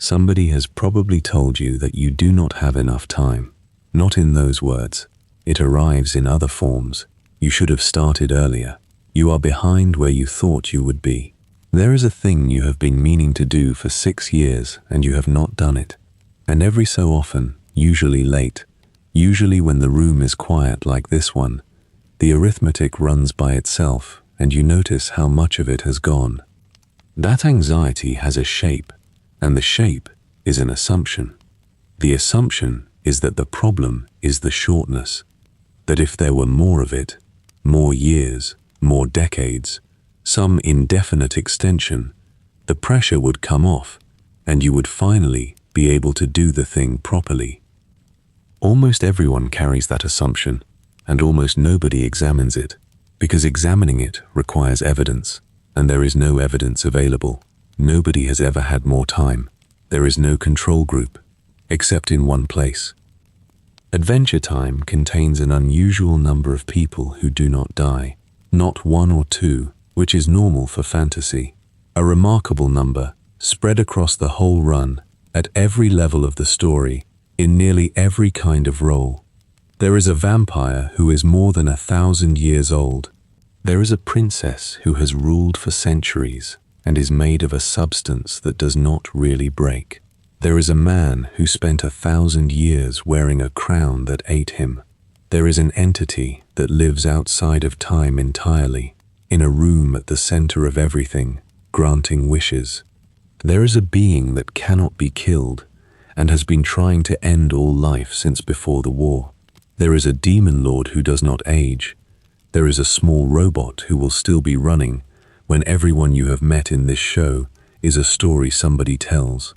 Somebody has probably told you that you do not have enough time. Not in those words. It arrives in other forms. You should have started earlier. You are behind where you thought you would be. There is a thing you have been meaning to do for 6 years and you have not done it. And every so often, usually late, usually when the room is quiet like this one, the arithmetic runs by itself and you notice how much of it has gone. That anxiety has a shape, and the shape is an assumption. The assumption is that the problem is the shortness, that if there were more of it, more years, more decades, some indefinite extension, the pressure would come off and you would finally be able to do the thing properly. Almost everyone carries that assumption, and almost nobody examines it, because examining it requires evidence, and there is no evidence available. Nobody has ever had more time. There is no control group, except in one place. Adventure Time contains an unusual number of people who do not die, not 1 or 2, which is normal for fantasy. A remarkable number, spread across the whole run, at every level of the story, in nearly every kind of role. There is a vampire who is more than 1,000 years old. There is a princess who has ruled for centuries and is made of a substance that does not really break. There is a man who spent 1,000 years wearing a crown that ate him. There is an entity that lives outside of time entirely, in a room at the center of everything, granting wishes. There is a being that cannot be killed and has been trying to end all life since before the war. There is a demon lord who does not age. There is a small robot who will still be running when everyone you have met in this show is a story somebody tells.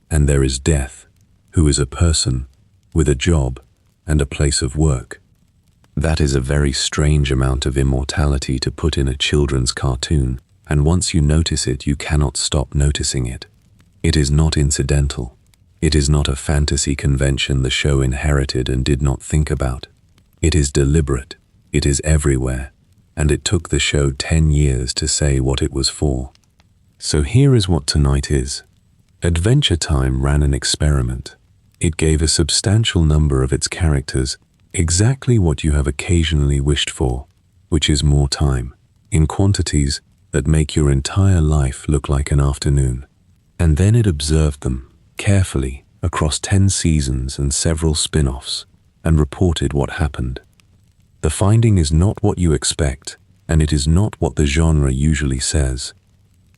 And there is Death, who is a person with a job and a place of work. That is a very strange amount of immortality to put in a children's cartoon, and once you notice it, you cannot stop noticing it. It is not incidental. It is not a fantasy convention the show inherited and did not think about. It is deliberate. It is everywhere, and it took the show 10 years to say what it was for. So here is what tonight is. Adventure Time ran an experiment. It gave a substantial number of its characters exactly what you have occasionally wished for, which is more time, in quantities that make your entire life look like an afternoon. And then it observed them carefully across 10 seasons and several spin-offs, and reported what happened. The finding is not what you expect, and it is not what the genre usually says.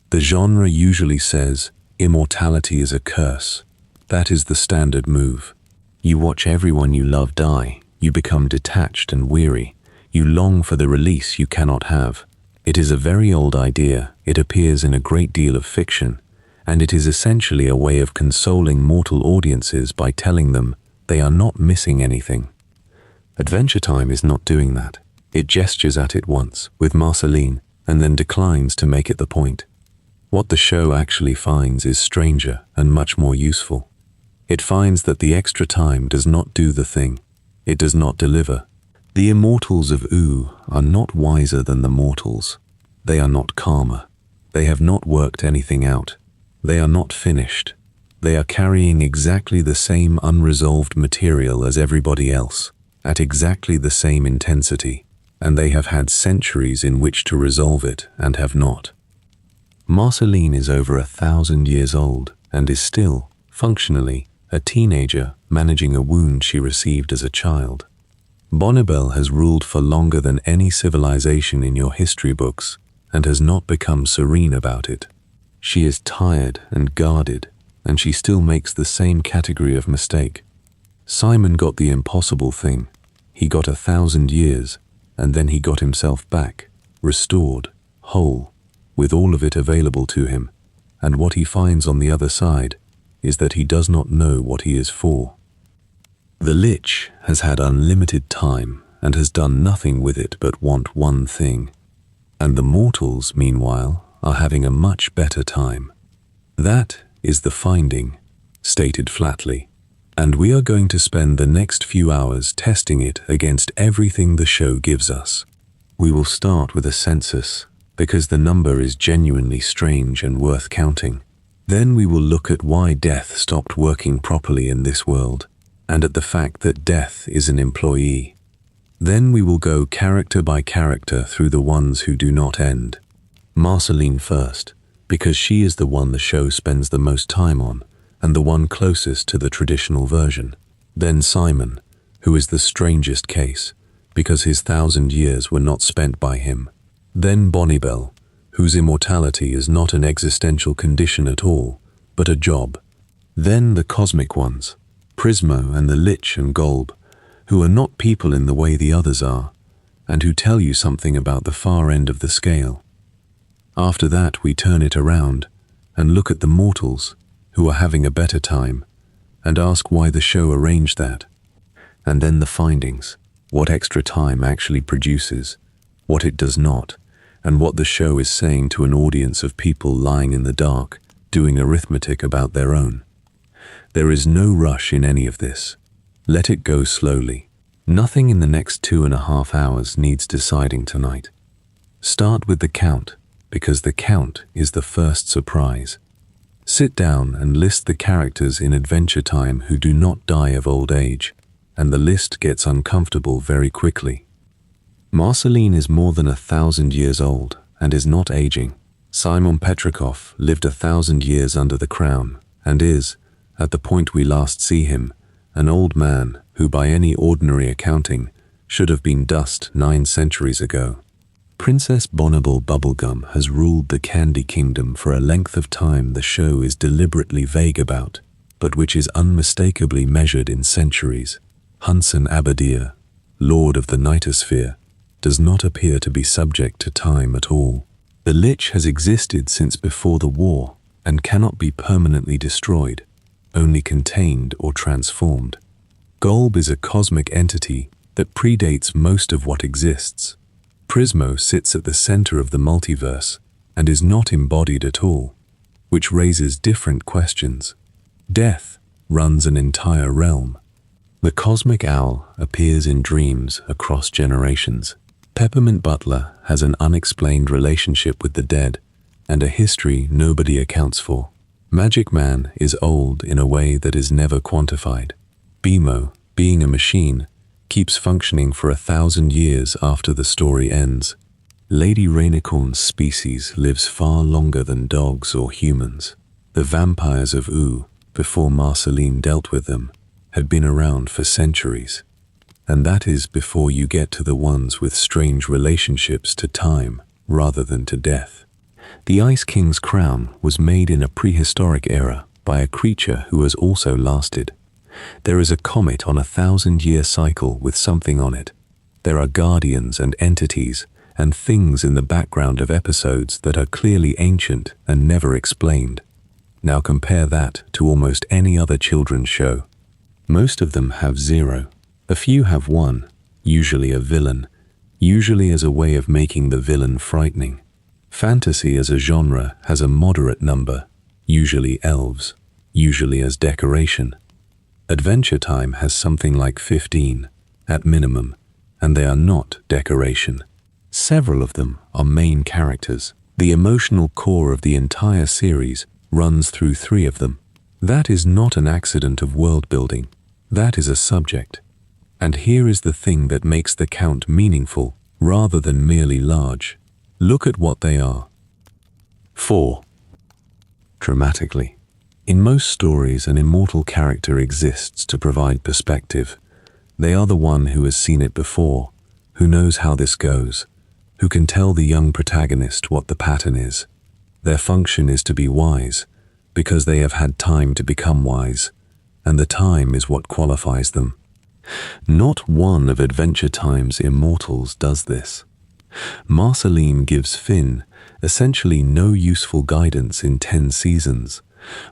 The genre usually says, immortality is a curse. That is the standard move. You watch everyone you love die, you become detached and weary, you long for the release you cannot have. It is a very old idea, it appears in a great deal of fiction, and it is essentially a way of consoling mortal audiences by telling them they are not missing anything. Adventure Time is not doing that. It gestures at it once, with Marceline, and then declines to make it the point. What the show actually finds is stranger and much more useful. It finds that the extra time does not do the thing. It does not deliver. The immortals of Oo are not wiser than the mortals. They are not calmer. They have not worked anything out. They are not finished. They are carrying exactly the same unresolved material as everybody else, at exactly the same intensity, and they have had centuries in which to resolve it and have not. Marceline is over 1,000 years old and is still, functionally, a teenager managing a wound she received as a child. Bonnibel has ruled for longer than any civilization in your history books and has not become serene about it. She is tired and guarded, and she still makes the same category of mistake. Simon got the impossible thing. He got 1,000 years, and then he got himself back, restored, whole, with all of it available to him, and what he finds on the other side is that he does not know what he is for. The Lich has had unlimited time and has done nothing with it but want one thing, and the mortals, meanwhile, are having a much better time. That is the finding, stated flatly, and we are going to spend the next few hours testing it against everything the show gives us. We will start with a census, because the number is genuinely strange and worth counting. Then we will look at why death stopped working properly in this world, and at the fact that death is an employee. Then we will go character by character through the ones who do not end. Marceline first, because she is the one the show spends the most time on, and the one closest to the traditional version. Then Simon, who is the strangest case, because his 1,000 years were not spent by him. Then Bonibel, whose immortality is not an existential condition at all, but a job. Then the cosmic ones, Prismo and the Lich and Golb, who are not people in the way the others are, and who tell you something about the far end of the scale. After that we turn it around and look at the mortals, who are having a better time, and ask why the show arranged that. And then the findings, what extra time actually produces, what it does not, and what the show is saying to an audience of people lying in the dark, doing arithmetic about their own. There is no rush in any of this. Let it go slowly. Nothing in the next 2.5 hours needs deciding tonight. Start with the count, because the count is the first surprise. Sit down and list the characters in Adventure Time who do not die of old age, and the list gets uncomfortable very quickly. Marceline is more than 1,000 years old and is not aging. Simon Petrikov lived 1,000 years under the crown and is, at the point we last see him, an old man who by any ordinary accounting should have been dust 9 centuries ago. Princess Bonibel Bubblegum has ruled the Candy Kingdom for a length of time the show is deliberately vague about, but which is unmistakably measured in centuries. Hunson Abadir, Lord of the Nightosphere, does not appear to be subject to time at all. The Lich has existed since before the war and cannot be permanently destroyed, only contained or transformed. Golb is a cosmic entity that predates most of what exists. Prismo sits at the center of the multiverse and is not embodied at all, which raises different questions. Death runs an entire realm. The cosmic owl appears in dreams across generations. Peppermint Butler has an unexplained relationship with the dead and a history nobody accounts for. Magic Man is old in a way that is never quantified. Bimo, being a machine, keeps functioning for 1,000 years after the story ends. Lady Rainicorn's species lives far longer than dogs or humans. The vampires of Oo, before Marceline dealt with them, had been around for centuries. And that is before you get to the ones with strange relationships to time rather than to death. The Ice King's crown was made in a prehistoric era by a creature who has also lasted. There is a comet on a 1,000-year cycle with something on it. There are guardians and entities and things in the background of episodes that are clearly ancient and never explained. Now compare that to almost any other children's show. Most of them have 0. A few have 1, usually a villain, usually as a way of making the villain frightening. Fantasy as a genre has a moderate number, usually elves, usually as decoration. Adventure Time has something like 15, at minimum, and they are not decoration. Several of them are main characters. The emotional core of the entire series runs through 3 of them. That is not an accident of world building. That is a subject. And here is the thing that makes the count meaningful rather than merely large. Look at what they are. 4. Dramatically. In most stories, an immortal character exists to provide perspective. They are the one who has seen it before, who knows how this goes, who can tell the young protagonist what the pattern is. Their function is to be wise, because they have had time to become wise, and the time is what qualifies them. Not one of Adventure Time's immortals does this. Marceline gives Finn essentially no useful guidance in 10 seasons.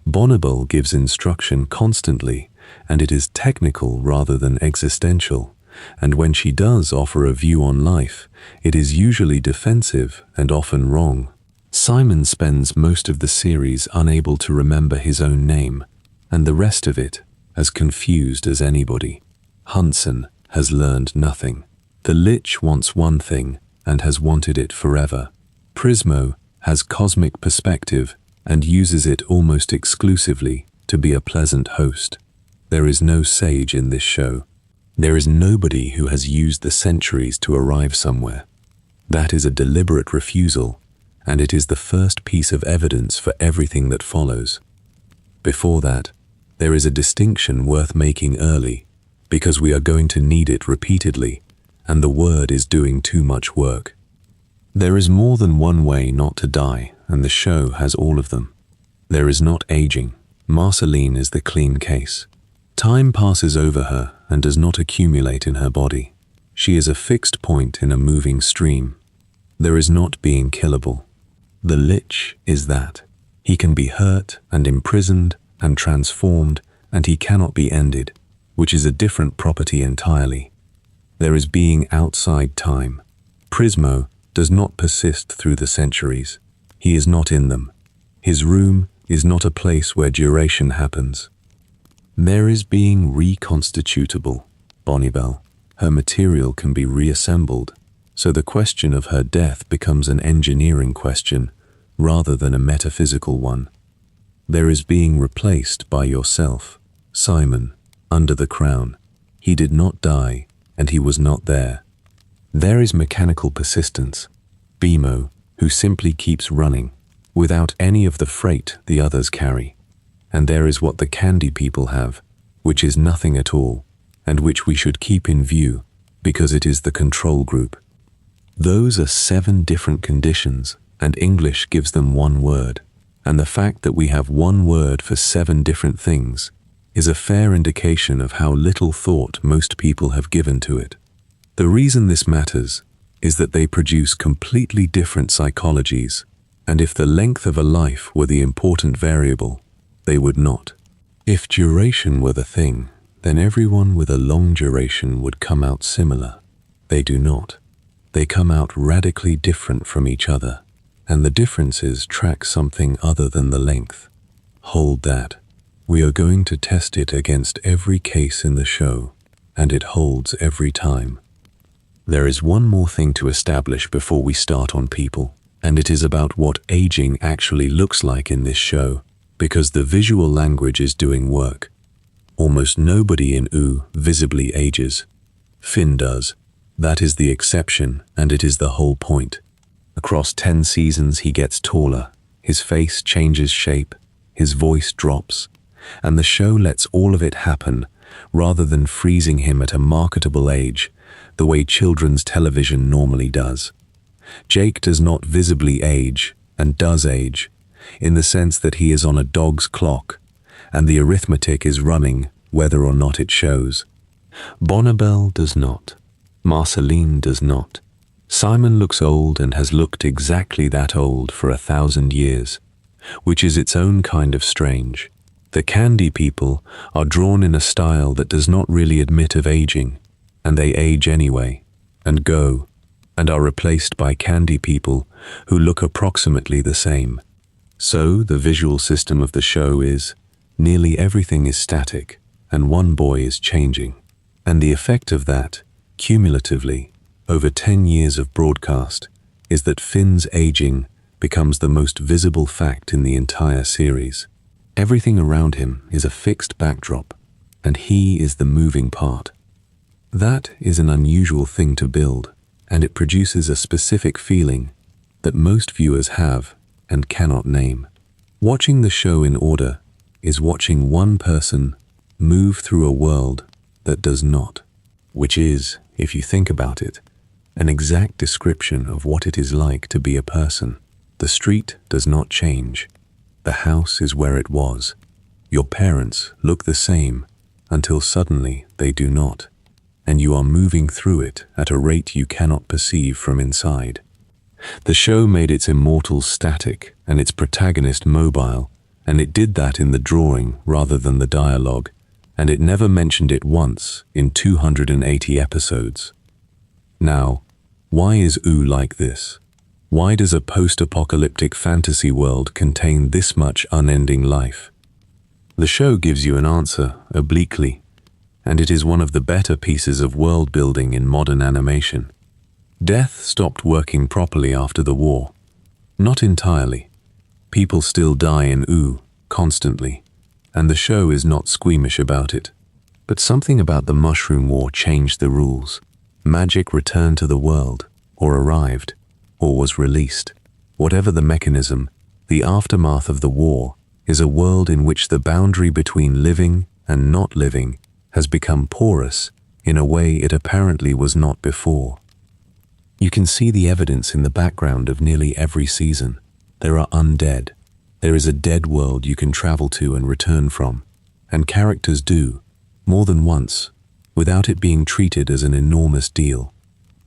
Bonibel gives instruction constantly, and it is technical rather than existential, and when she does offer a view on life, it is usually defensive and often wrong. Simon spends most of the series unable to remember his own name, and the rest of it as confused as anybody. Hunson has learned nothing. The Lich wants one thing and has wanted it forever. Prismo has cosmic perspective and uses it almost exclusively to be a pleasant host. There is no sage in this show. There is nobody who has used the centuries to arrive somewhere. That is a deliberate refusal, and it is the first piece of evidence for everything that follows. Before that, there is a distinction worth making early, because we are going to need it repeatedly, and the word is doing too much work. There is more than one way not to die, and the show has all of them. There is not aging. Marceline is the clean case. Time passes over her and does not accumulate in her body. She is a fixed point in a moving stream. There is not being killable. The Lich is that. He can be hurt and imprisoned and transformed, and he cannot be ended, which is a different property entirely. There is being outside time. Prismo does not persist through the centuries. He is not in them. His room is not a place where duration happens. There is being reconstitutable. Bonibel, her material can be reassembled, so the question of her death becomes an engineering question rather than a metaphysical one. There is being replaced by yourself. Simon, under the crown. He did not die, and he was not there. There is mechanical persistence. Bimo, who simply keeps running, without any of the freight the others carry. And there is what the candy people have, which is nothing at all, and which we should keep in view, because it is the control group. Those are 7 different conditions, and English gives them one word, and the fact that we have one word for 7 different things is a fair indication of how little thought most people have given to it. The reason this matters is that they produce completely different psychologies, and if the length of a life were the important variable, they would not. If duration were the thing, then everyone with a long duration would come out similar. They do not. They come out radically different from each other, and the differences track something other than the length. Hold that. We are going to test it against every case in the show, and it holds every time. There is one more thing to establish before we start on people, and it is about what aging actually looks like in this show, because the visual language is doing work. Almost nobody in U visibly ages. Finn does. That is the exception, and it is the whole point. Across 10 seasons he gets taller, his face changes shape, his voice drops, and the show lets all of it happen rather than freezing him at a marketable age the way children's television normally does. Jake does not visibly age, and does age, in the sense that he is on a dog's clock, and the arithmetic is running whether or not it shows. Bonibel does not. Marceline does not. Simon looks old and has looked exactly that old for 1,000 years, which is its own kind of strange. The candy people are drawn in a style that does not really admit of aging, and they age anyway, and go, and are replaced by candy people who look approximately the same. So the visual system of the show is, nearly everything is static, and one boy is changing. And the effect of that, cumulatively, over 10 years of broadcast, is that Finn's aging becomes the most visible fact in the entire series. Everything around him is a fixed backdrop, and he is the moving part. That is an unusual thing to build, and it produces a specific feeling that most viewers have and cannot name. Watching the show in order is watching one person move through a world that does not, which is, if you think about it, an exact description of what it is like to be a person. The street does not change. The house is where it was. Your parents look the same until suddenly they do not, and you are moving through it at a rate you cannot perceive from inside. The show made its immortals static and its protagonist mobile, and it did that in the drawing rather than the dialogue, and it never mentioned it once in 280 episodes. Now, why is U like this? Why does a post-apocalyptic fantasy world contain this much unending life? The show gives you an answer, obliquely, and it is one of the better pieces of world building in modern animation. Death stopped working properly after the war. Not entirely. People still die in Ooh, constantly, and the show is not squeamish about it. But something about the Mushroom War changed the rules. Magic returned to the world, or arrived, or was released. Whatever the mechanism, the aftermath of the war is a world in which the boundary between living and not living has become porous in a way it apparently was not before. You can see the evidence in the background of nearly every season. There are undead. There is a dead world you can travel to and return from, and characters do, more than once, without it being treated as an enormous deal.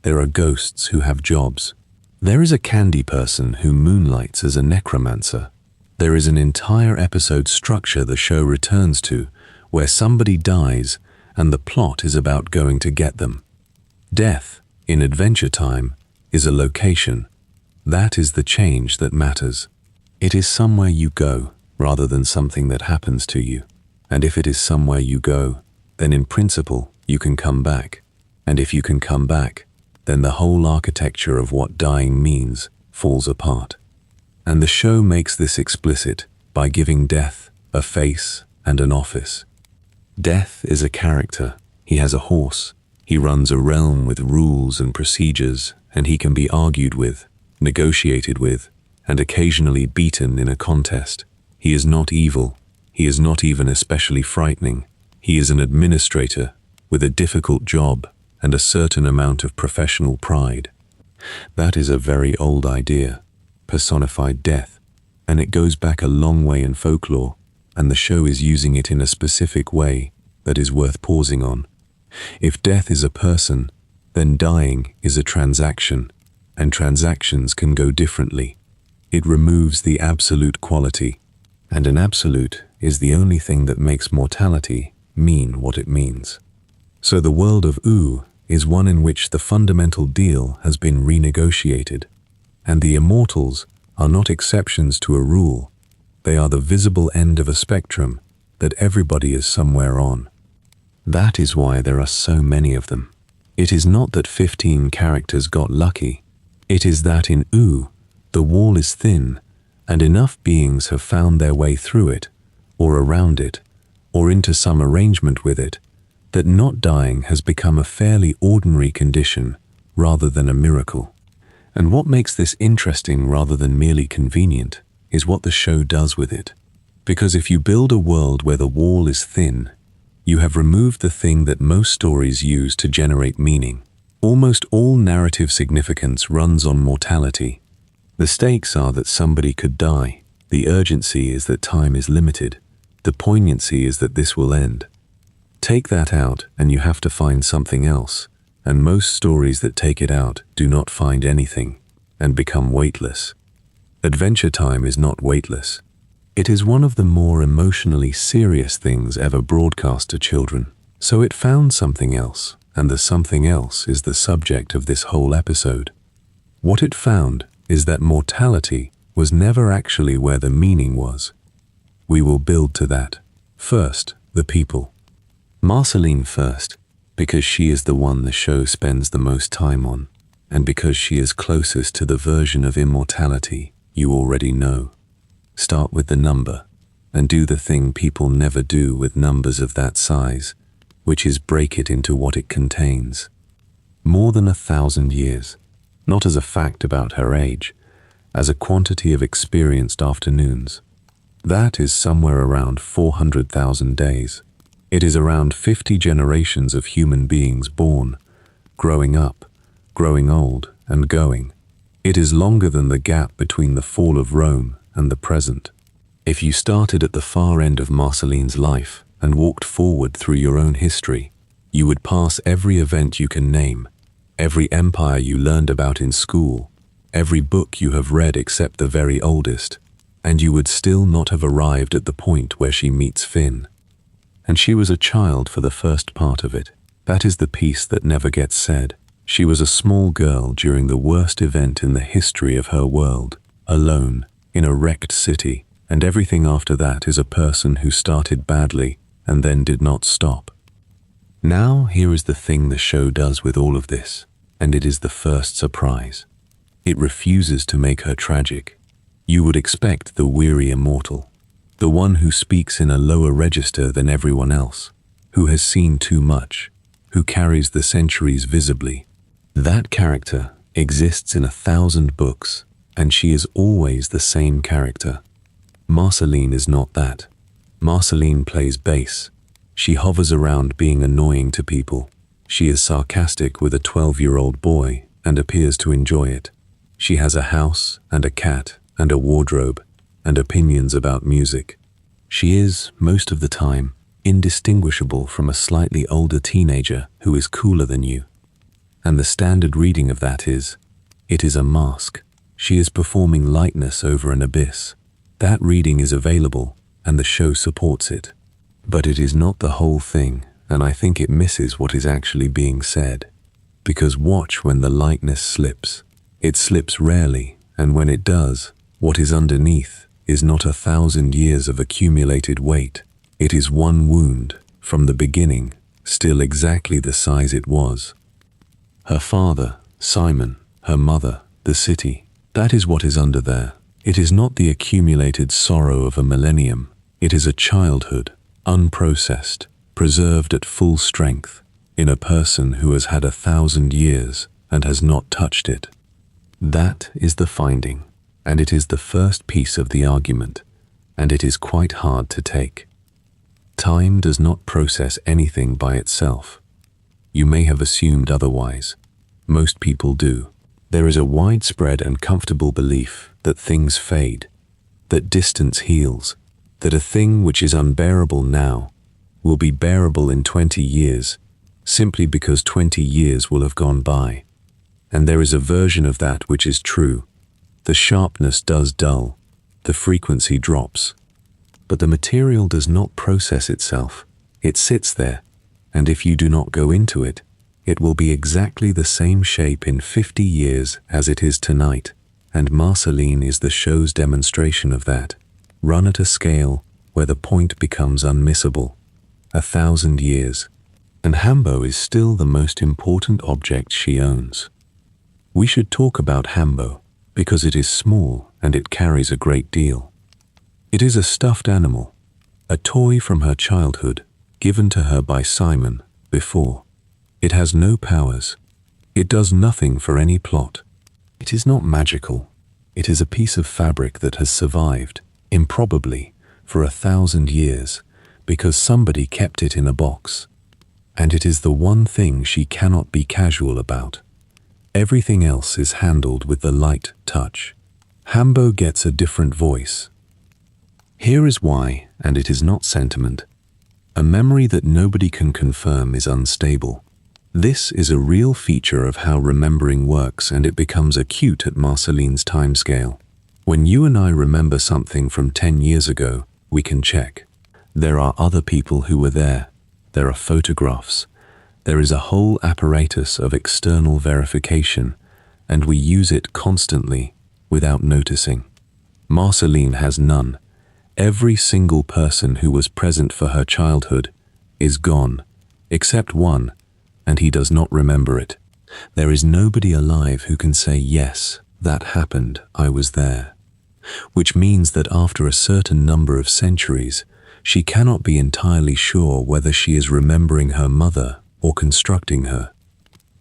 There are ghosts who have jobs. There is a candy person who moonlights as a necromancer. There is an entire episode structure the show returns to, where somebody dies and the plot is about going to get them. Death, in Adventure Time, is a location. That is the change that matters. It is somewhere you go, rather than something that happens to you. And if it is somewhere you go, then in principle, you can come back. And if you can come back, then the whole architecture of what dying means falls apart. And the show makes this explicit by giving death a face and an office. Death is a character. He has a horse. He runs a realm with rules and procedures, and he can be argued with, negotiated with, and occasionally beaten in a contest. He is not evil. He is not even especially frightening. He is an administrator with a difficult job and a certain amount of professional pride. That is a very old idea, personified death, and it goes back a long way in folklore, and the show is using it in a specific way that is worth pausing on. If death is a person, then dying is a transaction, and transactions can go differently. It removes the absolute quality, and an absolute is the only thing that makes mortality mean what it means. So the world of Ooh is one in which the fundamental deal has been renegotiated, and the immortals are not exceptions to a rule. They are the visible end of a spectrum that everybody is somewhere on. That is why there are so many of them. It is not that 15 characters got lucky. It is that in Ooh, the wall is thin, and enough beings have found their way through it, or around it, or into some arrangement with it, that not dying has become a fairly ordinary condition rather than a miracle. And what makes this interesting rather than merely convenient is what the show does with it. Because if you build a world where the wall is thin, you have removed the thing that most stories use to generate meaning. Almost all narrative significance runs on mortality. The stakes are that somebody could die. The urgency is that time is limited. The poignancy is that this will end. Take that out and you have to find something else, and most stories that take it out do not find anything and become weightless. Adventure Time is not weightless. It is one of the more emotionally serious things ever broadcast to children. So it found something else, and the something else is the subject of this whole episode. What it found is that mortality was never actually where the meaning was. We will build to that. First, the people. Marceline first, because she is the one the show spends the most time on, and because she is closest to the version of immortality you already know. Start with the number, and do the thing people never do with numbers of that size, which is break it into what it contains. More than 1,000 years, not as a fact about her age, as a quantity of experienced afternoons. That is somewhere around 400,000 days. It is around 50 generations of human beings born, growing up, growing old, and going. It is longer than the gap between the fall of Rome and the present. If you started at the far end of Marceline's life and walked forward through your own history, you would pass every event you can name, every empire you learned about in school, every book you have read except the very oldest, and you would still not have arrived at the point where she meets Finn. And she was a child for the first part of it. That is the piece that never gets said. She was a small girl during the worst event in the history of her world, alone, in a wrecked city, and everything after that is a person who started badly and then did not stop. Now here is the thing the show does with all of this, and it is the first surprise. It refuses to make her tragic. You would expect the weary immortal, the one who speaks in a lower register than everyone else, who has seen too much, who carries the centuries visibly. That character exists in 1,000 books, and she is always the same character. Marceline is not that. Marceline plays bass. She hovers around being annoying to people. She is sarcastic with a 12-year-old boy and appears to enjoy it. She has a house and a cat and a wardrobe and opinions about music. She is, most of the time, indistinguishable from a slightly older teenager who is cooler than you. And the standard reading of that is, it is a mask. She is performing lightness over an abyss. That reading is available, and the show supports it. But it is not the whole thing, and I think it misses what is actually being said. Because watch when the lightness slips. It slips rarely, and when it does, what is underneath is not 1,000 years of accumulated weight. It is one wound, from the beginning, still exactly the size it was. Her father, Simon, her mother, the city, that is what is under there. It is not the accumulated sorrow of a millennium. It is a childhood, unprocessed, preserved at full strength, in a person who has had 1,000 years and has not touched it. That is the finding, and it is the first piece of the argument, and it is quite hard to take. Time does not process anything by itself. You may have assumed otherwise. Most people do. There is a widespread and comfortable belief that things fade, that distance heals, that a thing which is unbearable now will be bearable in 20 years, simply because 20 years will have gone by. And there is a version of that which is true. The sharpness does dull, the frequency drops. But the material does not process itself. It sits there, and if you do not go into it, it will be exactly the same shape in 50 years as it is tonight, and Marceline is the show's demonstration of that, run at a scale where the point becomes unmissable. 1,000 years, and Hambo is still the most important object she owns. We should talk about Hambo, because it is small and it carries a great deal. It is a stuffed animal, a toy from her childhood, given to her by Simon before. It has no powers. It does nothing for any plot. It is not magical. It is a piece of fabric that has survived, improbably, for 1,000 years, because somebody kept it in a box. And it is the one thing she cannot be casual about. Everything else is handled with the light touch. Hambo gets a different voice. Here is why, and it is not sentiment. A memory that nobody can confirm is unstable. This is a real feature of how remembering works, and it becomes acute at Marceline's timescale. When you and I remember something from 10 years ago, we can check. There are other people who were there. There are photographs. There is a whole apparatus of external verification, and we use it constantly without noticing. Marceline has none. Every single person who was present for her childhood is gone, except one, and he does not remember it. There is nobody alive who can say, yes, that happened, I was there. Which means that after a certain number of centuries, she cannot be entirely sure whether she is remembering her mother or constructing her.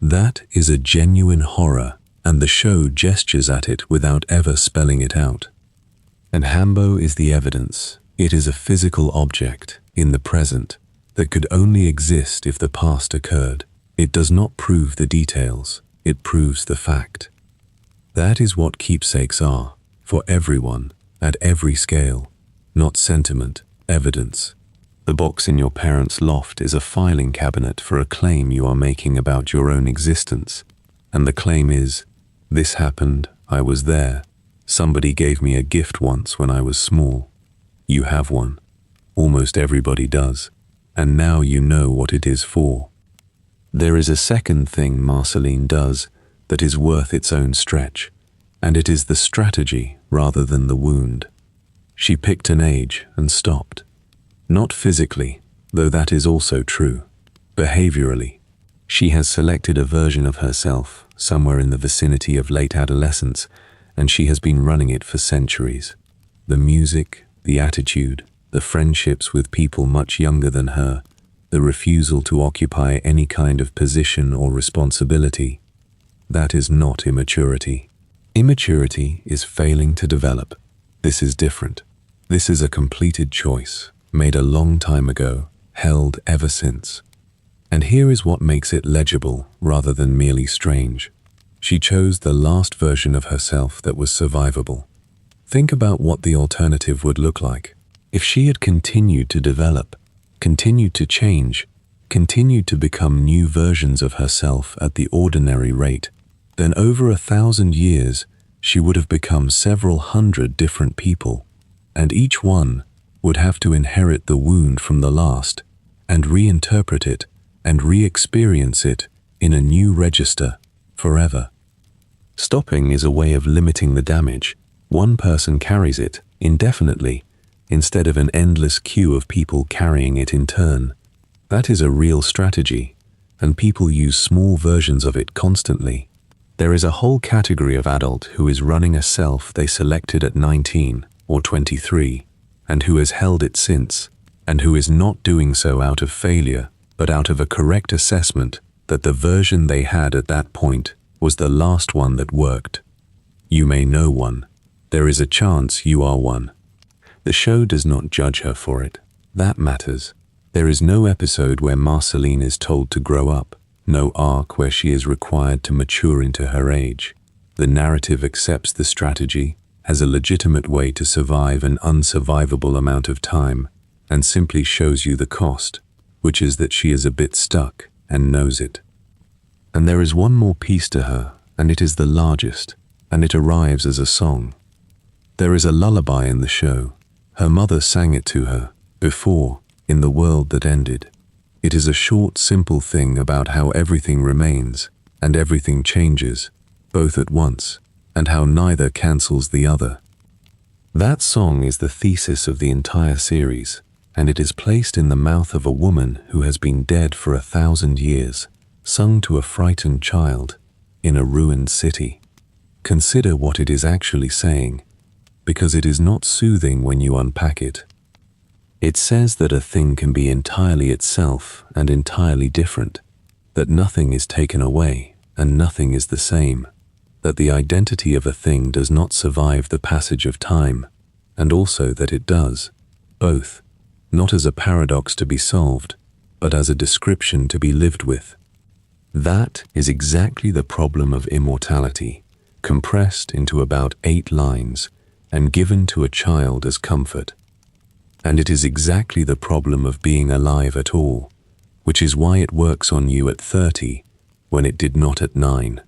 That is a genuine horror, and the show gestures at it without ever spelling it out. And Hambo is the evidence. It is a physical object, in the present, that could only exist if the past occurred. It does not prove the details, it proves the fact. That is what keepsakes are, for everyone, at every scale. Not sentiment, evidence. The box in your parents' loft is a filing cabinet for a claim you are making about your own existence. And the claim is, this happened, I was there. Somebody gave me a gift once when I was small. You have one. Almost everybody does. And now you know what it is for. There is a second thing Marceline does that is worth its own stretch, and it is the strategy rather than the wound. She picked an age and stopped. Not physically, though that is also true. Behaviorally, she has selected a version of herself somewhere in the vicinity of late adolescence and she has been running it for centuries. The music, the attitude, the friendships with people much younger than her, the refusal to occupy any kind of position or responsibility. That is not immaturity. Immaturity is failing to develop. This is different. This is a completed choice, made a long time ago, held ever since. And here is what makes it legible rather than merely strange. She chose the last version of herself that was survivable. Think about what the alternative would look like. If she had continued to develop, continued to change, continued to become new versions of herself at the ordinary rate, then over 1,000 years she would have become several hundred different people, and each one would have to inherit the wound from the last and reinterpret it and re-experience it in a new register forever. Stopping is a way of limiting the damage. One person carries it indefinitely instead of an endless queue of people carrying it in turn. That is a real strategy, and people use small versions of it constantly. There is a whole category of adult who is running a self they selected at 19 or 23, and who has held it since, and who is not doing so out of failure, but out of a correct assessment that the version they had at that point was the last one that worked. You may know one. There is a chance you are one. The show does not judge her for it. That matters. There is no episode where Marceline is told to grow up, no arc where she is required to mature into her age. The narrative accepts the strategy as a legitimate way to survive an unsurvivable amount of time, and simply shows you the cost, which is that she is a bit stuck and knows it. And there is one more piece to her, and it is the largest, and it arrives as a song. There is a lullaby in the show. Her mother sang it to her, before, in the world that ended. It is a short, simple thing about how everything remains, and everything changes, both at once, and how neither cancels the other. That song is the thesis of the entire series, and it is placed in the mouth of a woman who has been dead for 1,000 years, sung to a frightened child, in a ruined city. Consider what it is actually saying, because it is not soothing when you unpack it. It says that a thing can be entirely itself and entirely different, that nothing is taken away and nothing is the same, that the identity of a thing does not survive the passage of time, and also that it does, both, not as a paradox to be solved, but as a description to be lived with. That is exactly the problem of immortality, compressed into about 8 lines and given to a child as comfort. And it is exactly the problem of being alive at all, which is why it works on you at 30 when it did not at 9.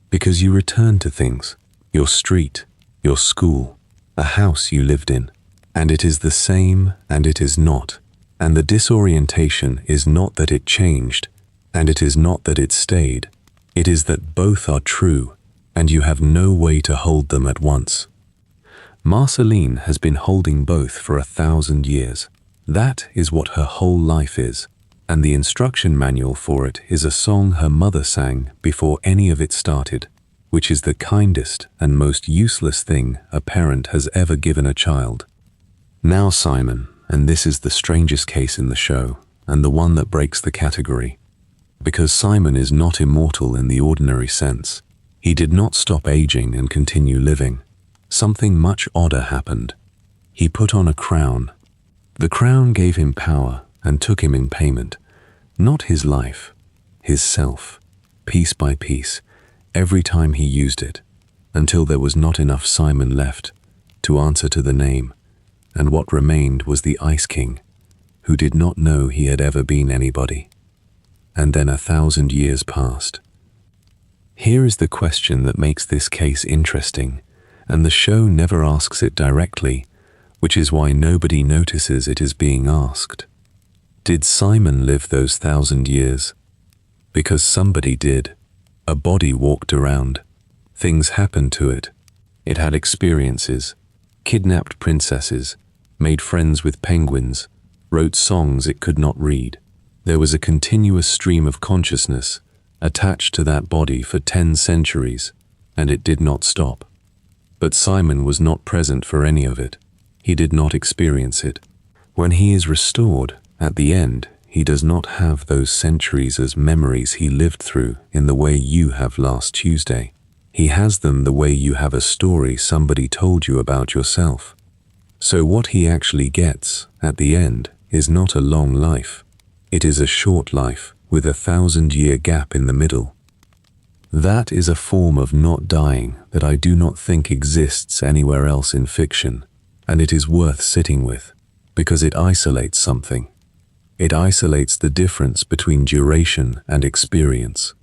Because you return to things, your street, your school, a house you lived in, and it is the same and it is not, and the disorientation is not that it changed, and it is not that it stayed. It is that both are true, and you have no way to hold them at once. Marceline has been holding both for 1,000 years. That is what her whole life is, and the instruction manual for it is a song her mother sang before any of it started, which is the kindest and most useless thing a parent has ever given a child. Now Simon, and this is the strangest case in the show, and the one that breaks the category. Because Simon is not immortal in the ordinary sense. He did not stop aging and continue living. Something much odder happened. He put on a crown. The crown gave him power and took him in payment. Not his life, his self, piece by piece, every time he used it, until there was not enough Simon left to answer to the name, and what remained was the Ice King, who did not know he had ever been anybody. And then 1,000 years passed. Here is the question that makes this case interesting, and the show never asks it directly, which is why nobody notices it is being asked. Did Simon live those 1,000 years? Because somebody did. A body walked around. Things happened to it. It had experiences, kidnapped princesses, made friends with penguins, wrote songs it could not read. There was a continuous stream of consciousness attached to that body for 10 centuries, and it did not stop. But Simon was not present for any of it. He did not experience it. When he is restored, at the end, he does not have those centuries as memories he lived through in the way you have last Tuesday. He has them the way you have a story somebody told you about yourself. So what he actually gets, at the end, is not a long life. It is a short life with a 1,000-year gap in the middle. That is a form of not dying that I do not think exists anywhere else in fiction, and it is worth sitting with, because it isolates something. It isolates the difference between duration and experience.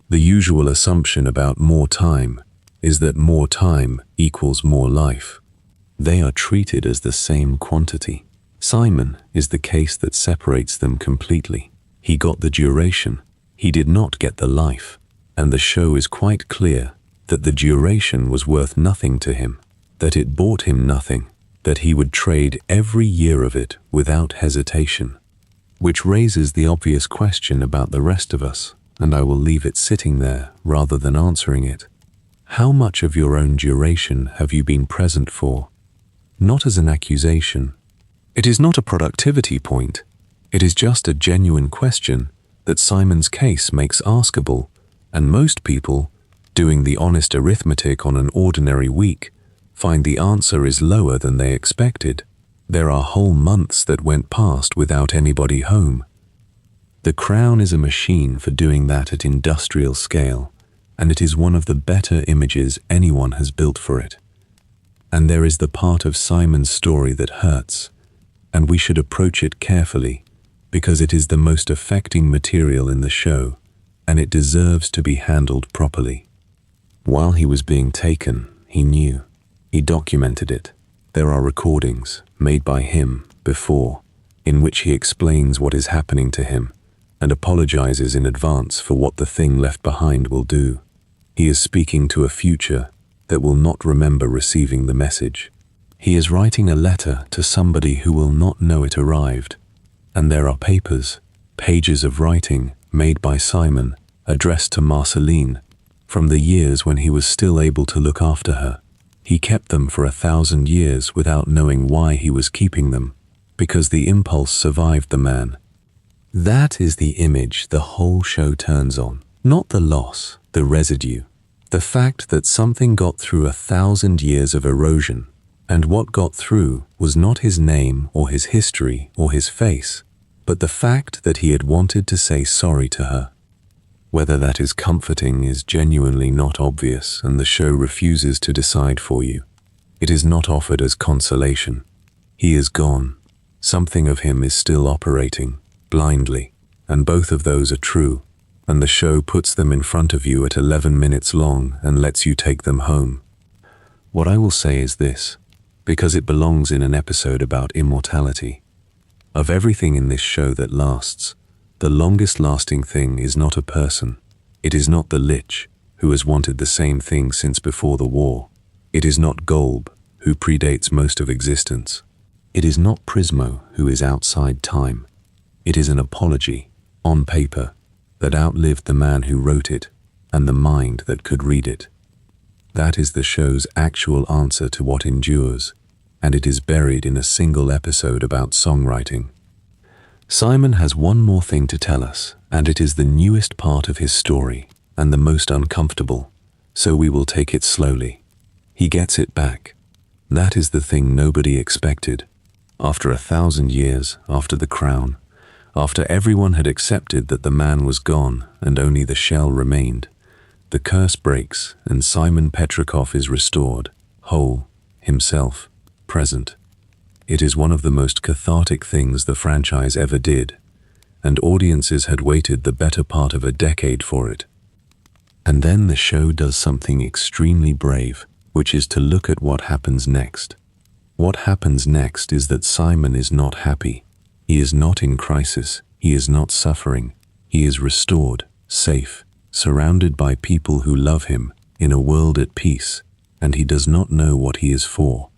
The usual assumption about more time is that more time equals more life. They are treated as the same quantity. Simon is the case that separates them completely. He got the duration, he did not get the life, and the show is quite clear that the duration was worth nothing to him, that it bought him nothing, that he would trade every year of it without hesitation. Which raises the obvious question about the rest of us, and I will leave it sitting there rather than answering it. How much of your own duration have you been present for? Not as an accusation. It is not a productivity point. It is just a genuine question that Simon's case makes askable, and most people, doing the honest arithmetic on an ordinary week, find the answer is lower than they expected. There are whole months that went past without anybody home. The Crown is a machine for doing that at industrial scale, and it is one of the better images anyone has built for it. And there is the part of Simon's story that hurts, and we should approach it carefully, because it is the most affecting material in the show, and it deserves to be handled properly. While he was being taken, he knew. He documented it. There are recordings, made by him, before, in which he explains what is happening to him, and apologizes in advance for what the thing left behind will do. He is speaking to a future that will not remember receiving the message. He is writing a letter to somebody who will not know it arrived, and there are papers, pages of writing, made by Simon, addressed to Marceline, from the years when he was still able to look after her. He kept them for 1,000 years without knowing why he was keeping them, because the impulse survived the man. That is the image the whole show turns on, not the loss, the residue, the fact that something got through 1,000 years of erosion, and what got through was not his name or his history or his face, but the fact that he had wanted to say sorry to her. Whether that is comforting is genuinely not obvious, and the show refuses to decide for you. It is not offered as consolation. He is gone. Something of him is still operating, blindly, and both of those are true, and the show puts them in front of you at 11 minutes long and lets you take them home. What I will say is this, because it belongs in an episode about immortality. Of everything in this show that lasts, the longest lasting thing is not a person. It is not the Lich, who has wanted the same thing since before the war. It is not Golb, who predates most of existence. It is not Prismo, who is outside time. It is an apology, on paper, that outlived the man who wrote it, and the mind that could read it. That is the show's actual answer to what endures, and it is buried in a single episode about songwriting. Simon has one more thing to tell us, and it is the newest part of his story, and the most uncomfortable, so we will take it slowly. He gets it back. That is the thing nobody expected. After 1,000 years, after the Crown, after everyone had accepted that the man was gone and only the shell remained, the curse breaks and Simon Petrikov is restored, whole, himself, present. It is one of the most cathartic things the franchise ever did, and audiences had waited the better part of a decade for it. And then the show does something extremely brave, which is to look at what happens next. What happens next is that Simon is not happy. He is not in crisis. He is not suffering. He is restored, safe, surrounded by people who love him, in a world at peace, and he does not know what he is for.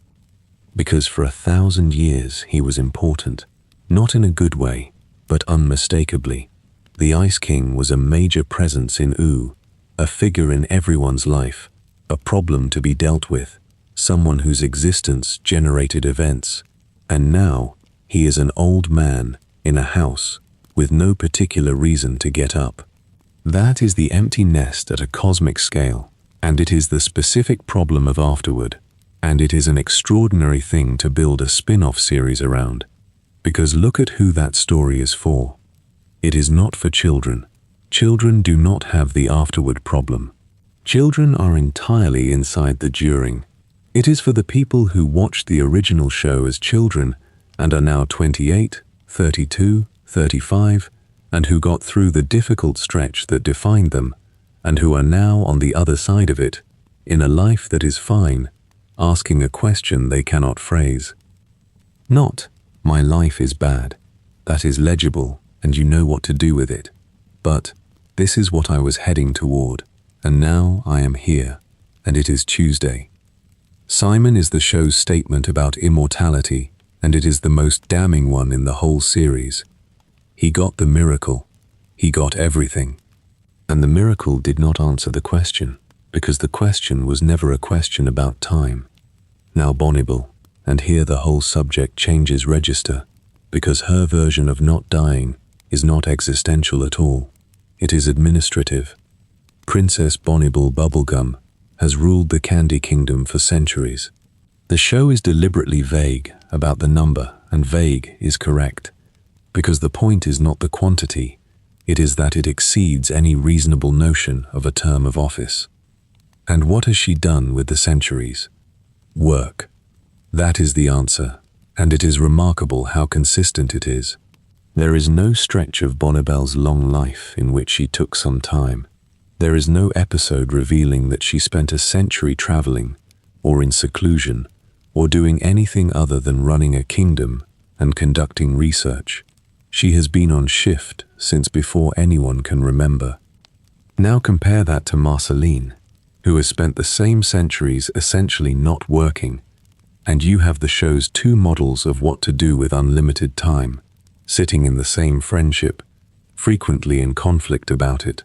Because for 1,000 years he was important, not in a good way, but unmistakably. The Ice King was a major presence in U, a figure in everyone's life, a problem to be dealt with, someone whose existence generated events, and now he is an old man in a house with no particular reason to get up. That is the empty nest at a cosmic scale, and it is the specific problem of afterward, and it is an extraordinary thing to build a spin-off series around, because look at who that story is for. It is not for children. Children do not have the afterward problem. Children are entirely inside the during. It is for the people who watched the original show as children and are now 28, 32, 35, and who got through the difficult stretch that defined them, and who are now on the other side of it, in a life that is fine, asking a question they cannot phrase. Not, my life is bad. That is legible, and you know what to do with it. But, this is what I was heading toward, and now I am here, and it is Tuesday. Simon is the show's statement about immortality, and it is the most damning one in the whole series. He got the miracle. He got everything. And the miracle did not answer the question, because the question was never a question about time. Now Bonnibel, and here the whole subject changes register, because her version of not dying is not existential at all. It is administrative. Princess Bonnibel Bubblegum has ruled the Candy Kingdom for centuries. The show is deliberately vague about the number, and vague is correct, because the point is not the quantity, it is that it exceeds any reasonable notion of a term of office. And what has she done with the centuries? Work. That is the answer, and it is remarkable how consistent it is. There is no stretch of Bonnibel's long life in which she took some time. There is no episode revealing that she spent a century traveling, or in seclusion, or doing anything other than running a kingdom and conducting research. She has been on shift since before anyone can remember. Now compare that to Marceline, who has spent the same centuries essentially not working, and you have the show's two models of what to do with unlimited time, sitting in the same friendship, frequently in conflict about it.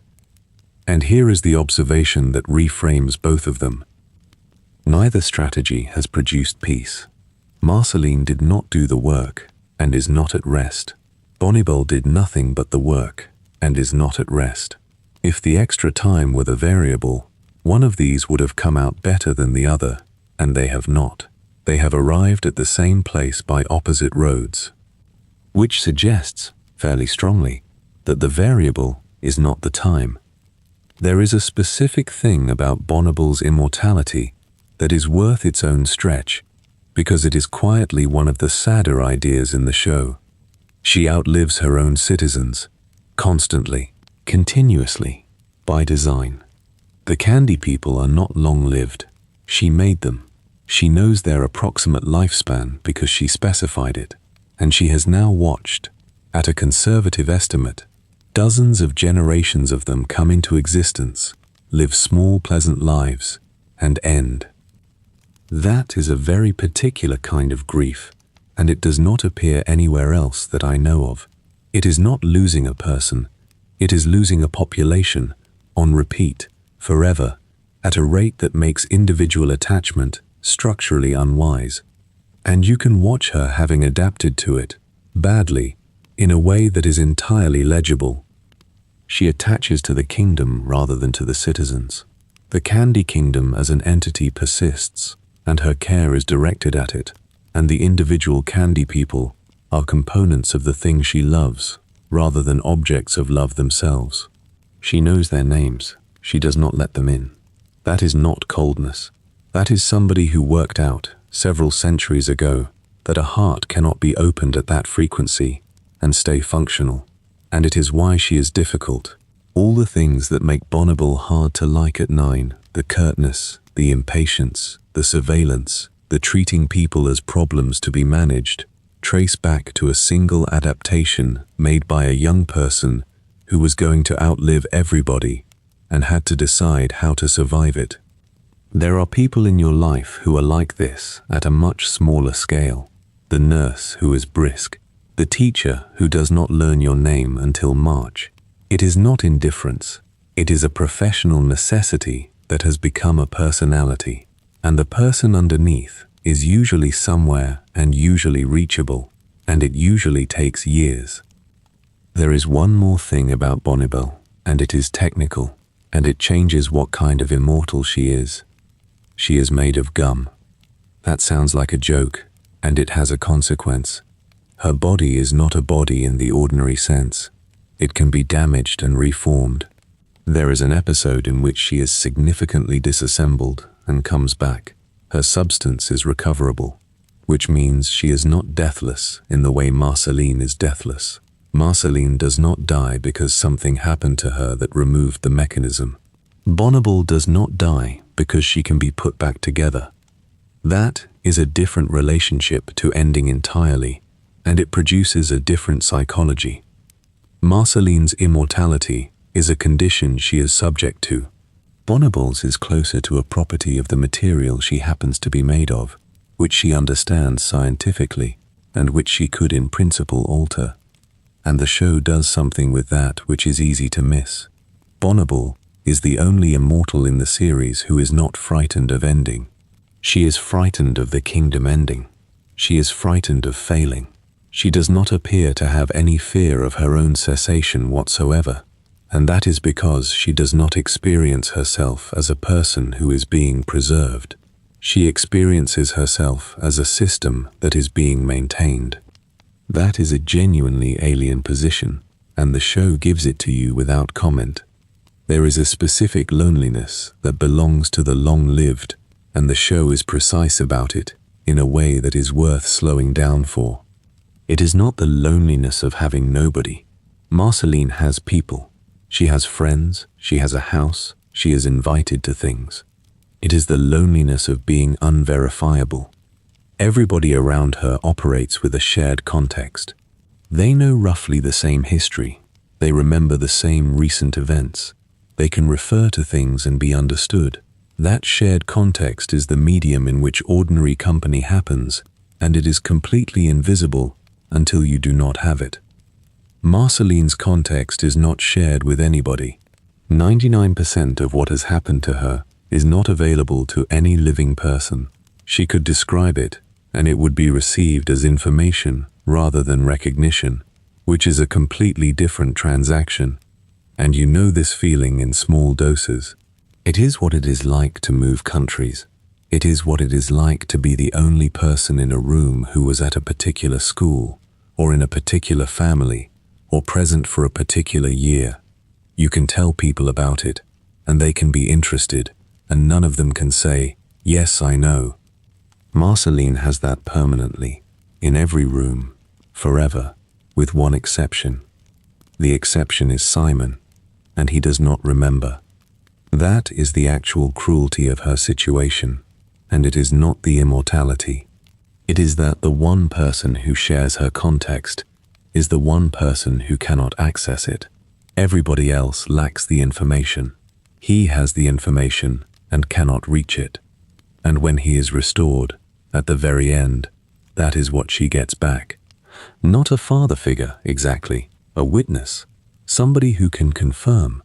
And here is the observation that reframes both of them. Neither strategy has produced peace. Marceline did not do the work and is not at rest. Bonnibel did nothing but the work and is not at rest. If the extra time were the variable, one of these would have come out better than the other, and they have not. They have arrived at the same place by opposite roads, which suggests, fairly strongly, that the variable is not the time. There is a specific thing about Bonnibel's immortality that is worth its own stretch, because it is quietly one of the sadder ideas in the show. She outlives her own citizens, constantly, continuously, by design. The Candy people are not long-lived. She made them. She knows their approximate lifespan because she specified it, and she has now watched, at a conservative estimate, dozens of generations of them come into existence, live small pleasant lives, and end. That is a very particular kind of grief, and it does not appear anywhere else that I know of. It is not losing a person, it is losing a population, on repeat, forever, at a rate that makes individual attachment structurally unwise. And you can watch her having adapted to it, badly, in a way that is entirely legible. She attaches to the kingdom rather than to the citizens. The Candy Kingdom as an entity persists, and her care is directed at it, and the individual Candy people are components of the thing she loves, rather than objects of love themselves. She knows their names, she does not let them in. That is not coldness. That is somebody who worked out, several centuries ago, that a heart cannot be opened at that frequency and stay functional. And it is why she is difficult. All the things that make Bonnibel hard to like at 9, the curtness, the impatience, the surveillance, the treating people as problems to be managed, trace back to a single adaptation made by a young person who was going to outlive everybody and had to decide how to survive it. There are people in your life who are like this at a much smaller scale. The nurse who is brisk, the teacher who does not learn your name until March. It is not indifference. It is a professional necessity that has become a personality. and the person underneath is usually somewhere and usually reachable, and it usually takes years. There is one more thing about Bonnibel, and it is technical, and it changes what kind of immortal she is. She is made of gum. That sounds like a joke, and it has a consequence. Her body is not a body in the ordinary sense. It can be damaged and reformed. There is an episode in which she is significantly disassembled and comes back. Her substance is recoverable, which means she is not deathless in the way Marceline is deathless. Marceline does not die because something happened to her that removed the mechanism. Bonnibel does not die because she can be put back together. That is a different relationship to ending entirely, and it produces a different psychology. Marceline's immortality is a condition she is subject to. Bonnibel's is closer to a property of the material she happens to be made of, which she understands scientifically, and which she could in principle alter. And the show does something with that which is easy to miss. Bonnibel is the only immortal in the series who is not frightened of ending. She is frightened of the kingdom ending. She is frightened of failing. She does not appear to have any fear of her own cessation whatsoever, and that is because she does not experience herself as a person who is being preserved. She experiences herself as a system that is being maintained. That is a genuinely alien position, and the show gives it to you without comment. There is a specific loneliness that belongs to the long-lived, and the show is precise about it in a way that is worth slowing down for. It is not the loneliness of having nobody. Marceline has people. She has friends, she has a house, she is invited to things. It is the loneliness of being unverifiable. Everybody around her operates with a shared context. They know roughly the same history. They remember the same recent events. They can refer to things and be understood. That shared context is the medium in which ordinary company happens, and it is completely invisible until you do not have it. Marceline's context is not shared with anybody. 99% of what has happened to her is not available to any living person. She could describe it, and it would be received as information rather than recognition, which is a completely different transaction. And you know this feeling in small doses. It is what it is like to move countries. It is what it is like to be the only person in a room who was at a particular school, or in a particular family, or present for a particular year. You can tell people about it, and they can be interested, and none of them can say, "Yes, I know." Marceline has that permanently, in every room, forever, with one exception. The exception is Simon, and he does not remember. That is the actual cruelty of her situation, and it is not the immortality. It is that the one person who shares her context is the one person who cannot access it. Everybody else lacks the information. He has the information and cannot reach it. And when he is restored, at the very end, that is what she gets back. Not a father figure, exactly, a witness, somebody who can confirm,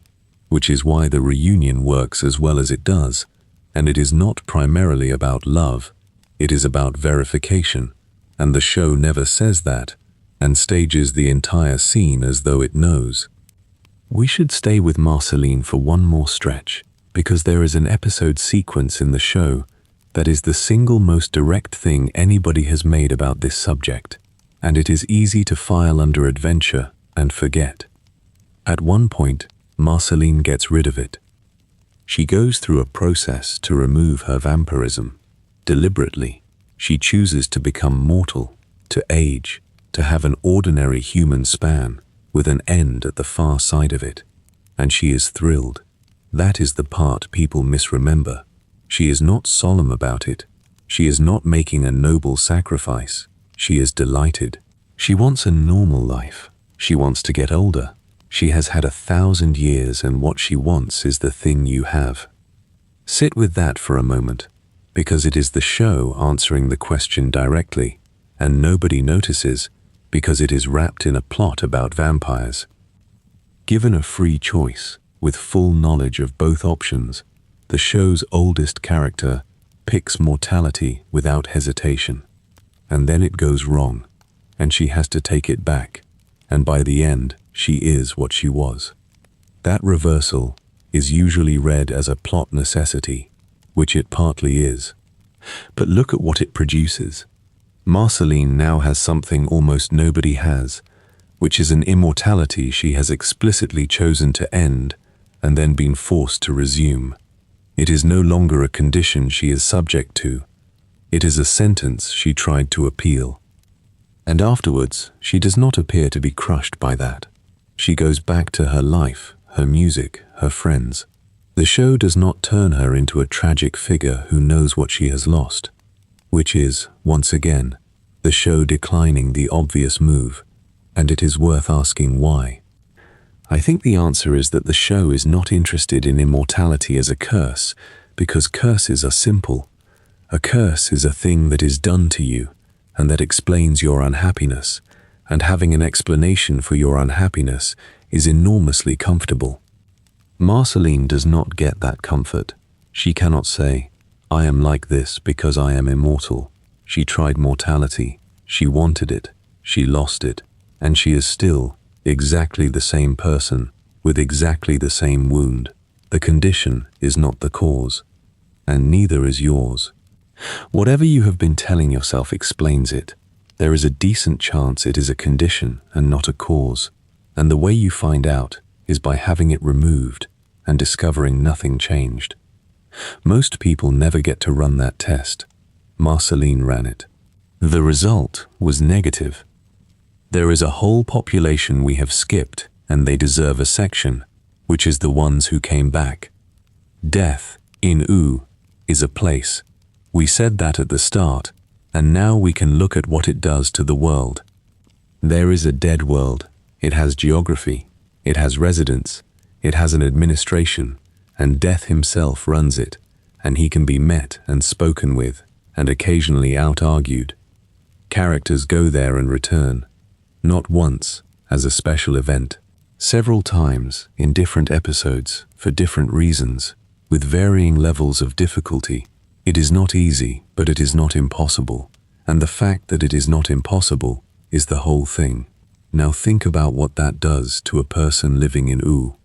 which is why the reunion works as well as it does, and it is not primarily about love, it is about verification, and the show never says that, and stages the entire scene as though it knows. We should stay with Marceline for one more stretch, because there is an episode sequence in the show that is the single most direct thing anybody has made about this subject, and it is easy to file under adventure and forget. At one point, Marceline gets rid of it. She goes through a process to remove her vampirism. Deliberately, she chooses to become mortal, to age, to have an ordinary human span, with an end at the far side of it. And she is thrilled. That is the part people misremember. She is not solemn about it. She is not making a noble sacrifice. She is delighted. She wants a normal life. She wants to get older. She has had 1,000 years, and what she wants is the thing you have. Sit with that for a moment, because it is the show answering the question directly, and nobody notices because it is wrapped in a plot about vampires. Given a free choice, with full knowledge of both options, the show's oldest character picks mortality without hesitation. And then it goes wrong, and she has to take it back, and by the end, she is what she was. That reversal is usually read as a plot necessity, which it partly is. But look at what it produces. Marceline now has something almost nobody has, which is an immortality she has explicitly chosen to end and then been forced to resume. It is no longer a condition she is subject to. It is a sentence she tried to appeal. And afterwards, she does not appear to be crushed by that. She goes back to her life, her music, her friends. The show does not turn her into a tragic figure who knows what she has lost, which is, once again, the show declining the obvious move, and it is worth asking why. I think the answer is that the show is not interested in immortality as a curse, because curses are simple. A curse is a thing that is done to you, and that explains your unhappiness, and having an explanation for your unhappiness is enormously comfortable. Marceline does not get that comfort. She cannot say, "I am like this because I am immortal." She tried mortality, she wanted it, she lost it, and she is still exactly the same person with exactly the same wound. The condition is not the cause, and neither is yours. Whatever you have been telling yourself explains it. There is a decent chance it is a condition and not a cause, and the way you find out is by having it removed and discovering nothing changed. Most people never get to run that test. Marceline ran it. The result was negative. There is a whole population we have skipped, and they deserve a section, which is the ones who came back. Death, in U, is a place. We said that at the start, and now we can look at what it does to the world. There is a dead world. It has geography, it has residents, it has an administration, and Death himself runs it, and he can be met and spoken with, and occasionally out-argued. Characters go there and return, not once, as a special event, several times in different episodes, for different reasons, with varying levels of difficulty. It is not easy, but it is not impossible, and the fact that it is not impossible is the whole thing. Now think about what that does to a person living in U.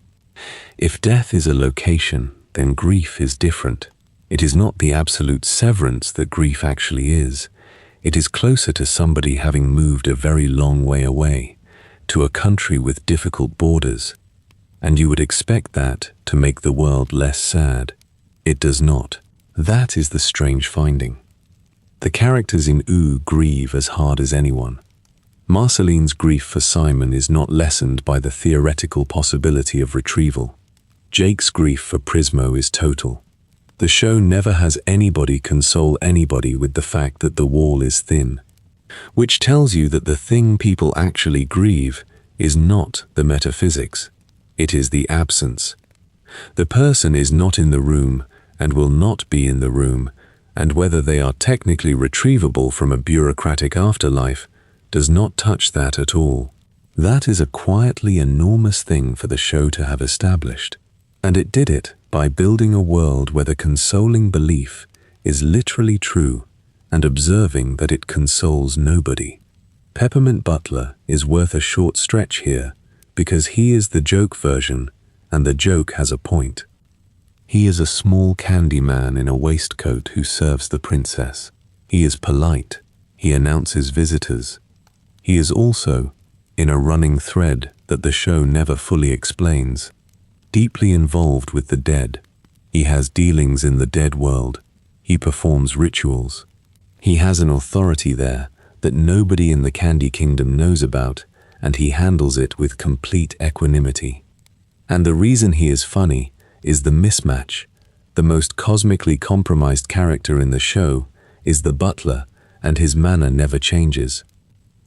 If death is a location, then grief is different. It is not the absolute severance that grief actually is. It is closer to somebody having moved a very long way away, to a country with difficult borders. And you would expect that to make the world less sad. It does not. That is the strange finding. The characters in U grieve as hard as anyone. Marceline's grief for Simon is not lessened by the theoretical possibility of retrieval. Jake's grief for Prismo is total. The show never has anybody console anybody with the fact that the wall is thin, which tells you that the thing people actually grieve is not the metaphysics. It is the absence. The person is not in the room and will not be in the room, and whether they are technically retrievable from a bureaucratic afterlife does not touch that at all. That is a quietly enormous thing for the show to have established. And it did it by building a world where the consoling belief is literally true and observing that it consoles nobody. Peppermint Butler is worth a short stretch here because he is the joke version and the joke has a point. He is a small candy man in a waistcoat who serves the princess. He is polite. He announces visitors. He is also, in a running thread that the show never fully explains, deeply involved with the dead. He has dealings in the dead world. He performs rituals. He has an authority there that nobody in the Candy Kingdom knows about, and he handles it with complete equanimity. And the reason he is funny is the mismatch. The most cosmically compromised character in the show is the butler, and his manner never changes.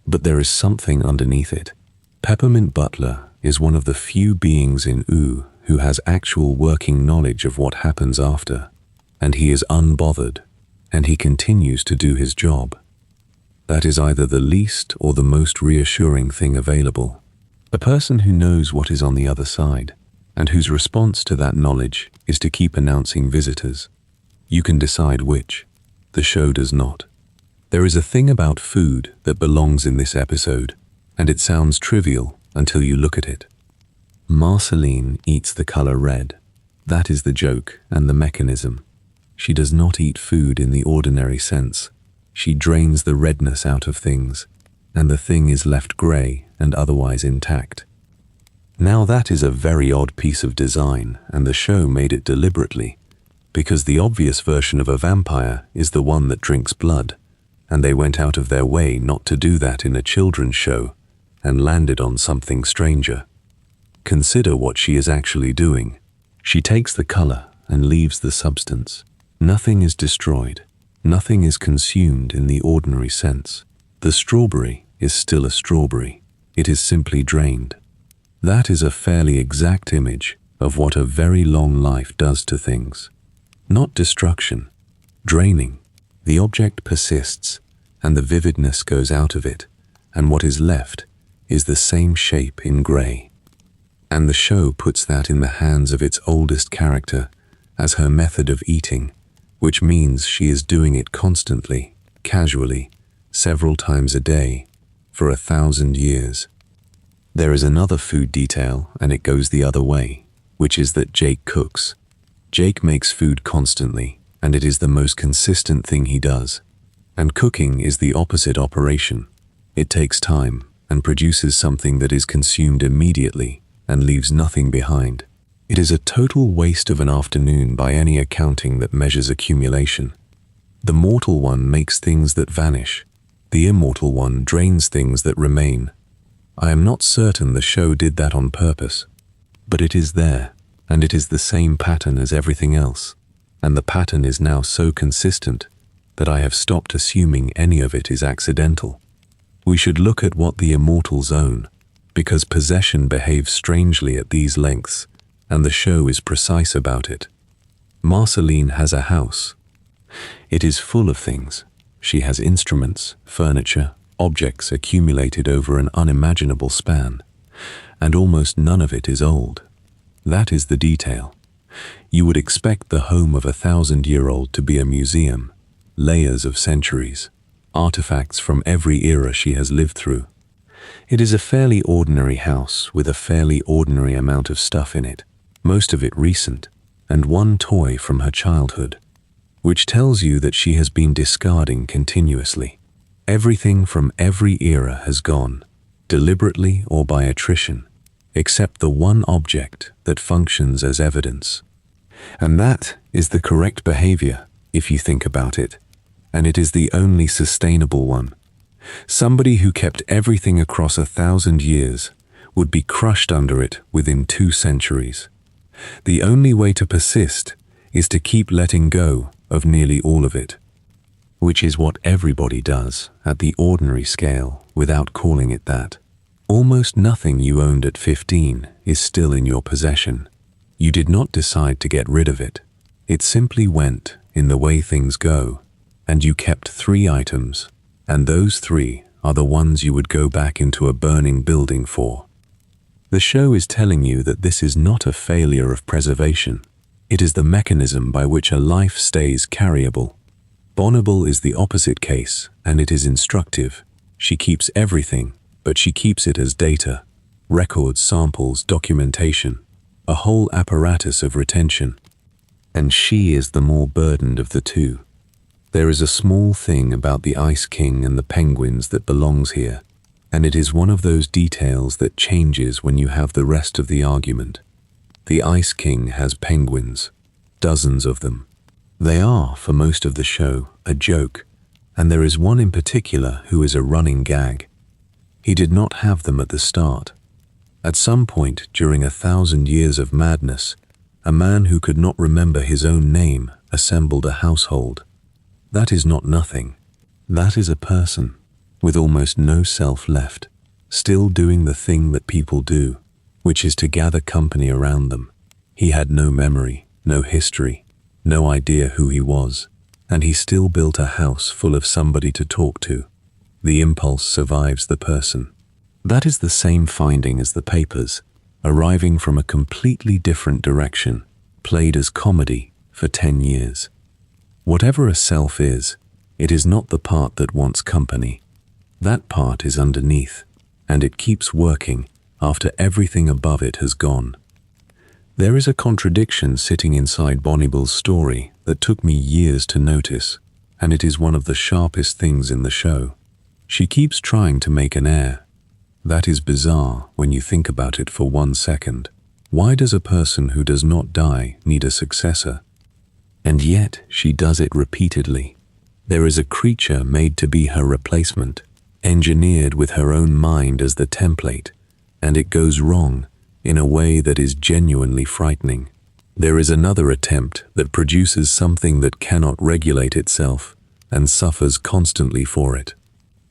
But there is something underneath it. Peppermint Butler is one of the few beings in U who has actual working knowledge of what happens after, and he is unbothered, and he continues to do his job. That is either the least or the most reassuring thing available. A person who knows what is on the other side, and whose response to that knowledge is to keep announcing visitors. You can decide which. The show does not. There is a thing about food that belongs in this episode, and it sounds trivial until you look at it. Marceline eats the color red. That is the joke and the mechanism. She does not eat food in the ordinary sense. She drains the redness out of things, and the thing is left gray and otherwise intact. Now that is a very odd piece of design, and the show made it deliberately, because the obvious version of a vampire is the one that drinks blood, and they went out of their way not to do that in a children's show and landed on something stranger. Consider what she is actually doing. She takes the color and leaves the substance. Nothing is destroyed. Nothing is consumed in the ordinary sense. The strawberry is still a strawberry. It is simply drained. That is a fairly exact image of what a very long life does to things. Not destruction, draining. The object persists, and the vividness goes out of it, and what is left is the same shape in gray. And the show puts that in the hands of its oldest character as her method of eating, which means she is doing it constantly, casually, several times a day, for 1,000 years. There is another food detail, and it goes the other way, which is that Jake cooks. Jake makes food constantly, and it is the most consistent thing he does. And cooking is the opposite operation. It takes time and produces something that is consumed immediately and leaves nothing behind. It is a total waste of an afternoon by any accounting that measures accumulation. The mortal one makes things that vanish. The immortal one drains things that remain. I am not certain the show did that on purpose, but it is there, and it is the same pattern as everything else, and the pattern is now so consistent that I have stopped assuming any of it is accidental. We should look at what the immortals own, because possession behaves strangely at these lengths, and the show is precise about it. Marceline has a house. It is full of things. She has instruments, furniture, objects accumulated over an unimaginable span, and almost none of it is old. That is the detail. You would expect the home of a 1,000-year-old to be a museum, layers of centuries, artifacts from every era she has lived through. It is a fairly ordinary house with a fairly ordinary amount of stuff in it, most of it recent, and one toy from her childhood, which tells you that she has been discarding continuously. Everything from every era has gone, deliberately or by attrition, except the one object that functions as evidence. And that is the correct behavior, if you think about it, and it is the only sustainable one. Somebody who kept everything across 1,000 years would be crushed under it within 2 centuries. The only way to persist is to keep letting go of nearly all of it, which is what everybody does at the ordinary scale without calling it that. Almost nothing you owned at 15 is still in your possession. You did not decide to get rid of it. It simply went in the way things go, and you kept 3 items, and those 3 are the ones you would go back into a burning building for. The show is telling you that this is not a failure of preservation. It is the mechanism by which a life stays carryable. Bonnibel is the opposite case, and it is instructive. She keeps everything, but she keeps it as data, records, samples, documentation, a whole apparatus of retention. And she is the more burdened of the two. There is a small thing about the Ice King and the penguins that belongs here, and it is one of those details that changes when you have the rest of the argument. The Ice King has penguins, dozens of them. They are, for most of the show, a joke, and there is one in particular who is a running gag. He did not have them at the start. At some point during 1,000 years of madness, a man who could not remember his own name assembled a household. That is not nothing. That is a person, with almost no self left, still doing the thing that people do, which is to gather company around them. He had no memory, no history, no idea who he was, and he still built a house full of somebody to talk to. The impulse survives the person. That is the same finding as the papers, arriving from a completely different direction, played as comedy for 10 years. Whatever a self is, it is not the part that wants company. That part is underneath, and it keeps working after everything above it has gone. There is a contradiction sitting inside Bonnibel's story that took me years to notice, and it is one of the sharpest things in the show. She keeps trying to make an heir. That is bizarre when you think about it for 1 second. Why does a person who does not die need a successor? And yet she does it repeatedly. There is a creature made to be her replacement, engineered with her own mind as the template, and it goes wrong in a way that is genuinely frightening. There is another attempt that produces something that cannot regulate itself and suffers constantly for it.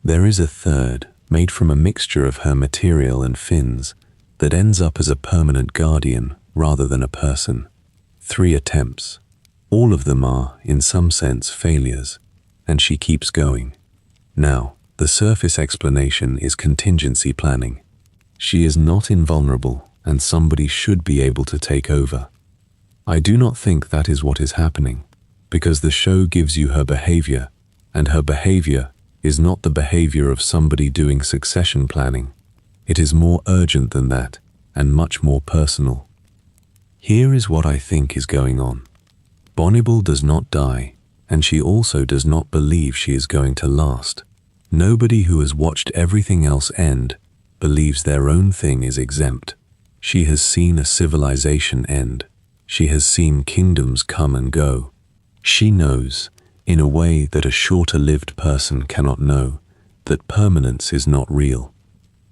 There is a third, made from a mixture of her material and fins, that ends up as a permanent guardian rather than a person. 3 attempts. All of them are, in some sense, failures, and she keeps going. Now, the surface explanation is contingency planning. She is not invulnerable, and somebody should be able to take over. I do not think that is what is happening, because the show gives you her behavior, and her behavior is not the behavior of somebody doing succession planning. It is more urgent than that, and much more personal. Here is what I think is going on. Bonnibel does not die, and she also does not believe she is going to last. Nobody who has watched everything else end believes their own thing is exempt. She has seen a civilization end. She has seen kingdoms come and go. She knows, in a way that a shorter-lived person cannot know, that permanence is not real.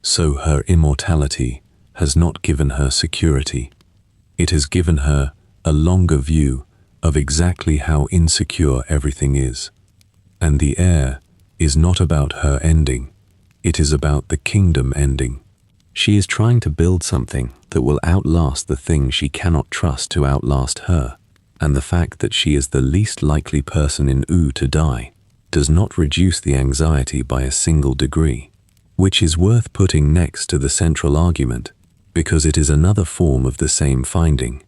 So her immortality has not given her security. It has given her a longer view of exactly how insecure everything is. And the heir is not about her ending. It is about the kingdom ending. She is trying to build something that will outlast the thing she cannot trust to outlast her, and the fact that she is the least likely person in U to die does not reduce the anxiety by a single degree, which is worth putting next to the central argument, because it is another form of the same finding.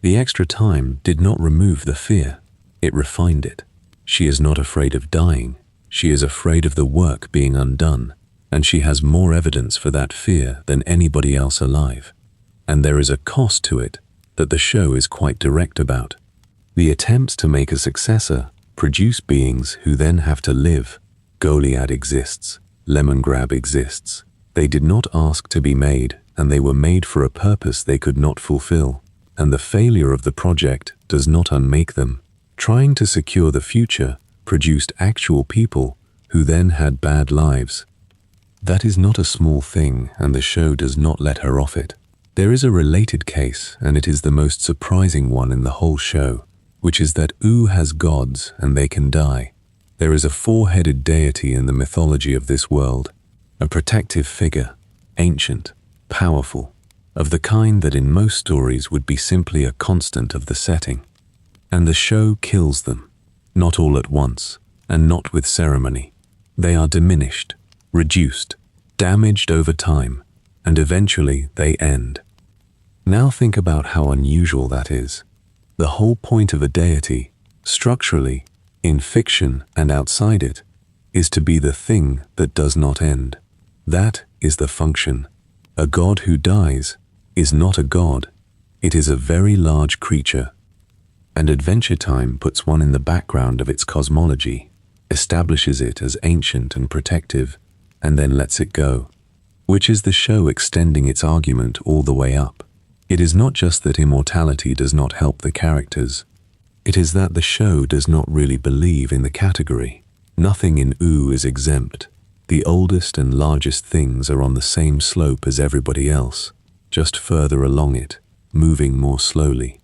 The extra time did not remove the fear, it refined it. She is not afraid of dying, she is afraid of the work being undone, and she has more evidence for that fear than anybody else alive. And there is a cost to it that the show is quite direct about. The attempts to make a successor produce beings who then have to live. Goliad exists, Lemongrab exists. They did not ask to be made, and they were made for a purpose they could not fulfill. And the failure of the project does not unmake them. Trying to secure the future produced actual people who then had bad lives. That is not a small thing, and the show does not let her off it. There is a related case, and it is the most surprising one in the whole show, which is that U has gods and they can die. There is a 4-headed deity in the mythology of this world, a protective figure, ancient, powerful, of the kind that in most stories would be simply a constant of the setting. And the show kills them, not all at once, and not with ceremony. They are diminished, reduced, damaged over time, and eventually they end. Now think about how unusual that is. The whole point of a deity, structurally, in fiction and outside it, is to be the thing that does not end. That is the function. A god who dies is not a god, it is a very large creature. And Adventure Time puts one in the background of its cosmology, establishes it as ancient and protective, and then lets it go, which is the show extending its argument all the way up. It is not just that immortality does not help the characters, it is that the show does not really believe in the category. Nothing in U is exempt. The oldest and largest things are on the same slope as everybody else, just further along it, moving more slowly.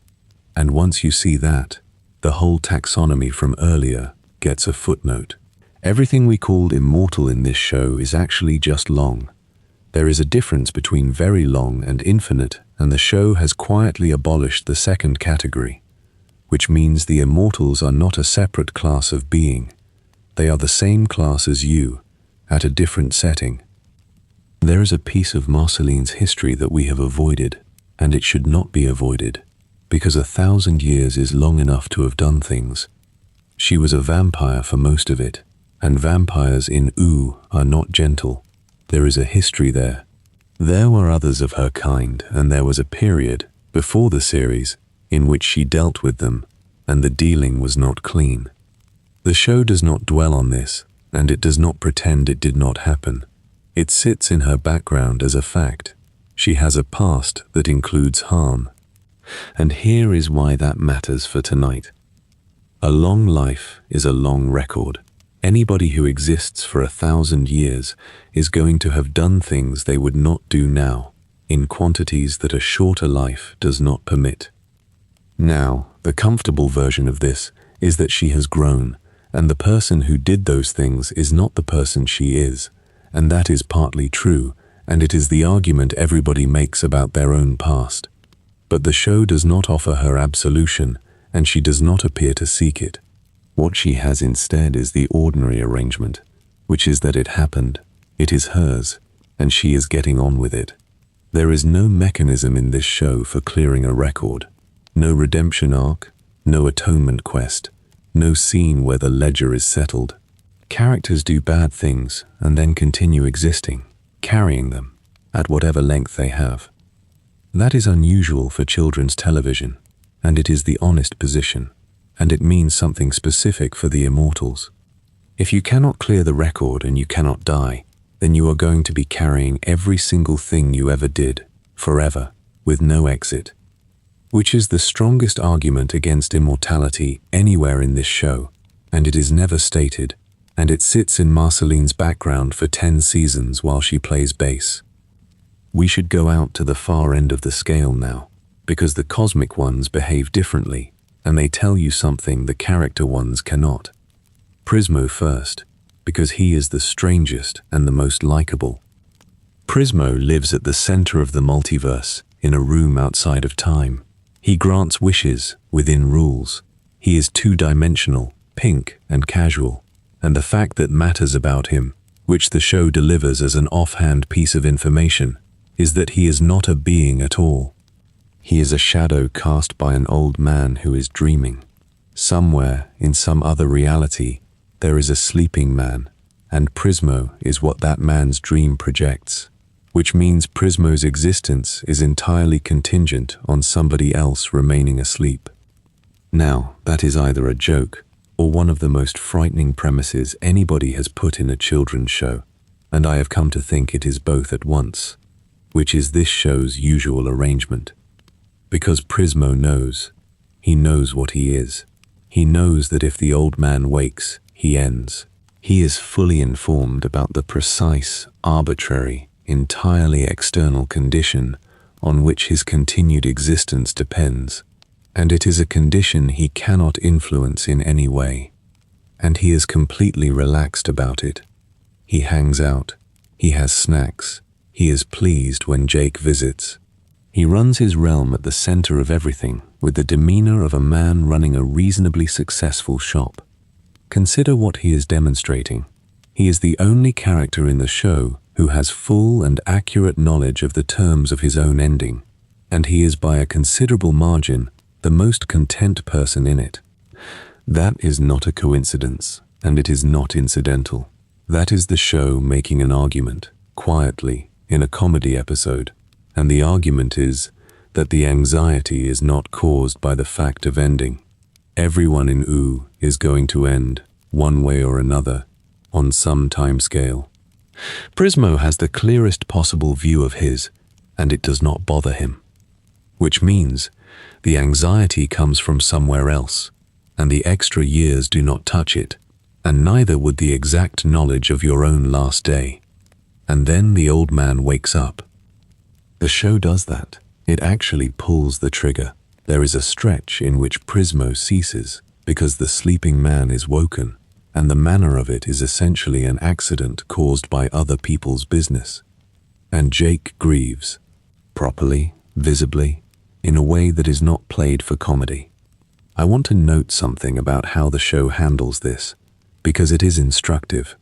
And once you see that, the whole taxonomy from earlier gets a footnote. Everything we called immortal in this show is actually just long. There is a difference between very long and infinite, and the show has quietly abolished the second category, which means the immortals are not a separate class of being. They are the same class as you, at a different setting. There is a piece of Marceline's history that we have avoided, and it should not be avoided, because 1,000 years is long enough to have done things. She was a vampire for most of it, and vampires in Oo are not gentle. There is a history there. There were others of her kind, and there was a period, before the series, in which she dealt with them, and the dealing was not clean. The show does not dwell on this, and it does not pretend it did not happen. It sits in her background as a fact. She has a past that includes harm. And here is why that matters for tonight. A long life is a long record. Anybody who exists for 1,000 years is going to have done things they would not do now, in quantities that a shorter life does not permit. Now, the comfortable version of this is that she has grown, and the person who did those things is not the person she is, and that is partly true, and it is the argument everybody makes about their own past. But the show does not offer her absolution, and she does not appear to seek it. What she has instead is the ordinary arrangement, which is that it happened, it is hers, and she is getting on with it. There is no mechanism in this show for clearing a record, no redemption arc, no atonement quest, no scene where the ledger is settled. Characters do bad things and then continue existing, carrying them, at whatever length they have. That is unusual for children's television, and it is the honest position, and it means something specific for the immortals. If you cannot clear the record and you cannot die, then you are going to be carrying every single thing you ever did, forever, with no exit. Which is the strongest argument against immortality anywhere in this show, and it is never stated, and it sits in Marceline's background for 10 seasons while she plays bass. We should go out to the far end of the scale now, because the cosmic ones behave differently, and they tell you something the character ones cannot. Prismo first, because he is the strangest and the most likable. Prismo lives at the center of the multiverse, in a room outside of time. He grants wishes within rules. He is two-dimensional, pink and casual, and the fact that matters about him, which the show delivers as an offhand piece of information, is that he is not a being at all. He is a shadow cast by an old man who is dreaming. Somewhere, in some other reality, there is a sleeping man, and Prismo is what that man's dream projects, which means Prismo's existence is entirely contingent on somebody else remaining asleep. Now, that is either a joke or one of the most frightening premises anybody has put in a children's show, and I have come to think it is both at once, which is this show's usual arrangement. Because Prismo knows. He knows what he is. He knows that if the old man wakes, he ends. He is fully informed about the precise, arbitrary, entirely external condition on which his continued existence depends, and it is a condition he cannot influence in any way, and he is completely relaxed about it. He hangs out, he has snacks, he is pleased when Jake visits. He runs his realm at the center of everything with the demeanor of a man running a reasonably successful shop. Consider what he is demonstrating. He is the only character in the show who has full and accurate knowledge of the terms of his own ending, and he is by a considerable margin the most content person in it. That is not a coincidence, and it is not incidental. That is the show making an argument, quietly, in a comedy episode, and the argument is that the anxiety is not caused by the fact of ending. Everyone in Oo is going to end, one way or another, on some time scale. Prismo has the clearest possible view of his, and it does not bother him. Which means the anxiety comes from somewhere else, and the extra years do not touch it, and neither would the exact knowledge of your own last day. And then the old man wakes up. The show does that. It actually pulls the trigger. There is a stretch in which Prismo ceases because the sleeping man is woken, and the manner of it is essentially an accident caused by other people's business. And Jake grieves, properly, visibly, in a way that is not played for comedy. I want to note something about how the show handles this, because it is instructive.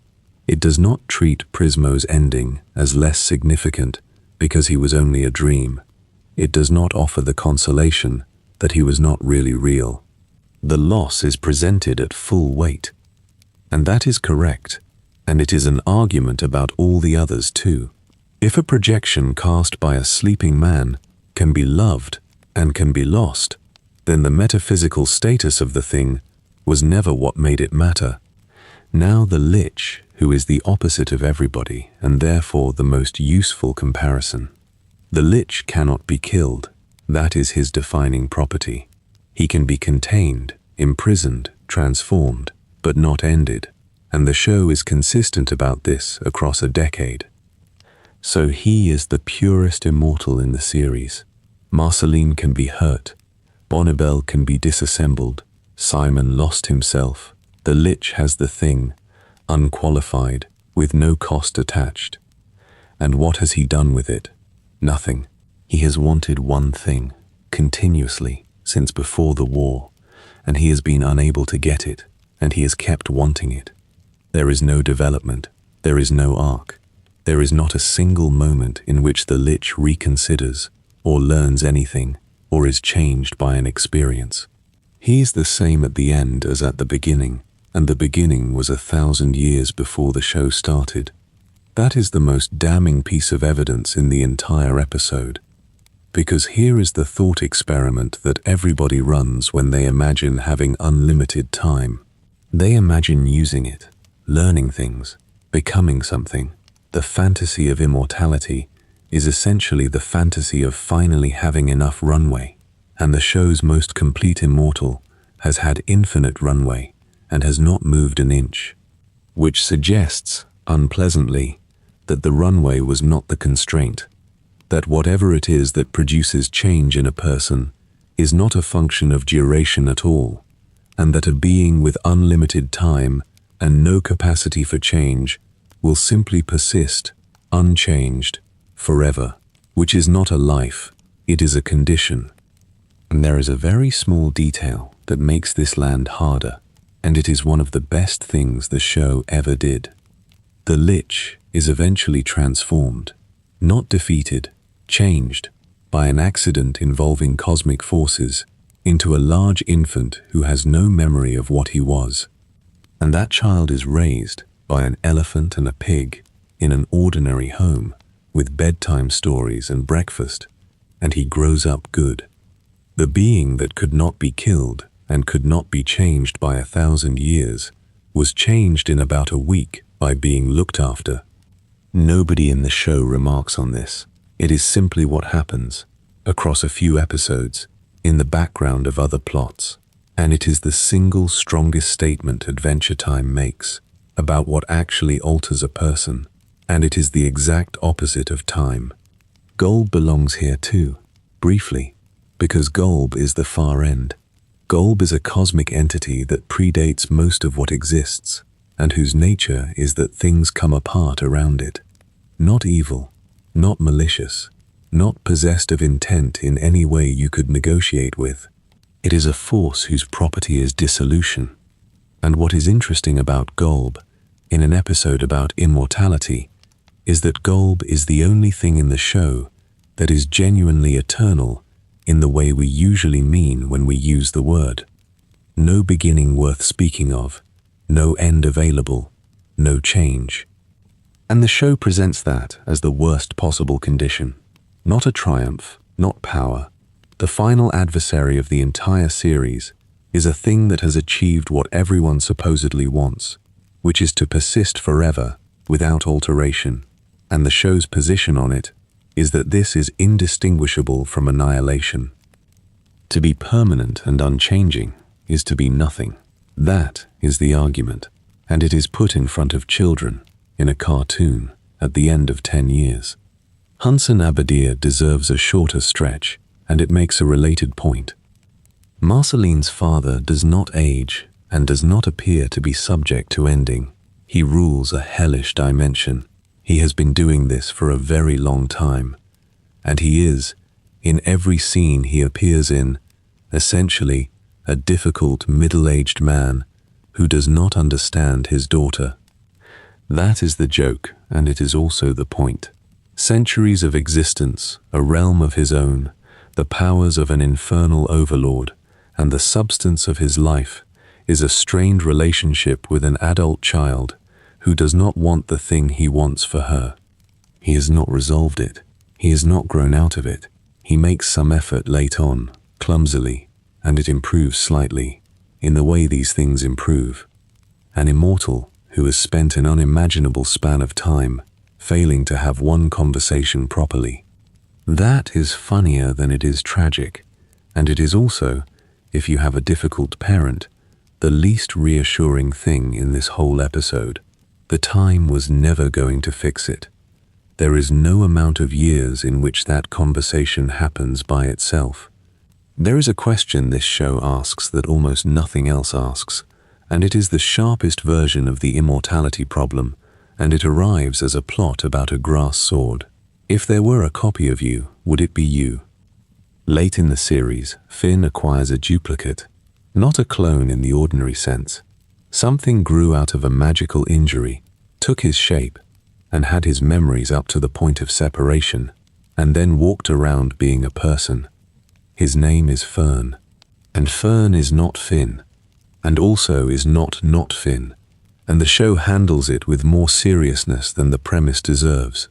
It does not treat Prismo's ending as less significant because he was only a dream. It does not offer the consolation that he was not really real. the loss is presented at full weight. And that is correct, and it is an argument about all the others too. If a projection cast by a sleeping man can be loved and can be lost, then the metaphysical status of the thing was never what made it matter. Now the lich, who is the opposite of everybody and therefore the most useful comparison. The lich cannot be killed. That is his defining property. He can be contained, imprisoned, transformed, but not ended, and the show is consistent about this across a decade. So he is the purest immortal in the series. Marceline can be hurt, Bonnibel can be disassembled, Simon lost himself, the lich has the thing, unqualified, with no cost attached. And what has he done with it? Nothing. He has wanted one thing, continuously, since before the war, and he has been unable to get it, and he has kept wanting it. There is no development, there is no arc, there is not a single moment in which the lich reconsiders, or learns anything, or is changed by an experience. He is the same at the end as at the beginning, and the beginning was 1,000 years before the show started. That is the most damning piece of evidence in the entire episode. Because here is the thought experiment that everybody runs when they imagine having unlimited time. They imagine using it, learning things, becoming something. The fantasy of immortality is essentially the fantasy of finally having enough runway, and the show's most complete immortal has had infinite runway and has not moved an inch, which suggests, unpleasantly, that the runway was not the constraint, that whatever it is that produces change in a person is not a function of duration at all, and that a being with unlimited time and no capacity for change will simply persist, unchanged, forever, which is not a life, it is a condition. And there is a very small detail that makes this land harder, and it is one of the best things the show ever did. The lich is eventually transformed, not defeated, changed, by an accident involving cosmic forces, into a large infant who has no memory of what he was. And that child is raised by an elephant and a pig in an ordinary home with bedtime stories and breakfast, and he grows up good. The being that could not be killed and could not be changed by 1,000 years was changed in about a week by being looked after. Nobody in the show remarks on this. It is simply what happens, across a few episodes, in the background of other plots, and it is the single strongest statement Adventure Time makes about what actually alters a person, and it is the exact opposite of time. Golb belongs here too, briefly, because Golb is the far end. Golb is a cosmic entity that predates most of what exists, and whose nature is that things come apart around it. Not evil, not malicious, not possessed of intent in any way you could negotiate with. It is a force whose property is dissolution. And what is interesting about Golb, in an episode about immortality, is that Golb is the only thing in the show that is genuinely eternal in the way we usually mean when we use the word. No beginning worth speaking of, no end available, no change. And the show presents that as the worst possible condition. Not a triumph, not power. The final adversary of the entire series is a thing that has achieved what everyone supposedly wants, which is to persist forever without alteration. And the show's position on it is that this is indistinguishable from annihilation. To be permanent and unchanging is to be nothing. That is the argument, and it is put in front of children in a cartoon at the end of 10 years. Hunson Abadir deserves a shorter stretch, and it makes a related point. Marceline's father does not age and does not appear to be subject to ending. He rules a hellish dimension. He has been doing this for a very long time, and he is, in every scene he appears in, essentially a difficult middle-aged man who does not understand his daughter. That is the joke, and it is also the point. Centuries of existence, a realm of his own, the powers of an infernal overlord, and the substance of his life is a strained relationship with an adult child who does not want the thing he wants for her. He has not resolved it. He has not grown out of it. He makes some effort late on, clumsily, and it improves slightly, in the way these things improve. An immortal who has spent an unimaginable span of time failing to have one conversation properly. That is funnier than it is tragic, and it is also, if you have a difficult parent, the least reassuring thing in this whole episode. The time was never going to fix it. There is no amount of years in which that conversation happens by itself. There is a question this show asks that almost nothing else asks, and it is the sharpest version of the immortality problem, and it arrives as a plot about a grass sword. If there were a copy of you, would it be you? Late in the series, Finn acquires a duplicate, not a clone in the ordinary sense. Something grew out of a magical injury, took his shape, and had his memories up to the point of separation, and then walked around being a person. His name is Fern, and Fern is not Finn, and also is not Finn, and the show handles it with more seriousness than the premise deserves.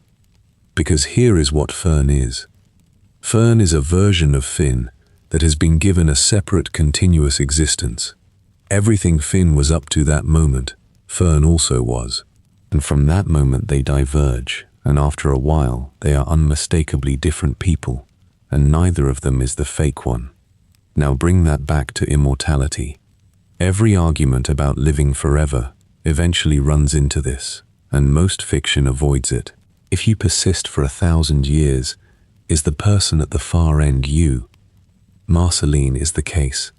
Because here is what Fern is. Fern is a version of Finn that has been given a separate continuous existence. Everything Finn was up to that moment, Fern also was. And from that moment they diverge, and after a while they are unmistakably different people, and neither of them is the fake one. Now bring that back to immortality. Every argument about living forever eventually runs into this, and most fiction avoids it. If you persist for 1,000 years, is the person at the far end you? Marceline is the case.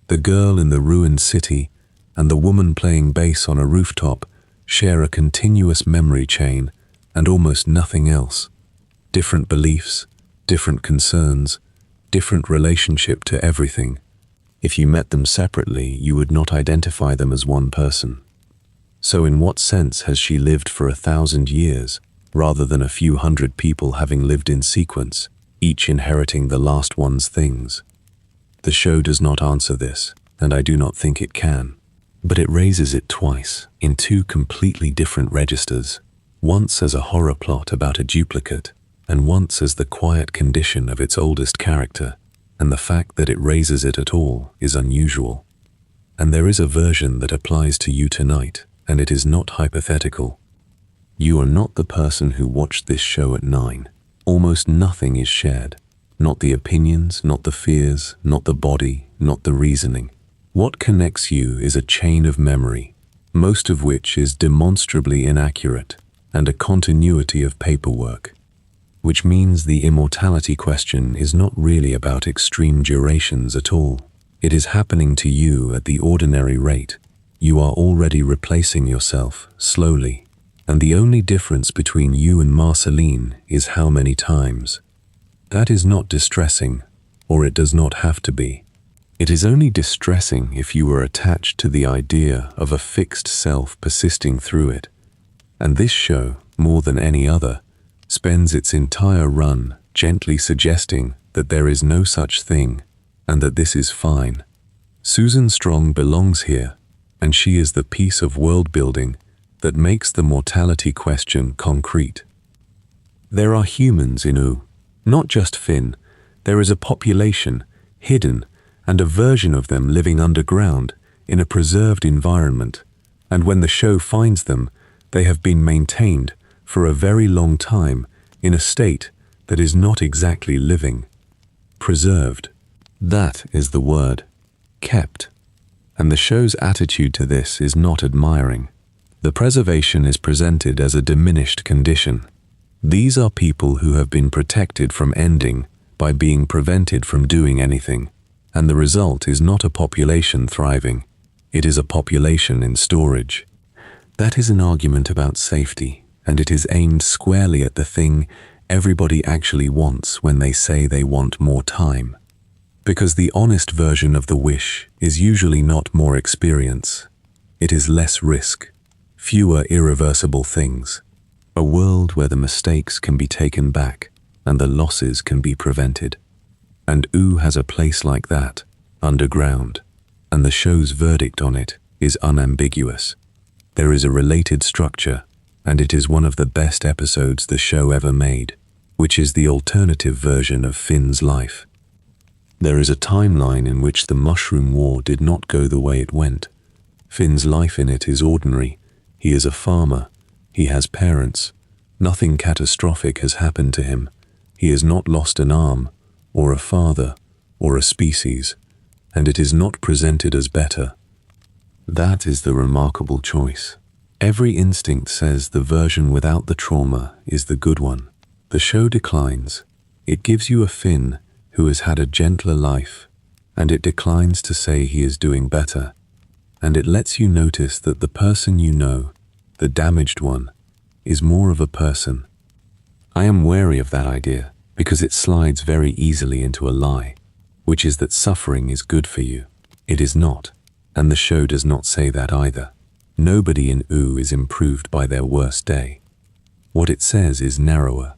The girl in the ruined city and the woman playing bass on a rooftop share a continuous memory chain and almost nothing else. Different beliefs, different concerns, different relationship to everything. If you met them separately, you would not identify them as one person. So in what sense has she lived for 1,000 years, rather than a few hundred people having lived in sequence, each inheriting the last one's things? The show does not answer this, and I do not think it can. But it raises it twice, in two completely different registers, once as a horror plot about a duplicate, and once as the quiet condition of its oldest character, and the fact that it raises it at all is unusual. And there is a version that applies to you tonight, and it is not hypothetical. You are not the person who watched this show at 9. Almost nothing is shared. Not the opinions, not the fears, not the body, not the reasoning. What connects you is a chain of memory, most of which is demonstrably inaccurate, and a continuity of paperwork. Which means the immortality question is not really about extreme durations at all. It is happening to you at the ordinary rate. You are already replacing yourself, slowly, and the only difference between you and Marceline is how many times. That is not distressing, or it does not have to be. It is only distressing if you are attached to the idea of a fixed self persisting through it. And this show, more than any other, spends its entire run gently suggesting that there is no such thing, and that this is fine. Susan Strong belongs here, and she is the piece of world building that makes the mortality question concrete. There are humans in U, not just Finn. There is a population, hidden, and a version of them living underground in a preserved environment, and when the show finds them, they have been maintained for a very long time in a state that is not exactly living. Preserved. That is the word. Kept. And the show's attitude to this is not admiring. The preservation is presented as a diminished condition. These are people who have been protected from ending by being prevented from doing anything. And the result is not a population thriving, it is a population in storage. That is an argument about safety, and it is aimed squarely at the thing everybody actually wants when they say they want more time. Because the honest version of the wish is usually not more experience, it is less risk, fewer irreversible things, a world where the mistakes can be taken back and the losses can be prevented. And U has a place like that, underground, and the show's verdict on it is unambiguous. There is a related structure, and it is one of the best episodes the show ever made, which is the alternative version of Finn's life. There is a timeline in which the Mushroom War did not go the way it went. Finn's life in it is ordinary. He is a farmer. He has parents. Nothing catastrophic has happened to him. He has not lost an arm, or a father, or a species, and it is not presented as better. That is the remarkable choice. Every instinct says the version without the trauma is the good one. The show declines. It gives you a Finn who has had a gentler life, and it declines to say he is doing better, and it lets you notice that the person you know, the damaged one, is more of a person. I am wary of that idea because it slides very easily into a lie, which is that suffering is good for you. It is not, and the show does not say that either. Nobody in OO is improved by their worst day. What it says is narrower.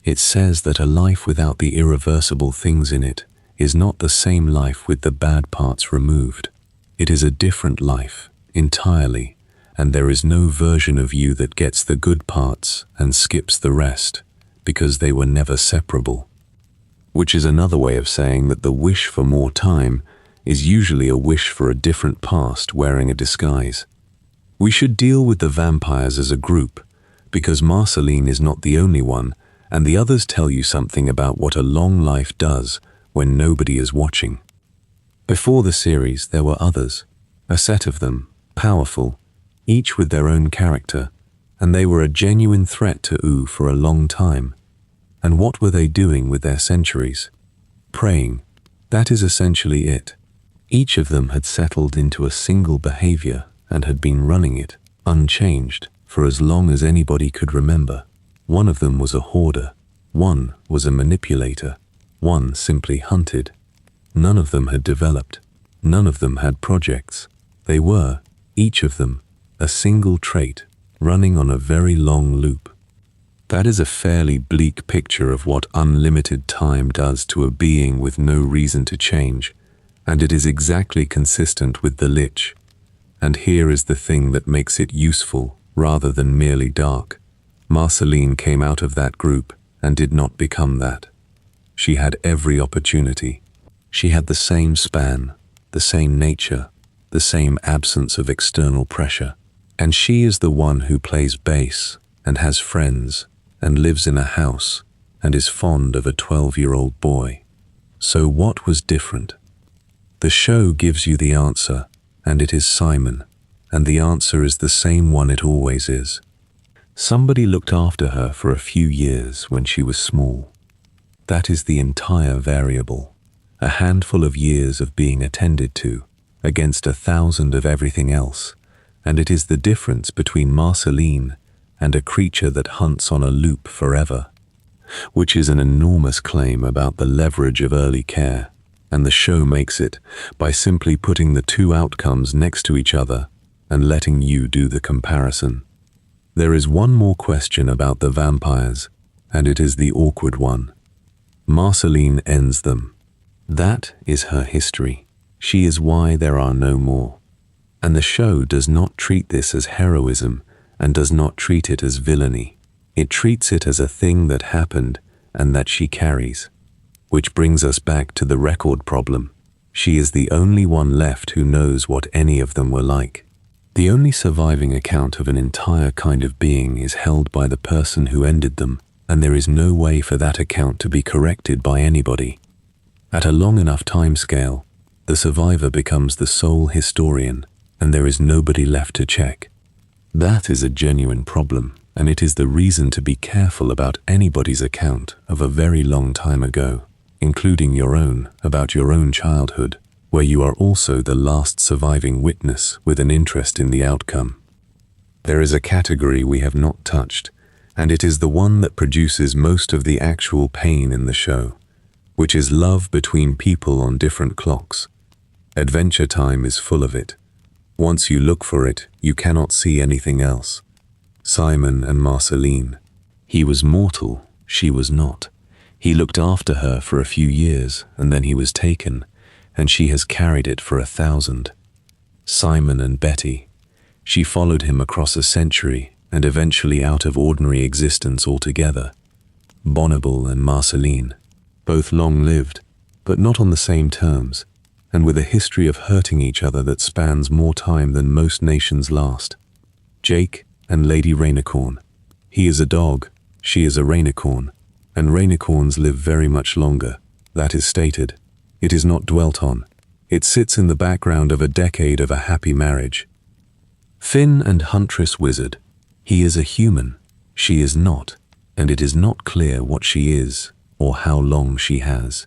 It says that a life without the irreversible things in it is not the same life with the bad parts removed. It is a different life, entirely, and there is no version of you that gets the good parts and skips the rest, because they were never separable. Which is another way of saying that the wish for more time is usually a wish for a different past wearing a disguise. We should deal with the vampires as a group, because Marceline is not the only one, and the others tell you something about what a long life does when nobody is watching. Before the series, there were others, a set of them, powerful, each with their own character, and they were a genuine threat to OO for a long time. And what were they doing with their centuries? Praying. That is essentially it. Each of them had settled into a single behavior and had been running it, unchanged, for as long as anybody could remember. One of them was a hoarder, one was a manipulator, one simply hunted. None of them had developed, none of them had projects. They were, each of them, a single trait, running on a very long loop. That is a fairly bleak picture of what unlimited time does to a being with no reason to change, and it is exactly consistent with the Lich. And here is the thing that makes it useful rather than merely dark. Marceline came out of that group and did not become that. She had every opportunity. She had the same span, the same nature, the same absence of external pressure. And she is the one who plays bass and has friends and lives in a house and is fond of a 12-year-old boy. So what was different? The show gives you the answer, and it is Simon, and the answer is the same one it always is. Somebody looked after her for a few years when she was small. That is the entire variable. A handful of years of being attended to, against 1,000 of everything else, and it is the difference between Marceline and a creature that hunts on a loop forever, which is an enormous claim about the leverage of early care, and the show makes it by simply putting the two outcomes next to each other and letting you do the comparison. There is one more question about the vampires, and it is the awkward one. Marceline ends them. That is her history. She is why there are no more. And the show does not treat this as heroism and does not treat it as villainy. It treats it as a thing that happened and that she carries. Which brings us back to the record problem. She is the only one left who knows what any of them were like. The only surviving account of an entire kind of being is held by the person who ended them, and there is no way for that account to be corrected by anybody. At a long enough time scale, the survivor becomes the sole historian, and there is nobody left to check. That is a genuine problem, and it is the reason to be careful about anybody's account of a very long time ago, including your own, about your own childhood, where you are also the last surviving witness with an interest in the outcome. There is a category we have not touched, and it is the one that produces most of the actual pain in the show, which is love between people on different clocks. Adventure Time is full of it. Once you look for it, you cannot see anything else. Simon and Marceline. He was mortal, she was not. He looked after her for a few years, and then he was taken, and she has carried it for 1,000. Simon and Betty. She followed him across a century and eventually out of ordinary existence altogether. Bonnibel and Marceline, both long-lived, but not on the same terms, and with a history of hurting each other that spans more time than most nations last. Jake and Lady Rainicorn. He is a dog, she is a Rainicorn, and Rainicorns live very much longer. That is stated. It is not dwelt on. It sits in the background of a decade of a happy marriage. Finn and Huntress Wizard. He is a human, she is not, and it is not clear what she is or how long she has.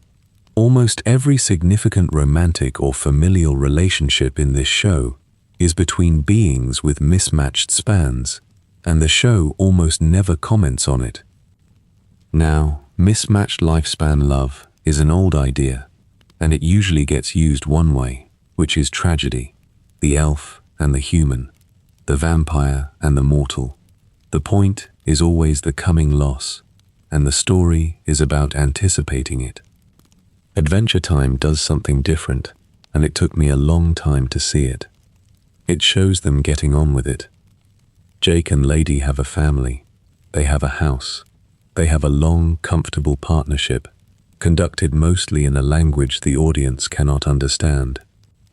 Almost every significant romantic or familial relationship in this show is between beings with mismatched spans, and the show almost never comments on it. Now, mismatched lifespan love is an old idea, and it usually gets used one way, which is tragedy, the elf and the human, the vampire and the mortal. The point is always the coming loss, and the story is about anticipating it. Adventure Time does something different, and it took me a long time to see it. It shows them getting on with it. Jake and Lady have a family. They have a house. They have a long, comfortable partnership, conducted mostly in a language the audience cannot understand.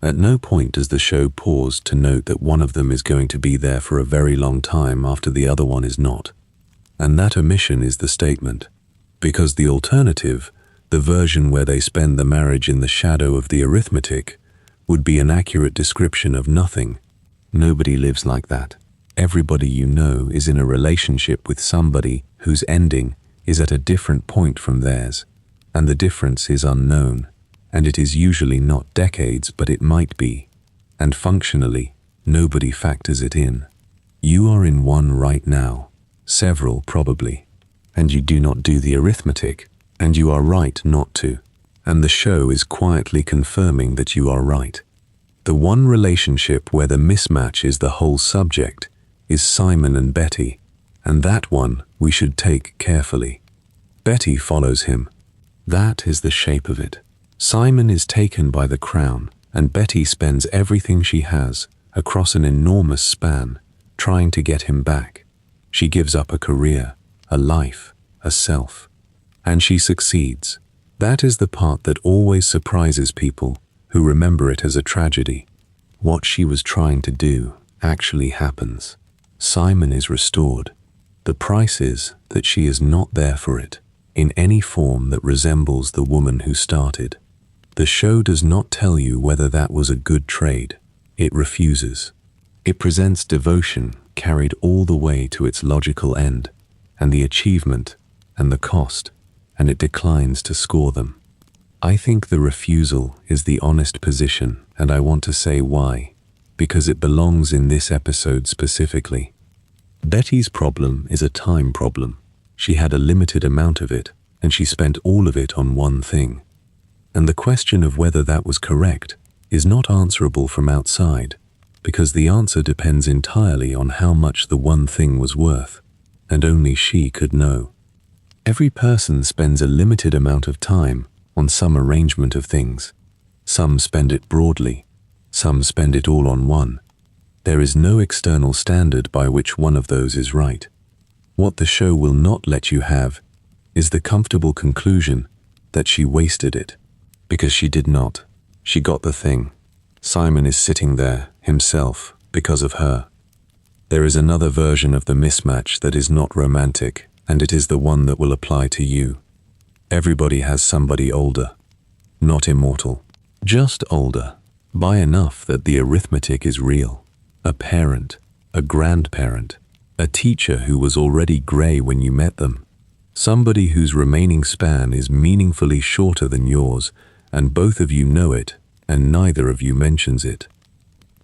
At no point does the show pause to note that one of them is going to be there for a very long time after the other one is not. And that omission is the statement, because the alternative, the version where they spend the marriage in the shadow of the arithmetic, would be an accurate description of nothing. Nobody lives like that. Everybody you know is in a relationship with somebody whose ending is at a different point from theirs, and the difference is unknown, and it is usually not decades, but it might be, and functionally, nobody factors it in. You are in one right now, several probably, and you do not do the arithmetic, and you are right not to, and the show is quietly confirming that you are right. The one relationship where the mismatch is the whole subject is Simon and Betty, and that one we should take carefully. Betty follows him. That is the shape of it. Simon is taken by the crown, and Betty spends everything she has across an enormous span trying to get him back. She gives up a career, a life, a self, and she succeeds. That is the part that always surprises people who remember it as a tragedy. What she was trying to do actually happens. Simon is restored. The price is that she is not there for it, in any form that resembles the woman who started. The show does not tell you whether that was a good trade. It refuses. It presents devotion carried all the way to its logical end, and the achievement, and the cost, and it declines to score them. I think the refusal is the honest position, and I want to say why, because it belongs in this episode specifically. Betty's problem is a time problem. She had a limited amount of it, and she spent all of it on one thing. And the question of whether that was correct is not answerable from outside, because the answer depends entirely on how much the one thing was worth, and only she could know. Every person spends a limited amount of time on some arrangement of things. Some spend it broadly, some spend it all on one. There is no external standard by which one of those is right. What the show will not let you have is the comfortable conclusion that she wasted it, because she did not. She got the thing. Simon is sitting there, himself, because of her. There is another version of the mismatch that is not romantic, and it is the one that will apply to you. Everybody has somebody older, not immortal, just older, by enough that the arithmetic is real. A parent, a grandparent, a teacher who was already grey when you met them, somebody whose remaining span is meaningfully shorter than yours, and both of you know it, and neither of you mentions it.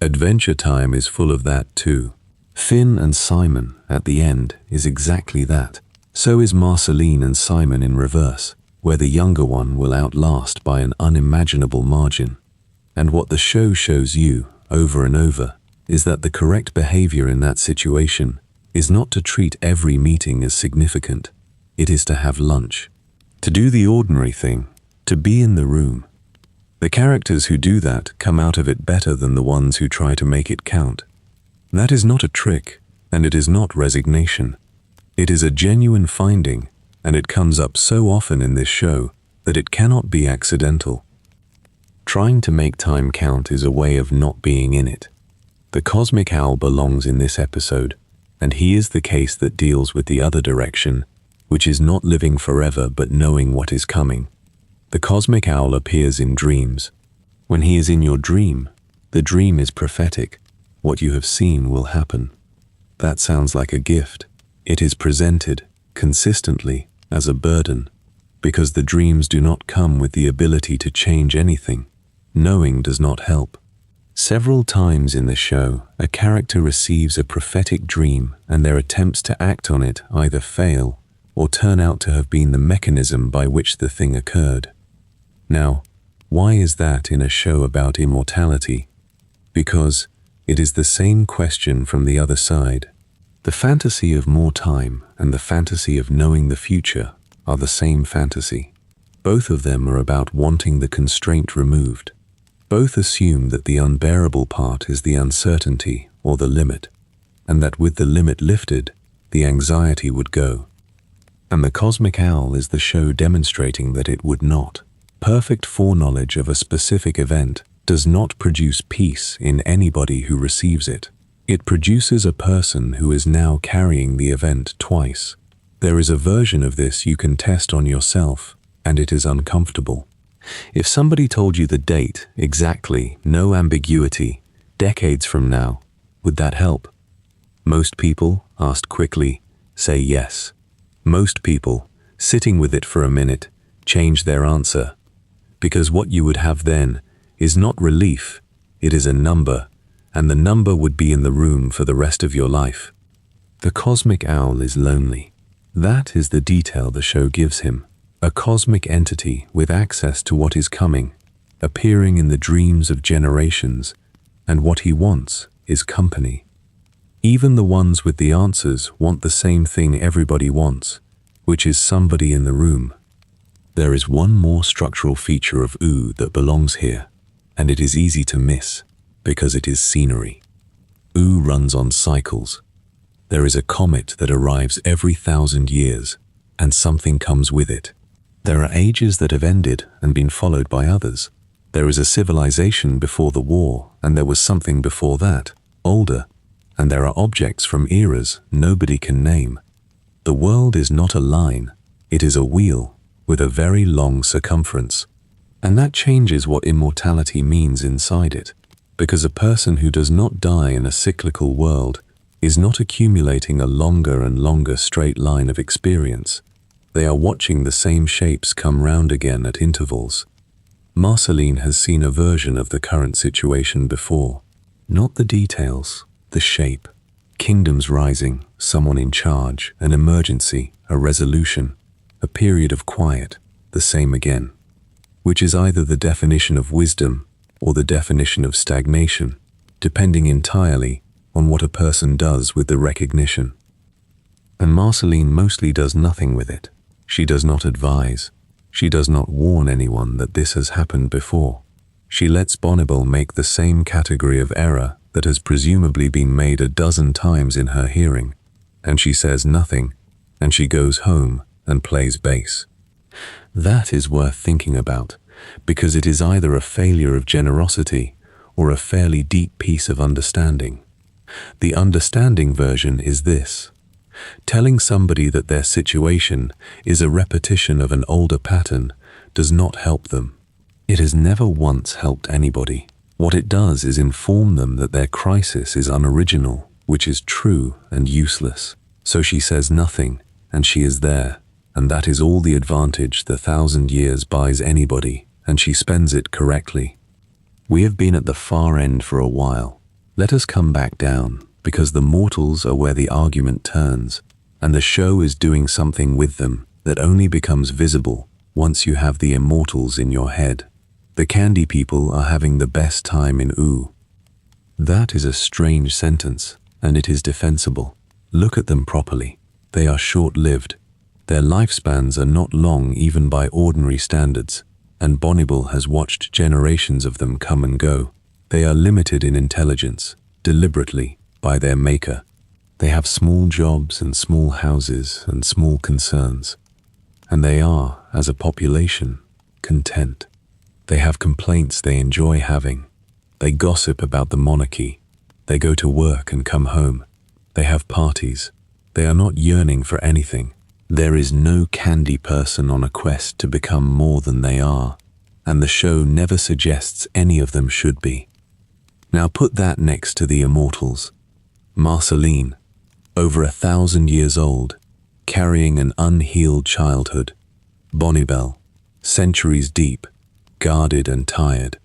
Adventure Time is full of that too. Finn and Simon at the end is exactly that. So is Marceline and Simon in reverse, where the younger one will outlast by an unimaginable margin. And what the show shows you, over and over, is that the correct behavior in that situation is not to treat every meeting as significant. It is to have lunch, to do the ordinary thing, to be in the room. The characters who do that come out of it better than the ones who try to make it count. That is not a trick, and it is not resignation. It is a genuine finding, and it comes up so often in this show that it cannot be accidental. Trying to make time count is a way of not being in it. The cosmic owl belongs in this episode, and he is the case that deals with the other direction, which is not living forever but knowing what is coming. The cosmic owl appears in dreams. When he is in your dream, the dream is prophetic. What you have seen will happen. That sounds like a gift. It is presented, consistently, as a burden, because the dreams do not come with the ability to change anything. Knowing does not help. Several times in the show, a character receives a prophetic dream and their attempts to act on it either fail or turn out to have been the mechanism by which the thing occurred. Now, why is that in a show about immortality? Because it is the same question from the other side. The fantasy of more time and the fantasy of knowing the future are the same fantasy. Both of them are about wanting the constraint removed. Both assume that the unbearable part is the uncertainty or the limit, and that with the limit lifted, the anxiety would go. And the cosmic owl is the show demonstrating that it would not. Perfect foreknowledge of a specific event does not produce peace in anybody who receives it. It produces a person who is now carrying the event twice. There is a version of this you can test on yourself, and it is uncomfortable. If somebody told you the date, exactly, no ambiguity, decades from now, would that help? Most people, asked quickly, say yes. Most people, sitting with it for a minute, change their answer. Because what you would have then is not relief, it is a number, and the number would be in the room for the rest of your life. The cosmic owl is lonely. That is the detail the show gives him. A cosmic entity with access to what is coming, appearing in the dreams of generations, and what he wants is company. Even the ones with the answers want the same thing everybody wants, which is somebody in the room. There is one more structural feature of Ooh that belongs here, and it is easy to miss, because it is scenery. Ooh runs on cycles. There is a comet that arrives every 1,000 years, and something comes with it. There are ages that have ended and been followed by others. There is a civilization before the war, and there was something before that, older, and there are objects from eras nobody can name. The world is not a line, it is a wheel with a very long circumference, and that changes what immortality means inside it, because a person who does not die in a cyclical world is not accumulating a longer and longer straight line of experience. They are watching the same shapes come round again at intervals. Marceline has seen a version of the current situation before. Not the details, the shape. Kingdoms rising, someone in charge, an emergency, a resolution, a period of quiet, the same again. Which is either the definition of wisdom or the definition of stagnation, depending entirely on what a person does with the recognition. And Marceline mostly does nothing with it. She does not advise. She does not warn anyone that this has happened before. She lets Bonnibel make the same category of error that has presumably been made a dozen times in her hearing, and she says nothing, and she goes home and plays bass. That is worth thinking about, because it is either a failure of generosity or a fairly deep piece of understanding. The understanding version is this. Telling somebody that their situation is a repetition of an older pattern does not help them. It has never once helped anybody. What it does is inform them that their crisis is unoriginal, which is true and useless. So she says nothing, and she is there, and that is all the advantage the 1,000 years buys anybody, and she spends it correctly. We have been at the far end for a while. Let us come back down, because the mortals are where the argument turns, and the show is doing something with them that only becomes visible once you have the immortals in your head. The candy people are having the best time in Ooh. That is a strange sentence, and it is defensible. Look at them properly. They are short-lived. Their lifespans are not long even by ordinary standards, and Bonnibel has watched generations of them come and go. They are limited in intelligence, deliberately, by their maker. They have small jobs and small houses and small concerns. And they are, as a population, content. They have complaints they enjoy having. They gossip about the monarchy. They go to work and come home. They have parties. They are not yearning for anything. There is no candy person on a quest to become more than they are, and the show never suggests any of them should be. Now put that next to the immortals. Marceline, over 1,000 years old, carrying an unhealed childhood. Bonnibel, centuries deep, guarded and tired.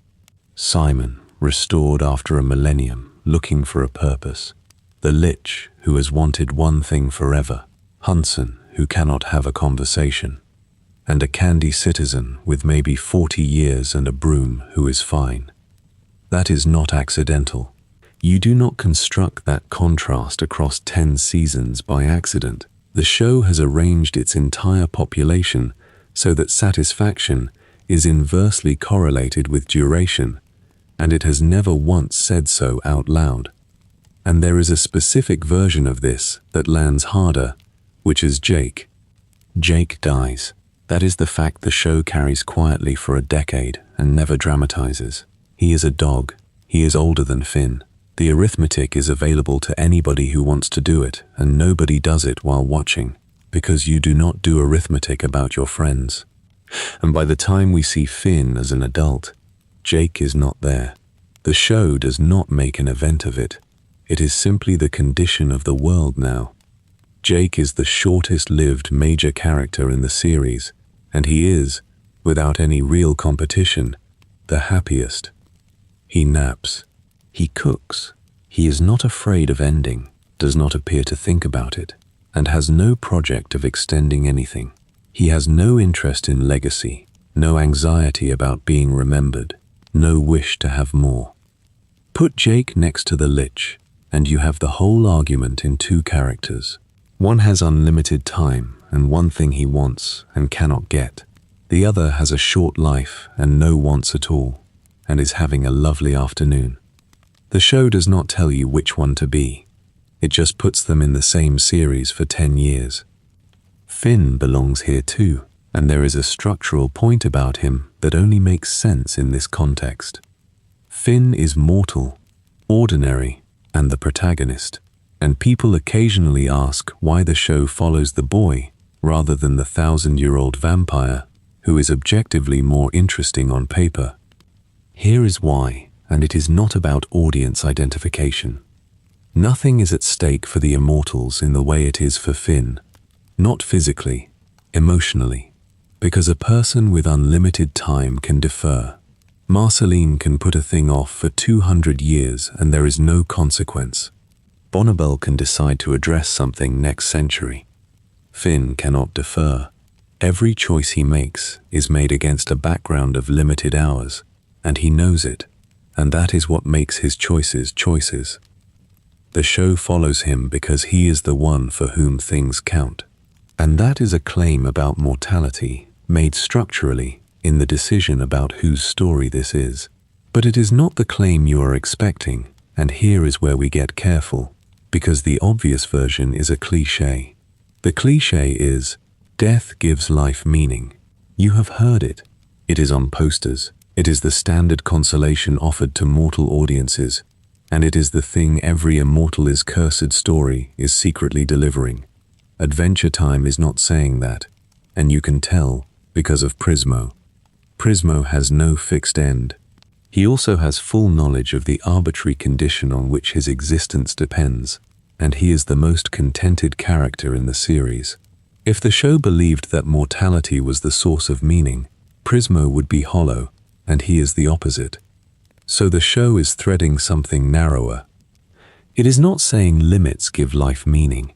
Simon, restored after a millennium, looking for a purpose. The Lich, who has wanted one thing forever. Hunson, who cannot have a conversation. And a candy citizen with maybe 40 years and a broom who is fine. That is not accidental. You do not construct that contrast across 10 seasons by accident. The show has arranged its entire population so that satisfaction is inversely correlated with duration, and it has never once said so out loud. And there is a specific version of this that lands harder, which is Jake. Jake dies. That is the fact the show carries quietly for a decade and never dramatizes. He is a dog. He is older than Finn. The arithmetic is available to anybody who wants to do it, and nobody does it while watching, because you do not do arithmetic about your friends. And by the time we see Finn as an adult, Jake is not there. The show does not make an event of it. It is simply the condition of the world now. Jake is the shortest-lived major character in the series, and he is, without any real competition, the happiest. He naps. He cooks. He is not afraid of ending, does not appear to think about it, and has no project of extending anything. He has no interest in legacy, no anxiety about being remembered, no wish to have more. Put Jake next to the Lich, and you have the whole argument in two characters. One has unlimited time and one thing he wants and cannot get. The other has a short life and no wants at all, and is having a lovely afternoon. The show does not tell you which one to be. It just puts them in the same series for 10 years. Finn belongs here too, and there is a structural point about him that only makes sense in this context. Finn is mortal, ordinary, and the protagonist, and people occasionally ask why the show follows the boy rather than the 1,000-year-old vampire, who is objectively more interesting on paper. Here is why, and it is not about audience identification. Nothing is at stake for the immortals in the way it is for Finn, not physically, emotionally, because a person with unlimited time can defer. Marceline can put a thing off for 200 years and there is no consequence. Bonnibel can decide to address something next century. Finn cannot defer. Every choice he makes is made against a background of limited hours, and he knows it, and that is what makes his choices choices. The show follows him because he is the one for whom things count, and that is a claim about mortality made structurally in the decision about whose story this is. But it is not the claim you are expecting, and here is where we get careful, because the obvious version is a cliché. The cliché is, death gives life meaning. You have heard it. It is on posters. It is the standard consolation offered to mortal audiences, and it is the thing every immortal is cursed story is secretly delivering. Adventure Time is not saying that, and you can tell because of Prismo. Prismo has no fixed end. He also has full knowledge of the arbitrary condition on which his existence depends, and he is the most contented character in the series. If the show believed that mortality was the source of meaning, Prismo would be hollow, and he is the opposite. So the show is threading something narrower. It is not saying limits give life meaning.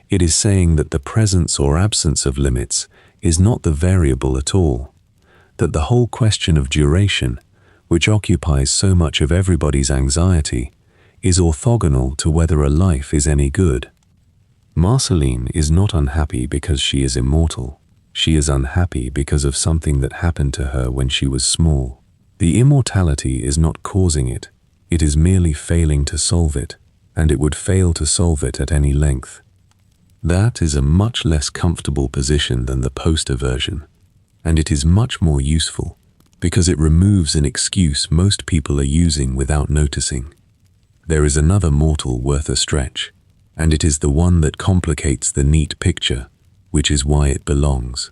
It is saying that the presence or absence of limits is not the variable at all, that the whole question of duration, which occupies so much of everybody's anxiety, is orthogonal to whether a life is any good. Marceline is not unhappy because she is immortal. She is unhappy because of something that happened to her when she was small. The immortality is not causing it. It is merely failing to solve it, and it would fail to solve it at any length. That is a much less comfortable position than the poster version, and it is much more useful because it removes an excuse most people are using without noticing. There is another mortal worth a stretch, and it is the one that complicates the neat picture, which is why it belongs.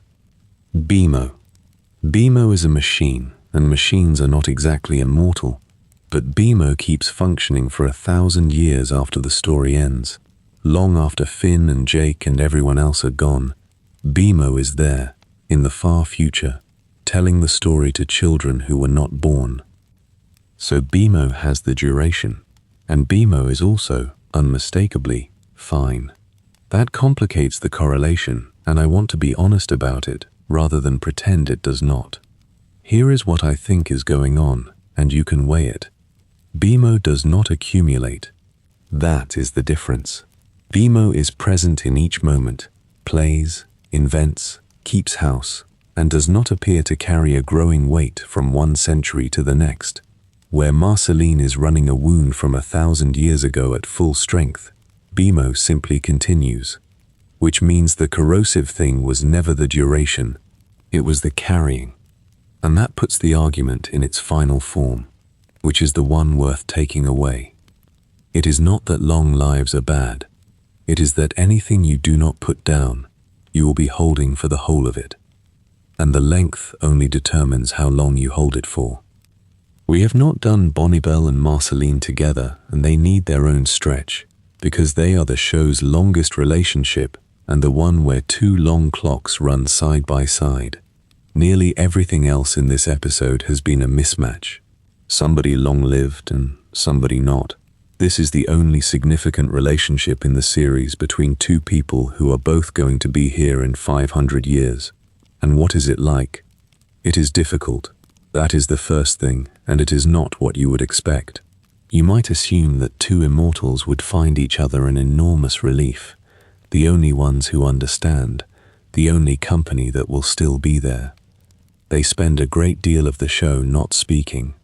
BMO. BMO is a machine, and machines are not exactly immortal, but BMO keeps functioning for 1,000 years after the story ends. Long after Finn and Jake and everyone else are gone, BMO is there, in the far future, telling the story to children who were not born. So BMO has the duration, and BMO is also, unmistakably, fine. That complicates the correlation, and I want to be honest about it, rather than pretend it does not. Here is what I think is going on, and you can weigh it. BMO does not accumulate. That is the difference. BMO is present in each moment, plays, invents, keeps house, and does not appear to carry a growing weight from one century to the next. Where Marceline is running a wound from 1,000 years ago at full strength, BMO simply continues, which means the corrosive thing was never the duration, it was the carrying. And that puts the argument in its final form, which is the one worth taking away. It is not that long lives are bad, it is that anything you do not put down, you will be holding for the whole of it. And the length only determines how long you hold it for. We have not done Bonibel and Marceline together, and they need their own stretch, because they are the show's longest relationship and the one where two long clocks run side by side. Nearly everything else in this episode has been a mismatch. Somebody long-lived and somebody not. This is the only significant relationship in the series between two people who are both going to be here in 500 years. And what is it like? It is difficult. That is the first thing, and it is not what you would expect. You might assume that two immortals would find each other an enormous relief, the only ones who understand, the only company that will still be there. They spend a great deal of the show not speaking.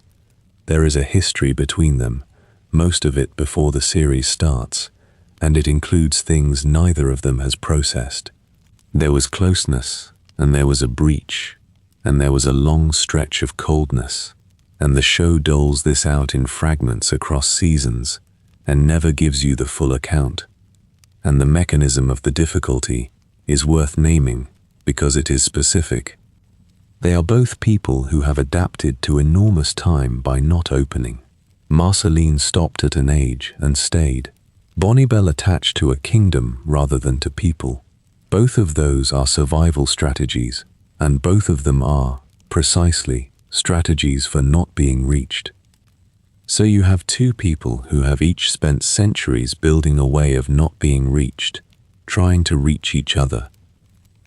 There is a history between them, most of it before the series starts, and it includes things neither of them has processed. There was closeness, and there was a breach, and there was a long stretch of coldness, and the show doles this out in fragments across seasons, and never gives you the full account. And the mechanism of the difficulty is worth naming, because it is specific. They are both people who have adapted to enormous time by not opening. Marceline stopped at an age and stayed. Bonibel attached to a kingdom rather than to people. Both of those are survival strategies, and both of them are, precisely, strategies for not being reached. So you have two people who have each spent centuries building a way of not being reached, trying to reach each other.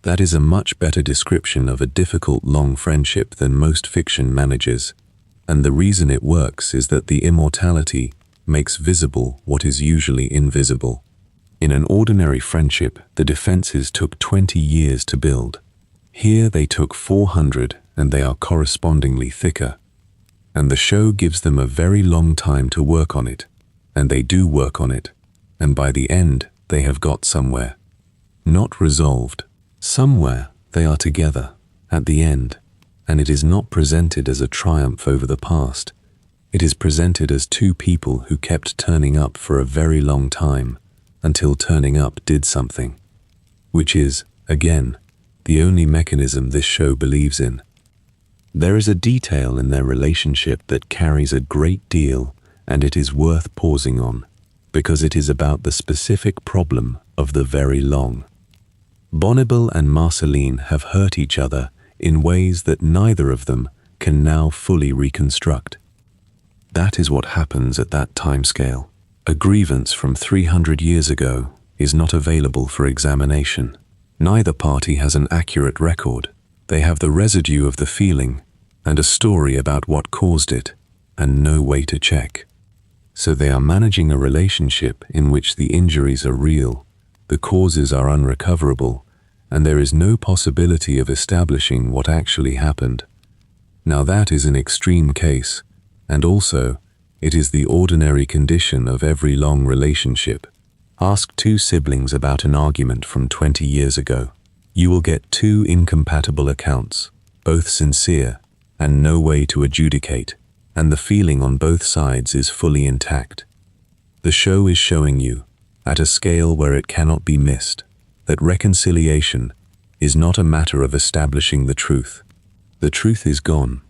That is a much better description of a difficult long friendship than most fiction manages, and the reason it works is that the immortality makes visible what is usually invisible. In an ordinary friendship, the defenses took 20 years to build. Here they took 400, and they are correspondingly thicker. And the show gives them a very long time to work on it, and they do work on it, and by the end they have got somewhere. Not resolved. Somewhere they are together, at the end, and it is not presented as a triumph over the past. It is presented as two people who kept turning up for a very long time, until turning up did something. Which is, again, the only mechanism this show believes in. There is a detail in their relationship that carries a great deal, and it is worth pausing on, because it is about the specific problem of the very long. Bonibel and Marceline have hurt each other in ways that neither of them can now fully reconstruct. That is what happens at that timescale. A grievance from 300 years ago is not available for examination. Neither party has an accurate record. They have the residue of the feeling and a story about what caused it, and no way to check. So they are managing a relationship in which the injuries are real, the causes are unrecoverable, and there is no possibility of establishing what actually happened. Now that is an extreme case, and also, it is the ordinary condition of every long relationship. Ask two siblings about an argument from 20 years ago. You will get two incompatible accounts, both sincere, and no way to adjudicate, and the feeling on both sides is fully intact. The show is showing you, at a scale where it cannot be missed, that reconciliation is not a matter of establishing the truth. The truth is gone.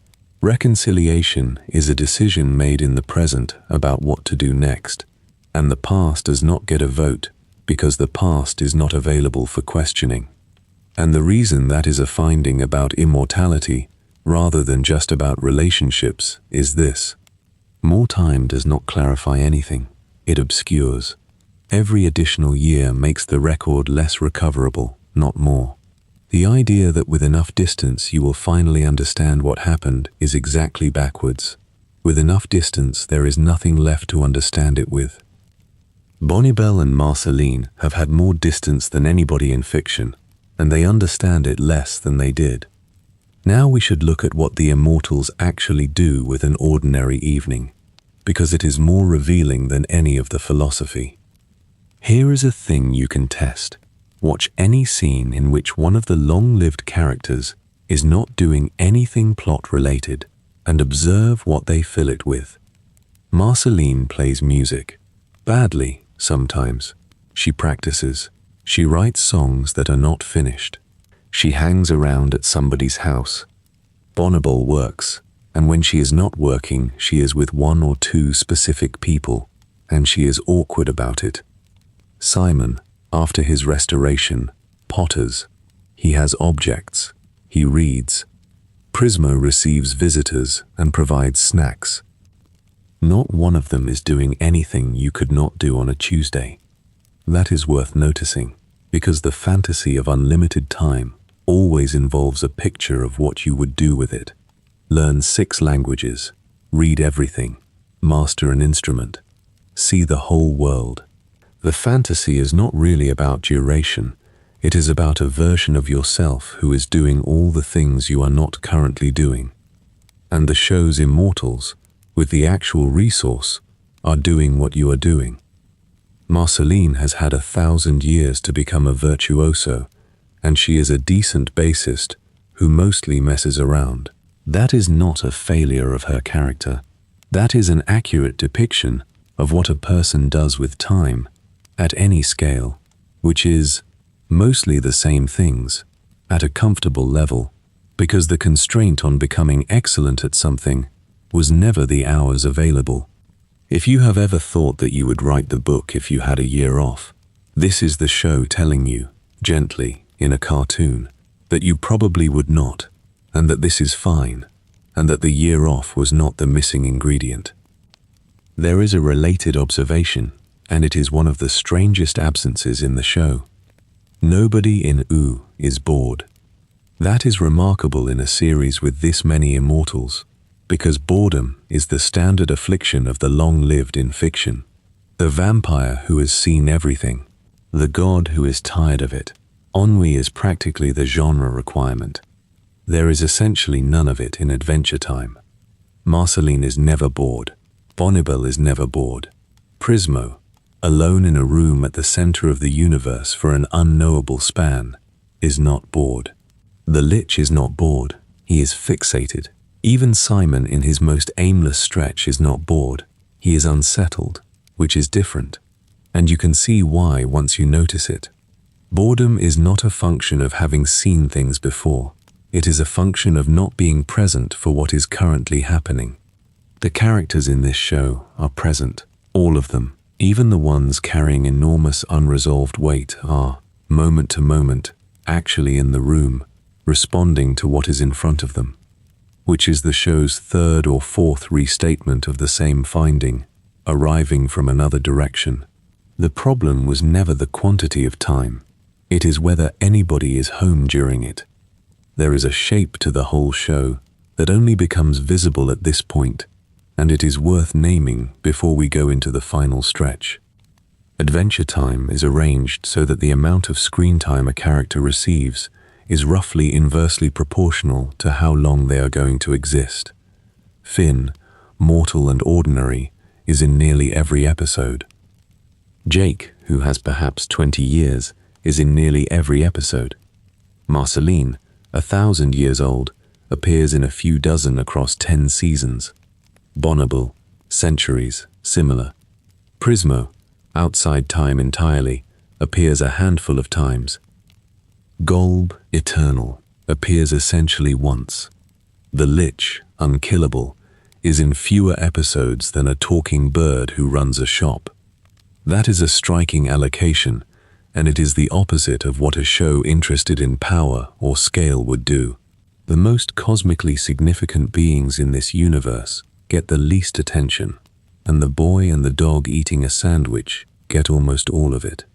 Reconciliation is a decision made in the present about what to do next, and the past does not get a vote because the past is not available for questioning. And the reason that is a finding about immortality rather than just about relationships is this: more time does not clarify anything, it obscures. Every additional year makes the record less recoverable, not more. The idea that with enough distance you will finally understand what happened is exactly backwards. With enough distance there is nothing left to understand it with. Bonnibel and Marceline have had more distance than anybody in fiction, and they understand it less than they did. Now we should look at what the immortals actually do with an ordinary evening, because it is more revealing than any of the philosophy. Here is a thing you can test. Watch any scene in which one of the long-lived characters is not doing anything plot-related and observe what they fill it with. Marceline plays music. Badly, sometimes. She practices. She writes songs that are not finished. She hangs around at somebody's house. Bonnibel works, and when she is not working, she is with one or two specific people, and she is awkward about it. Simon, after his restoration, potters. He has objects. He reads. Prismo receives visitors and provides snacks. Not one of them is doing anything you could not do on a Tuesday. That is worth noticing, because the fantasy of unlimited time always involves a picture of what you would do with it. Learn 6 languages, read everything, master an instrument, see the whole world. The fantasy is not really about duration, it is about a version of yourself who is doing all the things you are not currently doing. And the show's immortals, with the actual resource, are doing what you are doing. Marceline has had 1,000 years to become a virtuoso, and she is a decent bassist who mostly messes around. That is not a failure of her character. That is an accurate depiction of what a person does with time, at any scale, which is mostly the same things, at a comfortable level, because the constraint on becoming excellent at something was never the hours available. If you have ever thought that you would write the book if you had a year off, this is the show telling you, gently, in a cartoon, that you probably would not, and that this is fine, and that the year off was not the missing ingredient. There is a related observation, and it is one of the strangest absences in the show. Nobody in U is bored. That is remarkable in a series with this many immortals, because boredom is the standard affliction of the long-lived in fiction. The vampire who has seen everything, the god who is tired of it. Ennui is practically the genre requirement. There is essentially none of it in Adventure Time. Marceline is never bored. Bonnibel is never bored. Prismo, alone in a room at the center of the universe for an unknowable span, is not bored. The Lich is not bored. He is fixated. Even Simon in his most aimless stretch is not bored. He is unsettled, which is different. And you can see why once you notice it. Boredom is not a function of having seen things before. It is a function of not being present for what is currently happening. The characters in this show are present, all of them. Even the ones carrying enormous unresolved weight are, moment to moment, actually in the room, responding to what is in front of them, which is the show's 3rd or 4th restatement of the same finding, arriving from another direction. The problem was never the quantity of time. It is whether anybody is home during it. There is a shape to the whole show that only becomes visible at this point, and it is worth naming before we go into the final stretch. Adventure time is arranged so that the amount of screen time a character receives is roughly inversely proportional to how long they are going to exist. Finn, mortal and ordinary, is in nearly every episode. Jake, who has perhaps 20 years, is in nearly every episode. Marceline, 1,000 years old, appears in a few dozen across 10 seasons. Bonnibel, centuries, similar. Prismo, outside time entirely, appears a handful of times. Golb, eternal, appears essentially once. The Lich, unkillable, is in fewer episodes than a talking bird who runs a shop. That is a striking allocation, and it is the opposite of what a show interested in power or scale would do. The most cosmically significant beings in this universe get the least attention, and the boy and the dog eating a sandwich get almost all of it,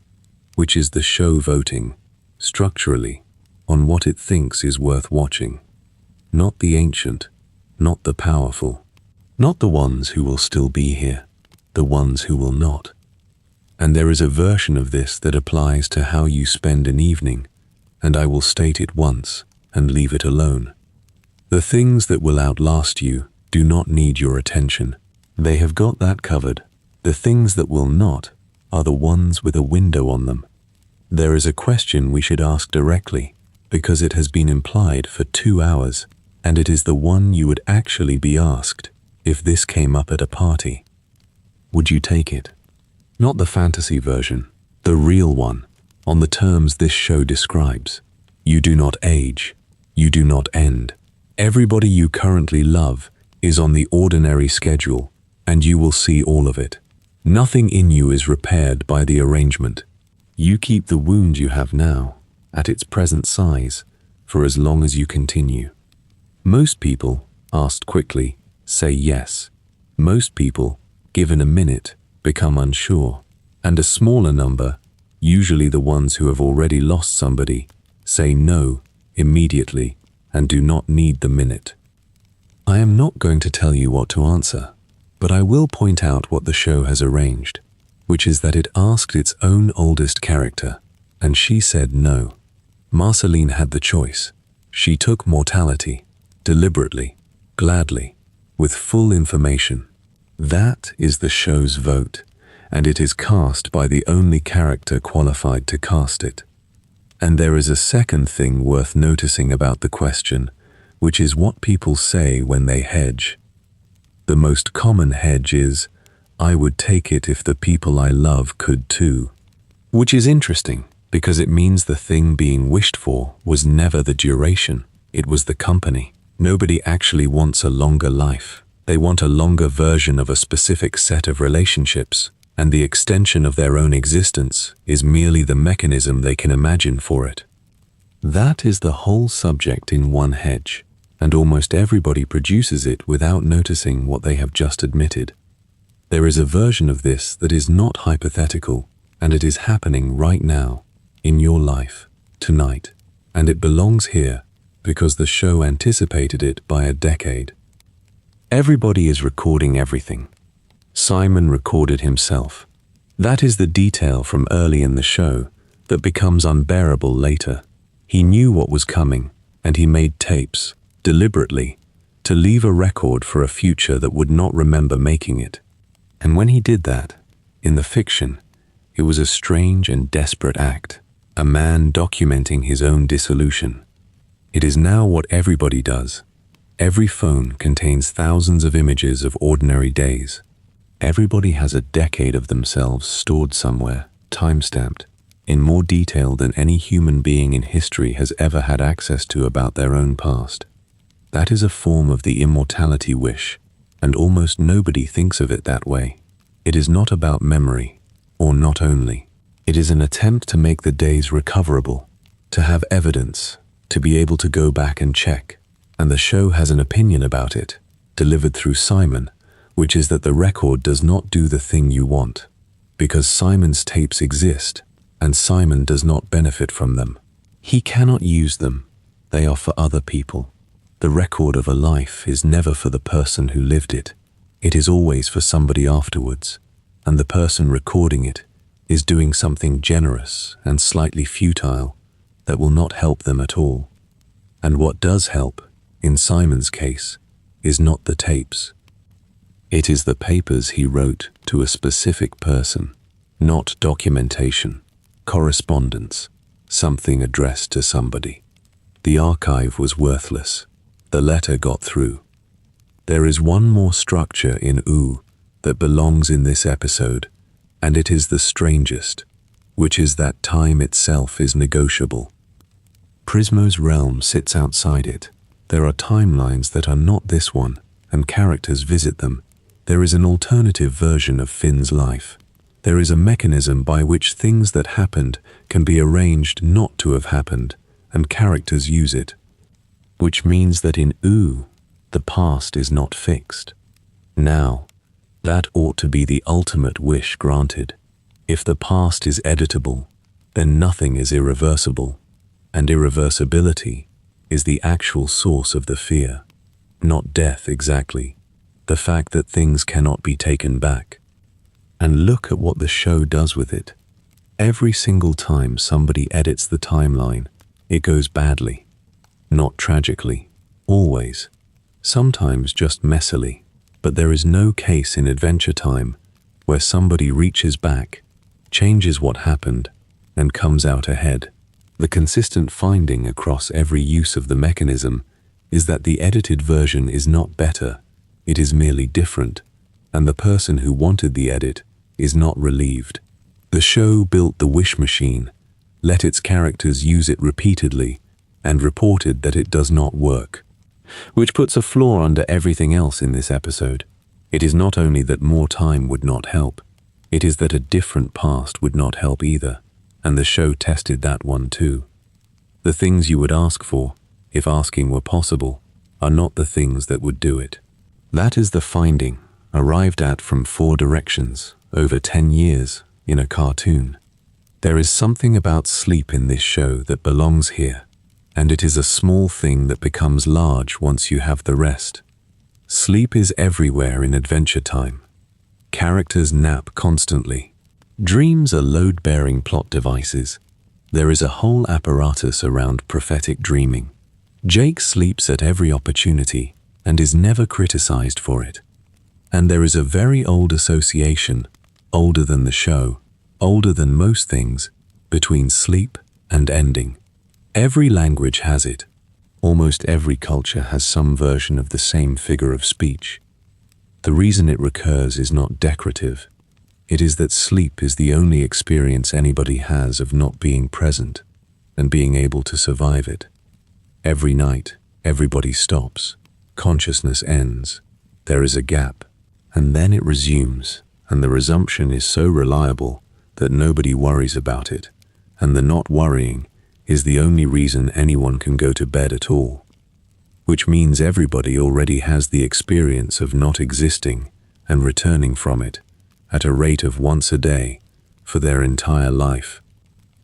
which is the show voting, structurally, on what it thinks is worth watching. Not the ancient, not the powerful, not the ones who will still be here, the ones who will not. And there is a version of this that applies to how you spend an evening, and I will state it once and leave it alone. The things that will outlast you do not need your attention. They have got that covered. The things that will not are the ones with a window on them. There is a question we should ask directly, because it has been implied for 2 hours, and it is the one you would actually be asked if this came up at a party. Would you take it? Not the fantasy version, the real one, on the terms this show describes. You do not age. You do not end. Everybody you currently love is on the ordinary schedule, and you will see all of it. Nothing in you is repaired by the arrangement. You keep the wound you have now, at its present size, for as long as you continue. Most people, asked quickly, say yes. Most people, given a minute, become unsure, and a smaller number, usually the ones who have already lost somebody, say no immediately and do not need the minute. I am not going to tell you what to answer, but I will point out what the show has arranged, which is that it asked its own oldest character, and she said no. Marceline had the choice. She took mortality, deliberately, gladly, with full information. That is the show's vote, and it is cast by the only character qualified to cast it. And there is a second thing worth noticing about the question, which is what people say when they hedge. The most common hedge is, I would take it if the people I love could too. Which is interesting, because it means the thing being wished for was never the duration, it was the company. Nobody actually wants a longer life. They want a longer version of a specific set of relationships, and the extension of their own existence is merely the mechanism they can imagine for it. That is the whole subject in one hedge, and almost everybody produces it without noticing what they have just admitted. There is a version of this that is not hypothetical, and it is happening right now, in your life, tonight, and it belongs here because the show anticipated it by a decade. Everybody is recording everything. Simon recorded himself. That is the detail from early in the show that becomes unbearable later. He knew what was coming, and he made tapes, deliberately, to leave a record for a future that would not remember making it. And when he did that, in the fiction, it was a strange and desperate act, a man documenting his own dissolution. It is now what everybody does. Every phone contains thousands of images of ordinary days. Everybody has a decade of themselves stored somewhere, time-stamped, in more detail than any human being in history has ever had access to about their own past. That is a form of the immortality wish, and almost nobody thinks of it that way. It is not about memory, or not only. It is an attempt to make the days recoverable, to have evidence, to be able to go back and check. And the show has an opinion about it, delivered through Simon, which is that the record does not do the thing you want, because Simon's tapes exist, and Simon does not benefit from them. He cannot use them. They are for other people. The record of a life is never for the person who lived it. It is always for somebody afterwards, and the person recording it is doing something generous and slightly futile that will not help them at all. And what does help, in Simon's case, is not the tapes. It is the papers he wrote to a specific person, not documentation, correspondence, something addressed to somebody. The archive was worthless. The letter got through. There is one more structure in Ooh that belongs in this episode, and it is the strangest, which is that time itself is negotiable. Prismo's realm sits outside it. There are timelines that are not this one, and characters visit them. There is an alternative version of Finn's life. There is a mechanism by which things that happened can be arranged not to have happened, and characters use it. Which means that in Ooh, the past is not fixed. Now, that ought to be the ultimate wish granted. If the past is editable, then nothing is irreversible, and irreversibility is the actual source of the fear. Not death exactly, the fact that things cannot be taken back. And look at what the show does with it. Every single time somebody edits the timeline, it goes badly. Not tragically, always. Sometimes just messily. But there is no case in Adventure Time where somebody reaches back, changes what happened, and comes out ahead. The consistent finding across every use of the mechanism is that the edited version is not better, it is merely different, and the person who wanted the edit is not relieved. The show built the wish machine, let its characters use it repeatedly, and reported that it does not work. Which puts a flaw under everything else in this episode. It is not only that more time would not help, it is that a different past would not help either, and the show tested that one too. The things you would ask for, if asking were possible, are not the things that would do it. That is the finding, arrived at from 4 directions, over 10 years, in a cartoon. There is something about sleep in this show that belongs here, and it is a small thing that becomes large once you have the rest. Sleep is everywhere in Adventure Time. Characters nap constantly. Dreams are load-bearing plot devices. There is a whole apparatus around prophetic dreaming. Jake sleeps at every opportunity and is never criticized for it. And there is a very old association, older than the show, older than most things, between sleep and ending. Every language has it. Almost every culture has some version of the same figure of speech. The reason it recurs is not decorative. It is that sleep is the only experience anybody has of not being present and being able to survive it. Every night, everybody stops. Consciousness ends. There is a gap, and then it resumes, and the resumption is so reliable that nobody worries about it, and the not worrying is the only reason anyone can go to bed at all, which means everybody already has the experience of not existing and returning from it at a rate of once a day for their entire life.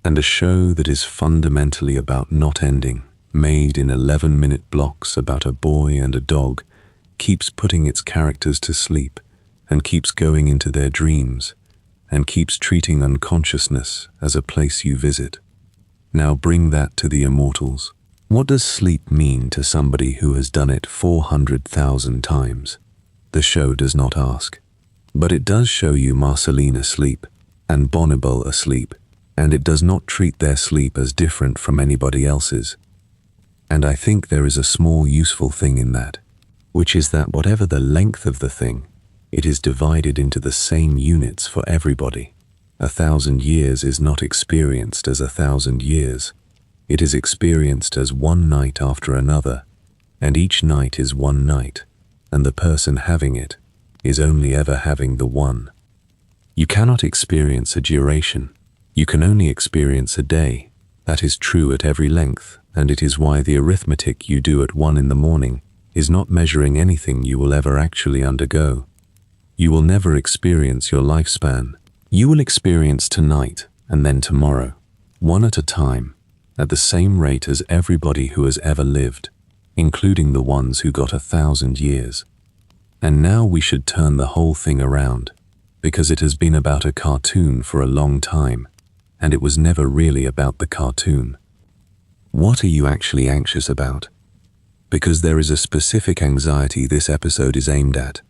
And a show that is fundamentally about not ending, made in 11-minute blocks about a boy and a dog, keeps putting its characters to sleep and keeps going into their dreams and keeps treating unconsciousness as a place you visit. Now bring that to the immortals. What does sleep mean to somebody who has done it 400,000 times? The show does not ask. But it does show you Marceline asleep and Bonibel asleep, and it does not treat their sleep as different from anybody else's. And I think there is a small useful thing in that, which is that whatever the length of the thing, it is divided into the same units for everybody. 1,000 years is not experienced as 1,000 years. It is experienced as one night after another, and each night is one night, and the person having it is only ever having the one. You cannot experience a duration. You can only experience a day. That is true at every length, and it is why the arithmetic you do at 1 in the morning is not measuring anything you will ever actually undergo. You will never experience your lifespan. You will experience tonight and then tomorrow, one at a time, at the same rate as everybody who has ever lived, including the ones who got 1,000 years. And now we should turn the whole thing around. because it has been about a cartoon for a long time, and it was never really about the cartoon. What are you actually anxious about? Because there is a specific anxiety this episode is aimed at,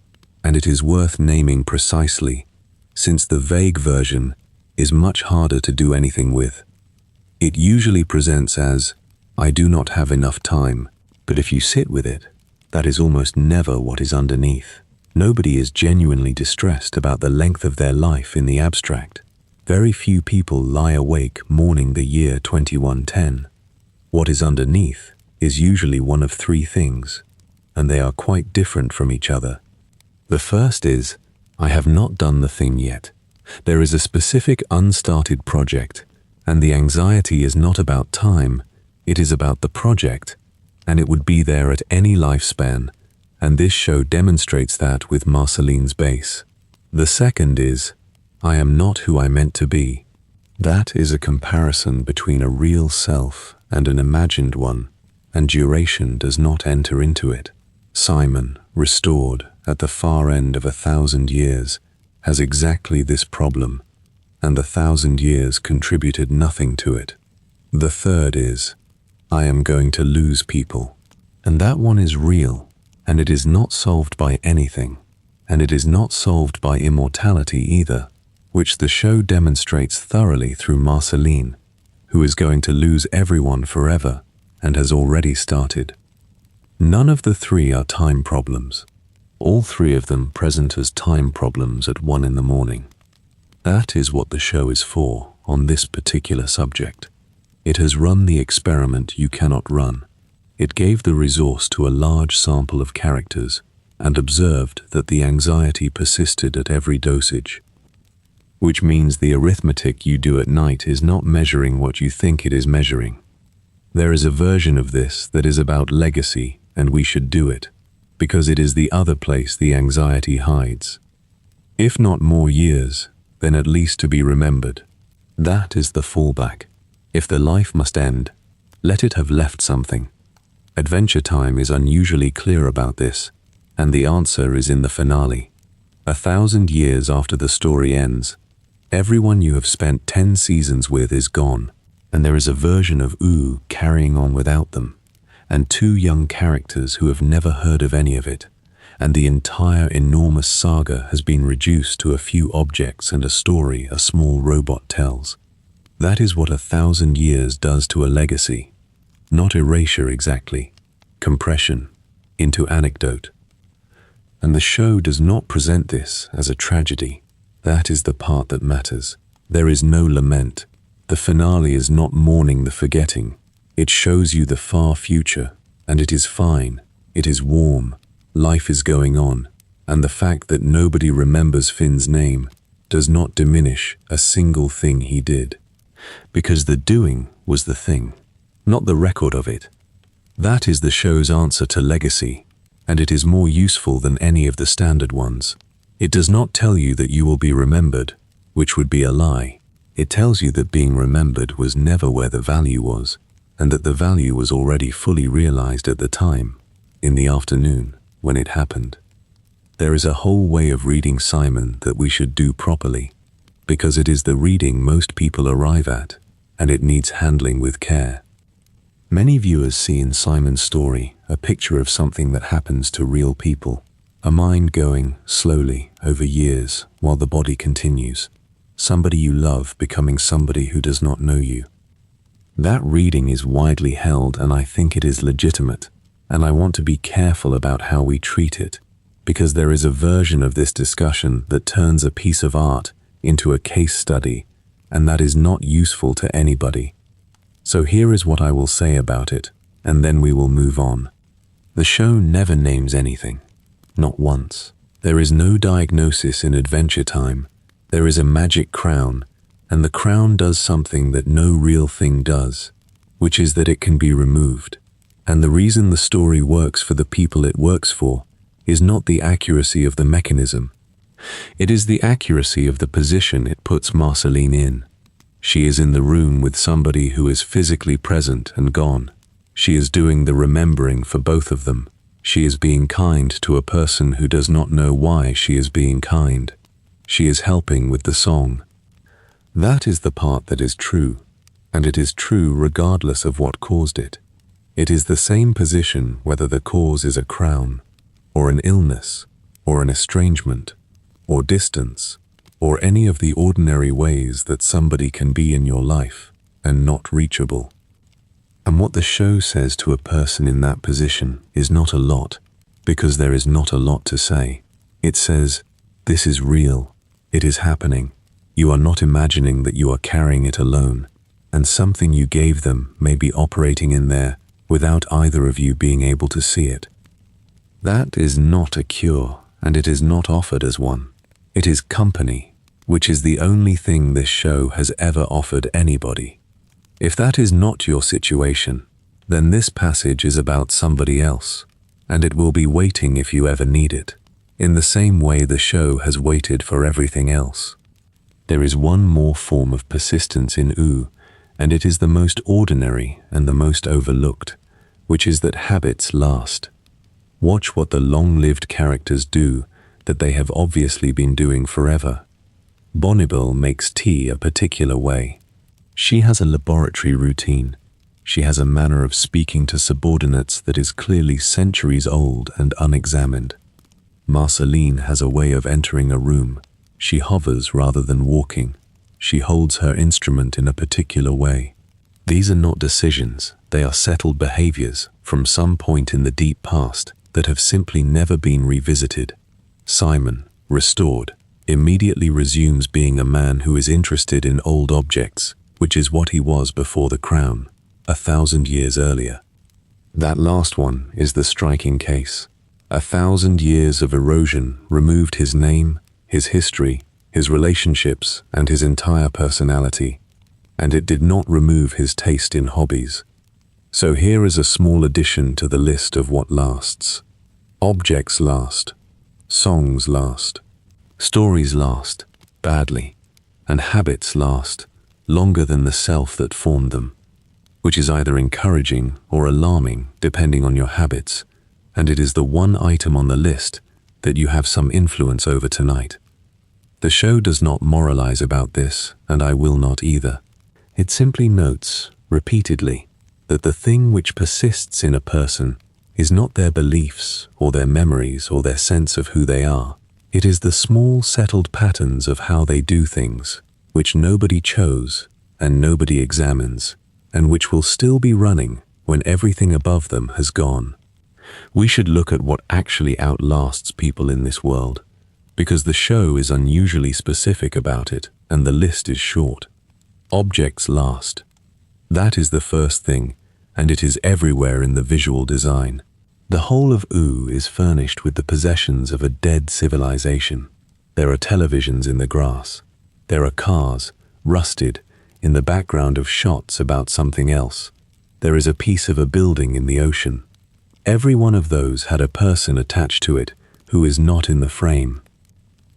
and it is worth naming precisely, since the vague version is much harder to do anything with. It usually presents as, "I do not have enough time," but if you sit with it, that is almost never what is underneath. Nobody is genuinely distressed about the length of their life in the abstract. Very few people lie awake mourning the year 2110. What is underneath is usually one of three things, and they are quite different from each other. The first is, I have not done the thing yet. There is a specific unstarted project, and the anxiety is not about time, it is about the project, and it would be there at any lifespan, and this show demonstrates that with Marceline's base. The second is, I am not who I meant to be. That is a comparison between a real self and an imagined one, and duration does not enter into it. Simon, restored at the far end of 1,000 years, has exactly this problem, and the 1,000 years contributed nothing to it. The third is, I am going to lose people, and that one is real, and it is not solved by anything, and it is not solved by immortality either, which the show demonstrates thoroughly through Marceline, who is going to lose everyone forever, and has already started. None of the three are time problems. All three of them present as time problems at 1 in the morning. That is what the show is for on this particular subject. It has run the experiment you cannot run. It gave the resource to a large sample of characters and observed that the anxiety persisted at every dosage, which means the arithmetic you do at night is not measuring what you think it is measuring. There is a version of this that is about legacy, and we should do it, because it is the other place the anxiety hides. If not more years, then at least to be remembered. That is the fallback. If the life must end, let it have left something. Adventure Time is unusually clear about this, and the answer is in the finale. 1,000 years after the story ends, everyone you have spent 10 seasons with is gone, and there is a version of Ooh carrying on without them, and 2 young characters who have never heard of any of it, and the entire enormous saga has been reduced to a few objects and a story a small robot tells. That is what 1,000 years does to a legacy. Not erasure exactly, compression into anecdote. And the show does not present this as a tragedy. That is the part that matters. There is no lament. The finale is not mourning the forgetting. It shows you the far future, and it is fine. It is warm. Life is going on, and the fact that nobody remembers Finn's name does not diminish a single thing he did. Because the doing was the thing, not the record of it. That is the show's answer to legacy, and it is more useful than any of the standard ones. It does not tell you that you will be remembered, which would be a lie. It tells you that being remembered was never where the value was, and that the value was already fully realized at the time, in the afternoon, when it happened. There is a whole way of reading Simon that we should do properly, because it is the reading most people arrive at, and it needs handling with care. Many viewers see in Simon's story a picture of something that happens to real people, a mind going slowly over years while the body continues, somebody you love becoming somebody who does not know you. That reading is widely held, and I think it is legitimate, and I want to be careful about how we treat it, because there is a version of this discussion that turns a piece of art into a case study, and that is not useful to anybody. So here is what I will say about it, and then we will move on. The show never names anything. Not once. There is no diagnosis in Adventure Time. There is a magic crown, and the crown does something that no real thing does, which is that it can be removed. And the reason the story works for the people it works for is not the accuracy of the mechanism. It is the accuracy of the position it puts Marceline in. She is in the room with somebody who is physically present and gone. She is doing the remembering for both of them. She is being kind to a person who does not know why she is being kind. She is helping with the song. That is the part that is true, and it is true regardless of what caused it. It is the same position whether the cause is a crown, or an illness, or an estrangement, or distance, or any of the ordinary ways that somebody can be in your life and not reachable. And what the show says to a person in that position is not a lot, because there is not a lot to say. It says, this is real, it is happening. You are not imagining that you are carrying it alone, and something you gave them may be operating in there without either of you being able to see it. That is not a cure, and it is not offered as one. It is company, which is the only thing this show has ever offered anybody. If that is not your situation, then this passage is about somebody else, and it will be waiting if you ever need it, in the same way the show has waited for everything else. There is one more form of persistence in U, and it is the most ordinary and the most overlooked, which is that habits last. Watch what the long-lived characters do that they have obviously been doing forever. Bonnibel makes tea a particular way. She has a laboratory routine. She has a manner of speaking to subordinates that is clearly centuries old and unexamined. Marceline has a way of entering a room. She hovers rather than walking. She holds her instrument in a particular way. These are not decisions, they are settled behaviors from some point in the deep past that have simply never been revisited. Simon, restored, immediately resumes being a man who is interested in old objects, which is what he was before the crown, 1,000 years earlier. That last one is the striking case. 1,000 years of erosion removed his name, his history, his relationships, and his entire personality, and it did not remove his taste in hobbies. So here is a small addition to the list of what lasts. Objects last. Songs last. Stories last, badly, and habits last, longer than the self that formed them, which is either encouraging or alarming depending on your habits, and it is the one item on the list that you have some influence over tonight. The show does not moralize about this, and I will not either. It simply notes, repeatedly, that the thing which persists in a person is not their beliefs or their memories or their sense of who they are. It is the small settled patterns of how they do things, which nobody chose and nobody examines, and which will still be running when everything above them has gone. We should look at what actually outlasts people in this world, because the show is unusually specific about it and the list is short. Objects last. That is the first thing, and it is everywhere in the visual design. The whole of U is furnished with the possessions of a dead civilization. There are televisions in the grass. There are cars, rusted, in the background of shots about something else. There is a piece of a building in the ocean. Every one of those had a person attached to it who is not in the frame.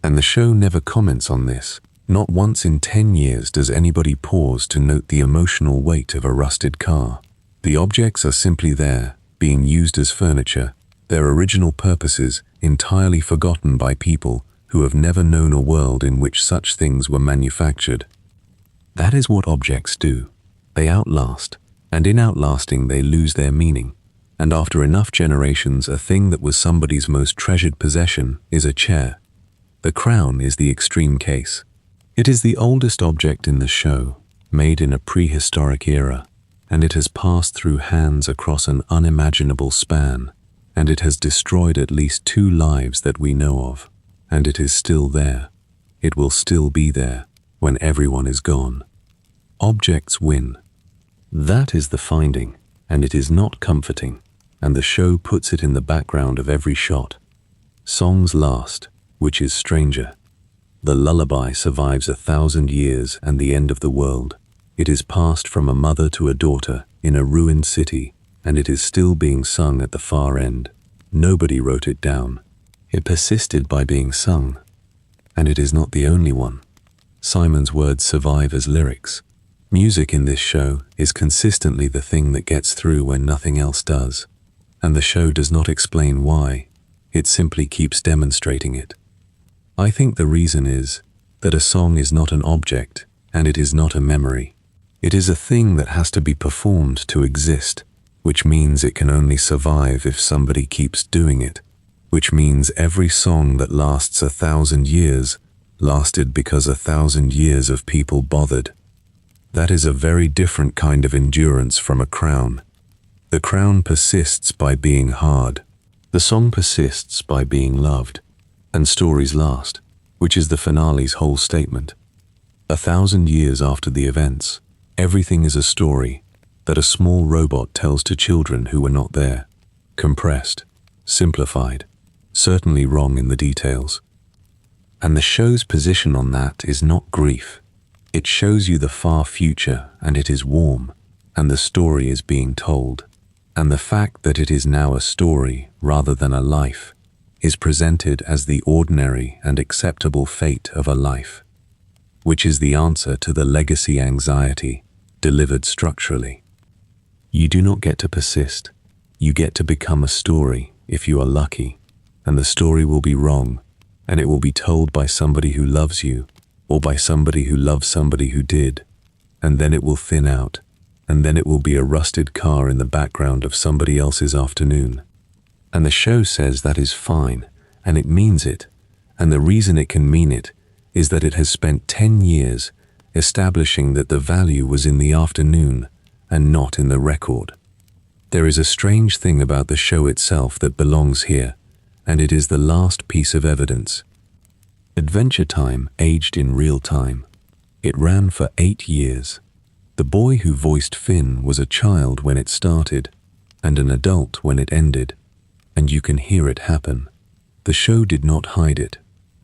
And the show never comments on this. Not once in 10 years does anybody pause to note the emotional weight of a rusted car. The objects are simply there, being used as furniture, their original purposes entirely forgotten by people who have never known a world in which such things were manufactured. That is what objects do. They outlast, and in outlasting they lose their meaning. And after enough generations, a thing that was somebody's most treasured possession is a chair. The crown is the extreme case. It is the oldest object in the show, made in a prehistoric era, and it has passed through hands across an unimaginable span, and it has destroyed at least 2 lives that we know of, and it is still there. It will still be there when everyone is gone. Objects win. That is the finding, and it is not comforting, and the show puts it in the background of every shot. Songs last, which is stranger. The lullaby survives 1,000 years and the end of the world. It is passed from a mother to a daughter in a ruined city, and it is still being sung at the far end. Nobody wrote it down. It persisted by being sung, and it is not the only one. Simon's words survive as lyrics. Music in this show is consistently the thing that gets through when nothing else does, and the show does not explain why. It simply keeps demonstrating it. I think the reason is that a song is not an object and it is not a memory. It is a thing that has to be performed to exist, which means it can only survive if somebody keeps doing it, which means every song that lasts 1,000 years lasted because 1,000 years of people bothered. That is a very different kind of endurance from a crown. The crown persists by being hard. The song persists by being loved. And stories last, which is the finale's whole statement. 1,000 years after the events, everything is a story that a small robot tells to children who were not there. Compressed, simplified, certainly wrong in the details. And the show's position on that is not grief. It shows you the far future, and it is warm, and the story is being told. And the fact that it is now a story rather than a life is presented as the ordinary and acceptable fate of a life, which is the answer to the legacy anxiety delivered structurally. You do not get to persist. You get to become a story if you are lucky, and the story will be wrong, and it will be told by somebody who loves you, or by somebody who loves somebody who did, and then it will thin out, and then it will be a rusted car in the background of somebody else's afternoon. And the show says that is fine, and it means it, and the reason it can mean it is that it has spent 10 years establishing that the value was in the afternoon and not in the record. There is a strange thing about the show itself that belongs here, and it is the last piece of evidence. Adventure Time aged in real time. It ran for 8 years. The boy who voiced Finn was a child when it started, and an adult when it ended, and you can hear it happen. The show did not hide it.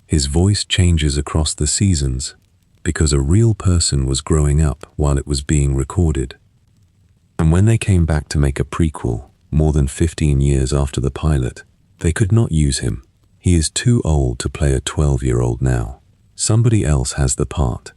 His voice changes across the seasons, because a real person was growing up while it was being recorded. And when they came back to make a prequel, more than 15 years after the pilot, they could not use him. He is too old to play a 12-year-old now. Somebody else has the part.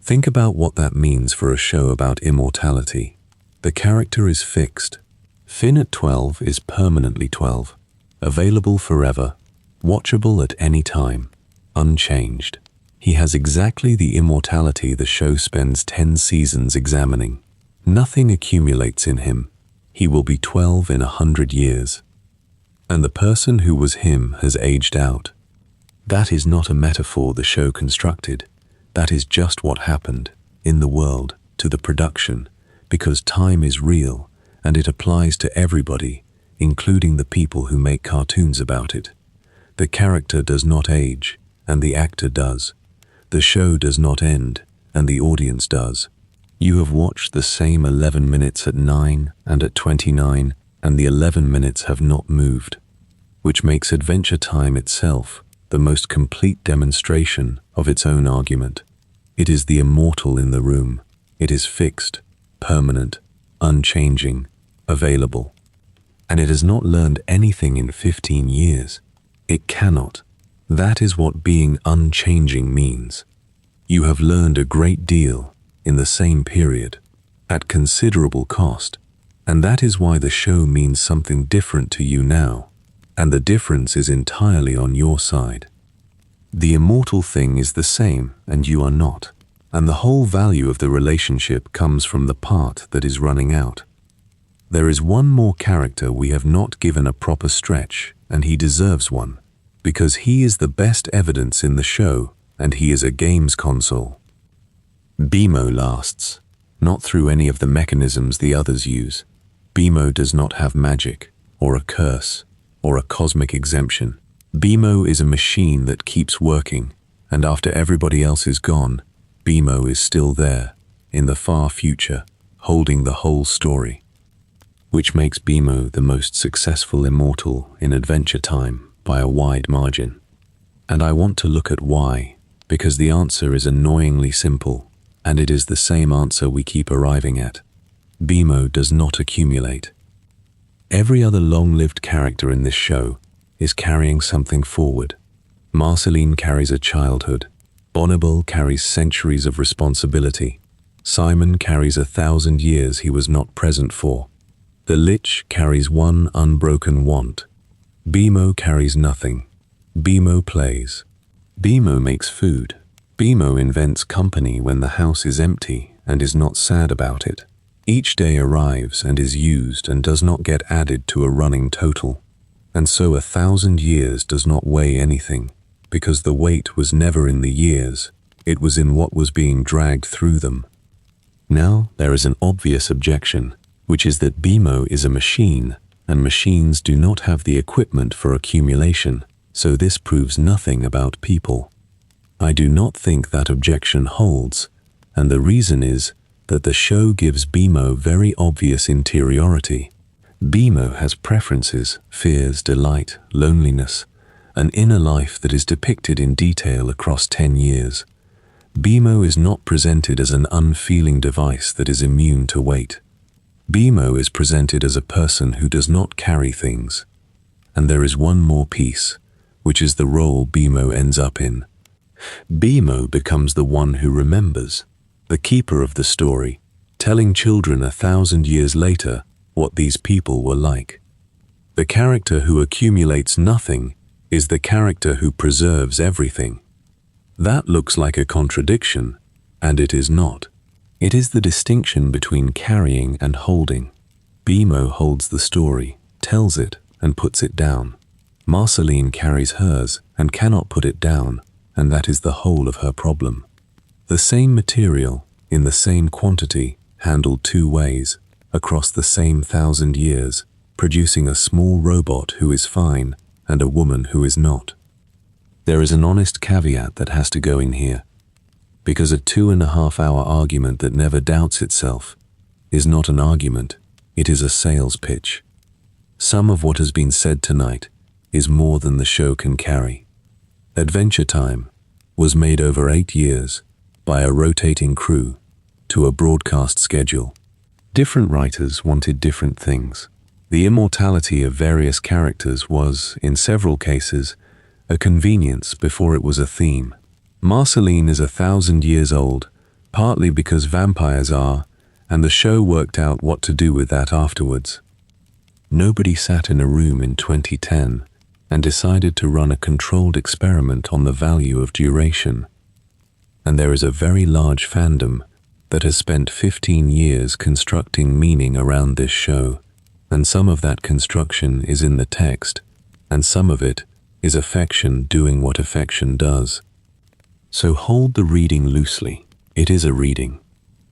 Think about what that means for a show about immortality. The character is fixed. Finn at 12 is permanently 12, available forever, watchable at any time, unchanged. He has exactly the immortality the show spends 10 seasons examining. Nothing accumulates in him. He will be 12 in 100 years. And the person who was him has aged out. That is not a metaphor the show constructed. That is just what happened in the world to the production, because time is real and it applies to everybody, including the people who make cartoons about it. The character does not age, and the actor does. The show does not end, and the audience does. You have watched the same 11 minutes at 9 and at 29, and the 11 minutes have not moved, which makes Adventure Time itself the most complete demonstration of its own argument. It is the immortal in the room. It is fixed, permanent, unchanging, available. And it has not learned anything in 15 years. It cannot. That is what being unchanging means. You have learned a great deal in the same period, at considerable cost, and that is why the show means something different to you now, and the difference is entirely on your side. The immortal thing is the same, and you are not, and the whole value of the relationship comes from the part that is running out. There is one more character we have not given a proper stretch, and he deserves one, because he is the best evidence in the show, and he is a games console. BMO lasts, not through any of the mechanisms the others use. BMO does not have magic, or a curse, or a cosmic exemption. BMO is a machine that keeps working, and after everybody else is gone, BMO is still there, in the far future, holding the whole story, which makes BMO the most successful immortal in Adventure Time by a wide margin. And I want to look at why, because the answer is annoyingly simple, and it is the same answer we keep arriving at. BMO does not accumulate. Every other long-lived character in this show is carrying something forward. Marceline carries a childhood. Bonnibel carries centuries of responsibility. Simon carries 1,000 years he was not present for. The Lich carries one unbroken want. BMO carries nothing. BMO plays. BMO makes food. BMO invents company when the house is empty and is not sad about it. Each day arrives and is used and does not get added to a running total. And so 1,000 years does not weigh anything, because the weight was never in the years, it was in what was being dragged through them. Now there is an obvious objection, which is that BMO is a machine, and machines do not have the equipment for accumulation, so this proves nothing about people. I do not think that objection holds, and the reason is that the show gives BMO very obvious interiority. BMO has preferences, fears, delight, loneliness, an inner life that is depicted in detail across 10 years. BMO is not presented as an unfeeling device that is immune to weight. BMO is presented as a person who does not carry things. And there is one more piece, which is the role BMO ends up in. BMO becomes the one who remembers, the keeper of the story, telling children 1,000 years later what these people were like. The character who accumulates nothing is the character who preserves everything. That looks like a contradiction, and it is not. It is the distinction between carrying and holding. BMO holds the story, tells it, and puts it down. Marceline carries hers and cannot put it down, and that is the whole of her problem. The same material, in the same quantity, handled two ways, across the same 1,000 years, producing a small robot who is fine and a woman who is not. There is an honest caveat that has to go in here, because a 2.5-hour argument that never doubts itself is not an argument, it is a sales pitch. Some of what has been said tonight is more than the show can carry. Adventure Time was made over 8 years by a rotating crew to a broadcast schedule. Different writers wanted different things. The immortality of various characters was, in several cases, a convenience before it was a theme. Marceline is 1,000 years old, partly because vampires are, and the show worked out what to do with that afterwards. Nobody sat in a room in 2010 and decided to run a controlled experiment on the value of duration. And there is a very large fandom that has spent 15 years constructing meaning around this show, and some of that construction is in the text, and some of it is affection doing what affection does. So hold the reading loosely. It is a reading.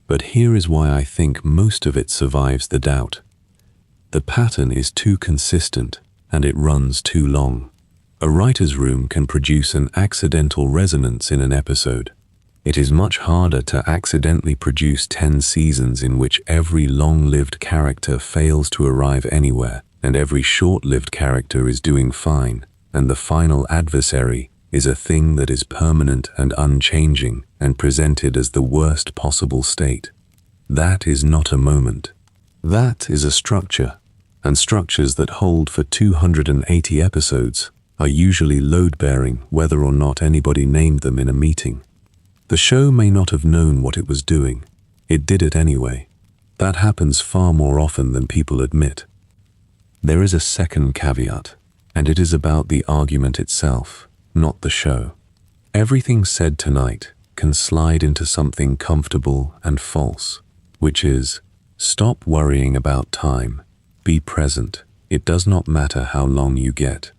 But here is why I think most of it survives the doubt. The pattern is too consistent, and it runs too long. A writer's room can produce an accidental resonance in an episode. It is much harder to accidentally produce 10 seasons in which every long-lived character fails to arrive anywhere, and every short-lived character is doing fine, and the final adversary is a thing that is permanent and unchanging and presented as the worst possible state. That is not a moment. That is a structure, and structures that hold for 280 episodes are usually load-bearing whether or not anybody named them in a meeting. The show may not have known what it was doing. It did it anyway. That happens far more often than people admit. There is a second caveat, and it is about the argument itself, not the show. Everything said tonight can slide into something comfortable and false, which is, stop worrying about time, be present, it does not matter how long you get.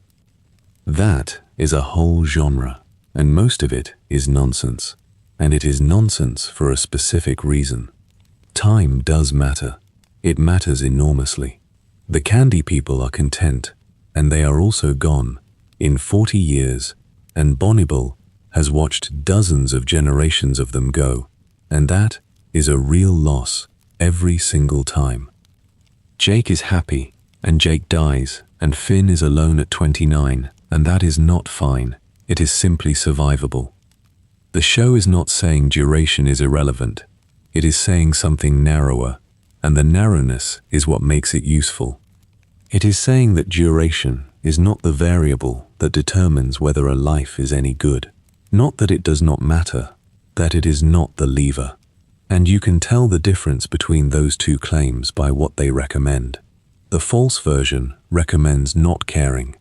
That is a whole genre, and most of it is nonsense. And it is nonsense for a specific reason. Time does matter. It matters enormously. The candy people are content, and they are also gone, in 40 years, and Bonnibel has watched dozens of generations of them go, and that is a real loss every single time. Jake is happy, and Jake dies, and Finn is alone at 29, and that is not fine, it is simply survivable. The show is not saying duration is irrelevant, it is saying something narrower, and the narrowness is what makes it useful. It is saying that duration is not the variable that determines whether a life is any good. Not that it does not matter, that it is not the lever. And you can tell the difference between those two claims by what they recommend. The false version recommends not caring.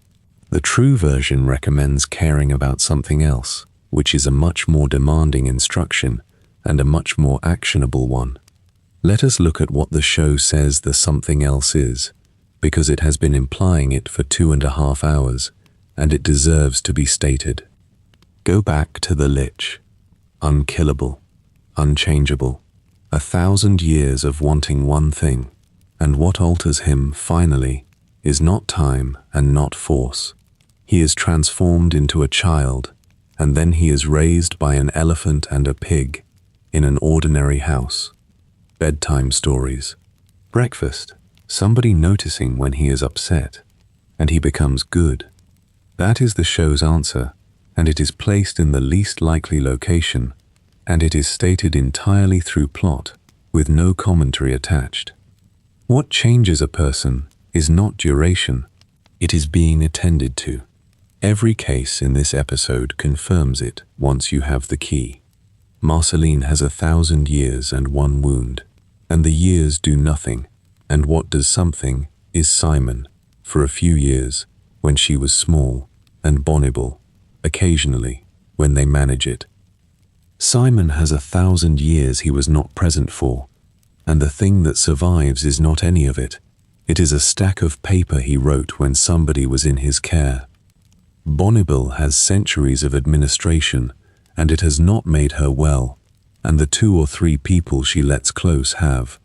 The true version recommends caring about something else, which is a much more demanding instruction and a much more actionable one. Let us look at what the show says the something else is, because it has been implying it for 2.5 hours, and it deserves to be stated. Go back to the Lich. Unkillable, unchangeable, 1,000 years of wanting one thing, and what alters him, finally, is not time and not force. He is transformed into a child, and then he is raised by an elephant and a pig in an ordinary house. Bedtime stories. Breakfast. Somebody noticing when he is upset, and he becomes good. That is the show's answer, and it is placed in the least likely location, and it is stated entirely through plot, with no commentary attached. What changes a person is not duration, it is being attended to. Every case in this episode confirms it once you have the key. Marceline has 1,000 years and one wound, and the years do nothing, and what does something is Simon, for a few years, when she was small, and Bonnibel, occasionally, when they manage it. Simon has 1,000 years he was not present for, and the thing that survives is not any of it. It is a stack of paper he wrote when somebody was in his care. Bonnibel has centuries of administration, and it has not made her well, and the 2 or 3 people she lets close have.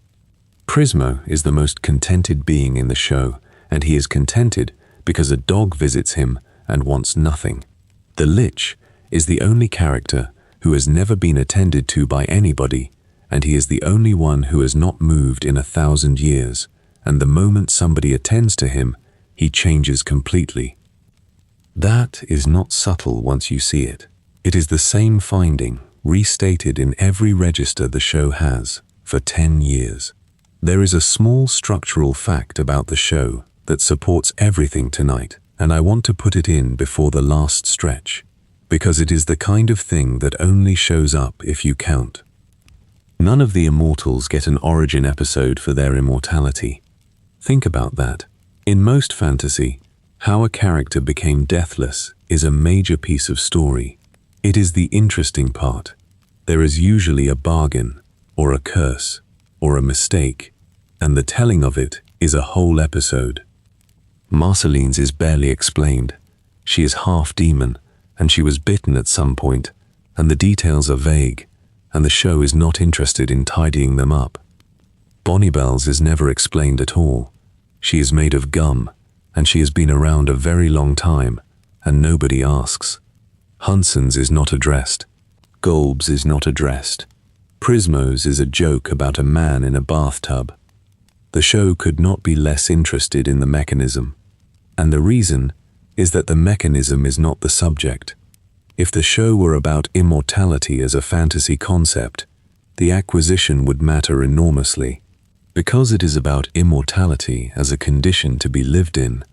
Prismo is the most contented being in the show, and he is contented because a dog visits him and wants nothing. The Lich is the only character who has never been attended to by anybody, and he is the only one who has not moved in 1,000 years, and the moment somebody attends to him, he changes completely. That is not subtle once you see it. It is the same finding, restated in every register the show has, for 10 years. There is a small structural fact about the show that supports everything tonight, and I want to put it in before the last stretch, because it is the kind of thing that only shows up if you count. None of the immortals get an origin episode for their immortality. Think about that. In most fantasy, how a character became deathless is a major piece of story. It is the interesting part. There is usually a bargain, or a curse, or a mistake, and the telling of it is a whole episode. Marceline's is barely explained. She is half demon, and she was bitten at some point, and the details are vague, and the show is not interested in tidying them up. Bonnibel's is never explained at all. She is made of gum, and she has been around a very long time, and nobody asks. Hunson's is not addressed. Golb's is not addressed. Prismo's is a joke about a man in a bathtub. The show could not be less interested in the mechanism, and the reason is that the mechanism is not the subject. If the show were about immortality as a fantasy concept, the acquisition would matter enormously. Because it is about immortality as a condition to be lived in,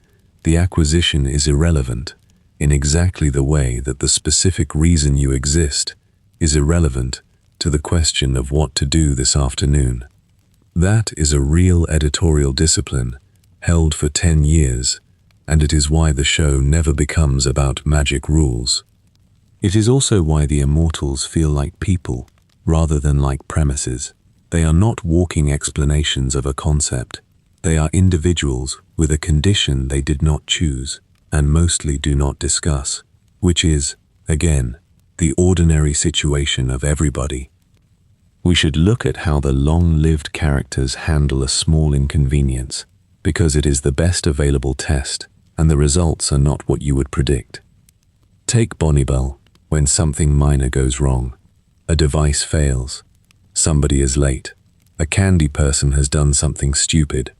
the acquisition is irrelevant, in exactly the way that the specific reason you exist is irrelevant to the question of what to do this afternoon. That is a real editorial discipline, held for 10 years, and it is why the show never becomes about magic rules. It is also why the immortals feel like people, rather than like premises. They are not walking explanations of a concept. They are individuals with a condition they did not choose, and mostly do not discuss, which is, again, the ordinary situation of everybody. We should look at how the long-lived characters handle a small inconvenience, because it is the best available test, and the results are not what you would predict. Take Bonnibel, when something minor goes wrong. A device fails. Somebody is late. A candy person has done something stupid.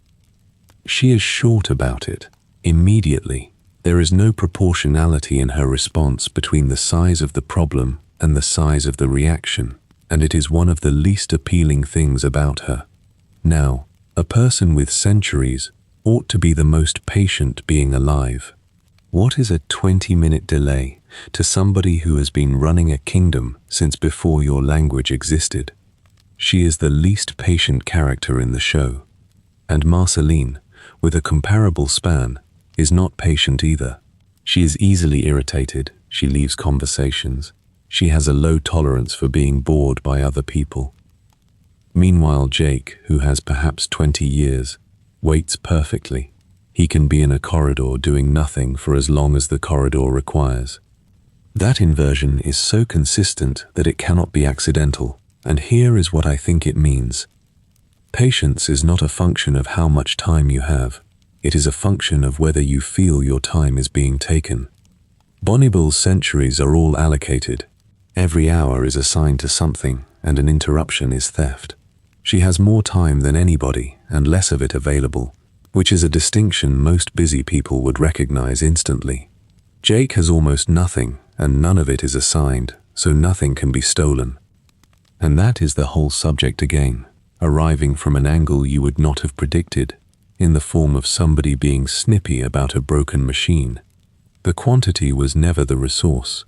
She is short about it, immediately. There is no proportionality in her response between the size of the problem and the size of the reaction, and it is one of the least appealing things about her. Now, a person with centuries ought to be the most patient being alive. What is a 20-minute delay to somebody who has been running a kingdom since before your language existed? She is the least patient character in the show. And Marceline, with a comparable span, is not patient either. She is easily irritated, she leaves conversations, She has a low tolerance for being bored by other people. Meanwhile, Jake, who has perhaps 20 years, waits perfectly. He can be in a corridor doing nothing for as long as the corridor requires. That inversion is so consistent that it cannot be accidental, and here is what I think it means. Patience is not a function of how much time you have. It is a function of whether you feel your time is being taken. Bonnibel's centuries are all allocated. Every hour is assigned to something, and an interruption is theft. She has more time than anybody, and less of it available, which is a distinction most busy people would recognize instantly. Jake has almost nothing, and none of it is assigned, so nothing can be stolen. And that is the whole subject again, arriving from an angle you would not have predicted, in the form of somebody being snippy about a broken machine. The quantity was never the resource.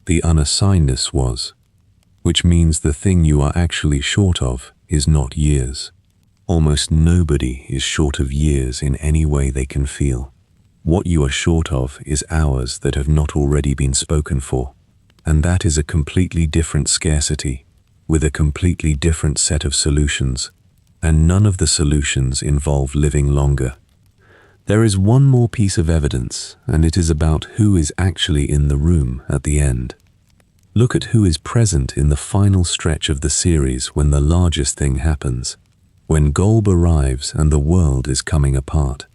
The unassignedness was, which means the thing you are actually short of is not years. Almost nobody is short of years in any way they can feel. What you are short of is hours that have not already been spoken for, and that is a completely different scarcity, with a completely different set of solutions, and none of the solutions involve living longer. There is one more piece of evidence, and it is about who is actually in the room at the end. Look at who is present in the final stretch of the series when the largest thing happens, when Golb arrives and the world is coming apart.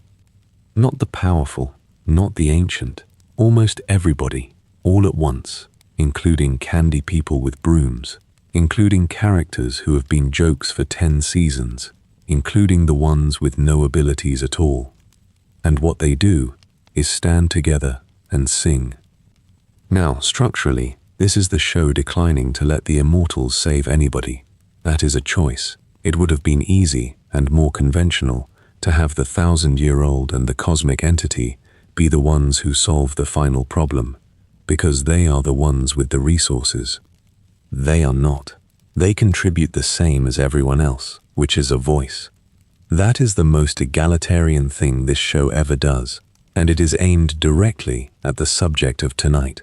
Not the powerful, not the ancient, almost everybody, all at once, including candy people with brooms, including characters who have been jokes for 10 seasons, including the ones with no abilities at all. And what they do is stand together and sing. Now, structurally, this is the show declining to let the immortals save anybody. That is a choice. It would have been easy and more conventional to have the 1,000-year-old and the cosmic entity be the ones who solve the final problem, because they are the ones with the resources. They are not. They contribute the same as everyone else, which is a voice. That is the most egalitarian thing this show ever does, and it is aimed directly at the subject of tonight.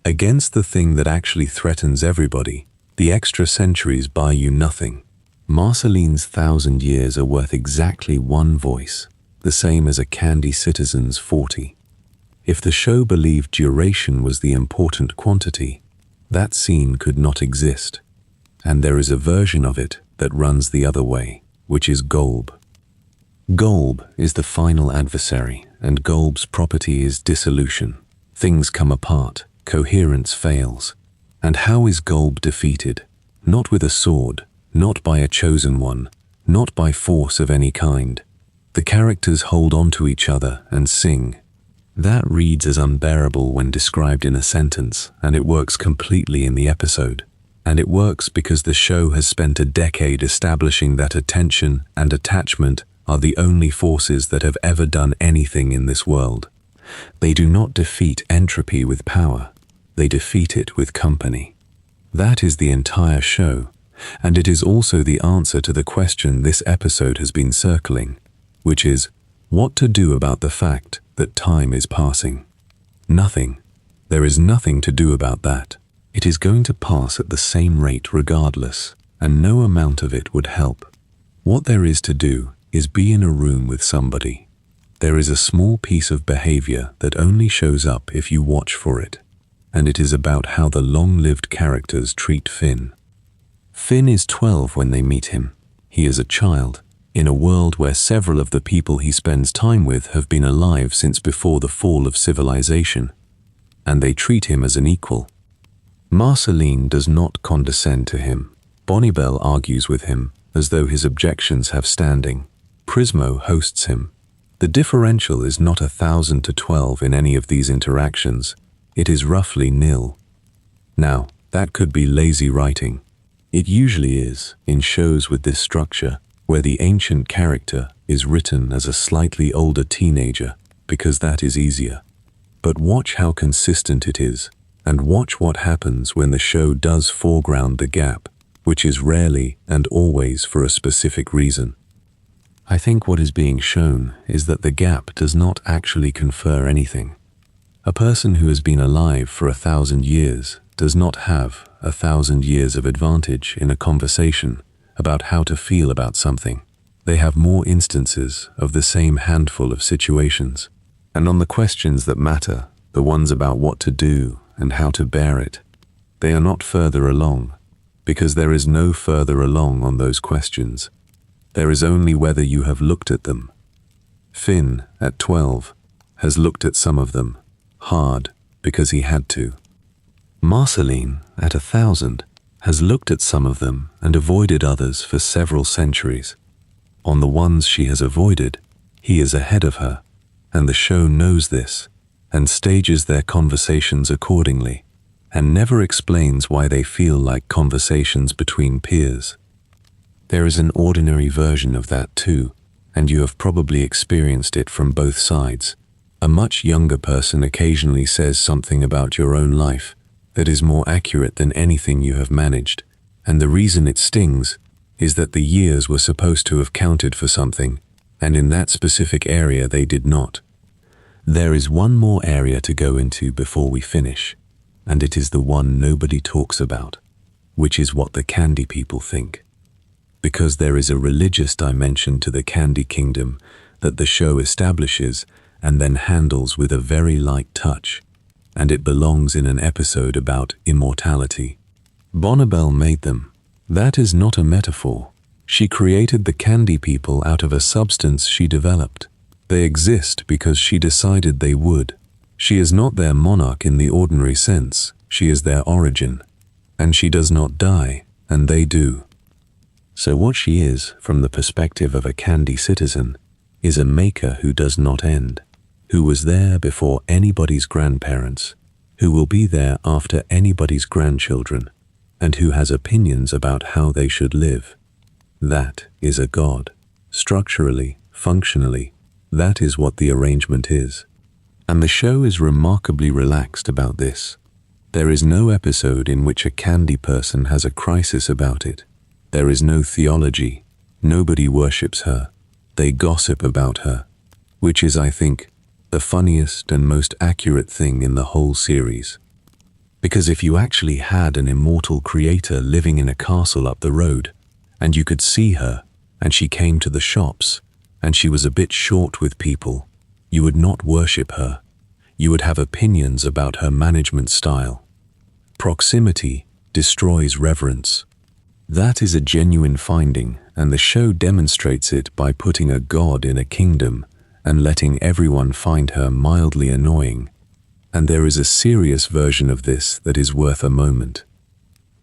Against the thing that actually threatens everybody, the extra centuries buy you nothing. Marceline's 1,000 years are worth exactly one voice, the same as a candy citizen's 40. If the show believed duration was the important quantity, that scene could not exist. And there is a version of it that runs the other way, which is Golb. Golb is the final adversary, and Golb's property is dissolution. Things come apart, coherence fails. And how is Golb defeated? Not with a sword, not by a chosen one, not by force of any kind. The characters hold on to each other and sing. That reads as unbearable when described in a sentence, and it works completely in the episode. And it works because the show has spent a decade establishing that attention and attachment are the only forces that have ever done anything in this world. They do not defeat entropy with power. They defeat it with company. That is the entire show, and it is also the answer to the question this episode has been circling, which is, what to do about the fact that time is passing? Nothing. There is nothing to do about that. It is going to pass at the same rate regardless, and no amount of it would help. What there is to do is be in a room with somebody. There is a small piece of behavior that only shows up if you watch for it, and it is about how the long-lived characters treat Finn. Finn is 12 when they meet him. He is a child, in a world where several of the people he spends time with have been alive since before the fall of civilization, and they treat him as an equal. Marceline does not condescend to him. Bonnibel argues with him, as though his objections have standing. Prismo hosts him. The differential is not 1,000 to 12 in any of these interactions. It is roughly nil. Now, that could be lazy writing. It usually is, in shows with this structure, where the ancient character is written as a slightly older teenager, because that is easier. But watch how consistent it is, and watch what happens when the show does foreground the gap, which is rarely and always for a specific reason. I think what is being shown is that the gap does not actually confer anything. A person who has been alive for 1,000 years does not have 1,000 years of advantage in a conversation about how to feel about something. They have more instances of the same handful of situations. And on the questions that matter, the ones about what to do and how to bear it, they are not further along, because there is no further along on those questions. There is only whether you have looked at them. Finn, at 12, has looked at some of them, hard, because he had to. Marceline, at 1,000, has looked at some of them and avoided others for several centuries. On the ones she has avoided, he is ahead of her, and the show knows this, and stages their conversations accordingly, and never explains why they feel like conversations between peers. There is an ordinary version of that too, and you have probably experienced it from both sides. A much younger person occasionally says something about your own life that is more accurate than anything you have managed, and the reason it stings is that the years were supposed to have counted for something, and in that specific area they did not. There is one more area to go into before we finish, and it is the one nobody talks about, which is what the candy people think. Because there is a religious dimension to the candy kingdom that the show establishes and then handles with a very light touch, and it belongs in an episode about immortality. Bonnibel made them. That is not a metaphor. She created the candy people out of a substance she developed. They exist because she decided they would. She is not their monarch in the ordinary sense. She is their origin. And she does not die, and they do. So what she is, from the perspective of a candy citizen, is a maker who does not end, who was there before anybody's grandparents, who will be there after anybody's grandchildren, and who has opinions about how they should live. That is a god. Structurally, functionally, that is what the arrangement is. And the show is remarkably relaxed about this. There is no episode in which a candy person has a crisis about it. There is no theology. Nobody worships her. They gossip about her, which is, I think, the funniest and most accurate thing in the whole series. Because if you actually had an immortal creator living in a castle up the road, and you could see her, and she came to the shops, and she was a bit short with people, you would not worship her. You would have opinions about her management style. Proximity destroys reverence. That is a genuine finding, and the show demonstrates it by putting a god in a kingdom and letting everyone find her mildly annoying. And there is a serious version of this that is worth a moment.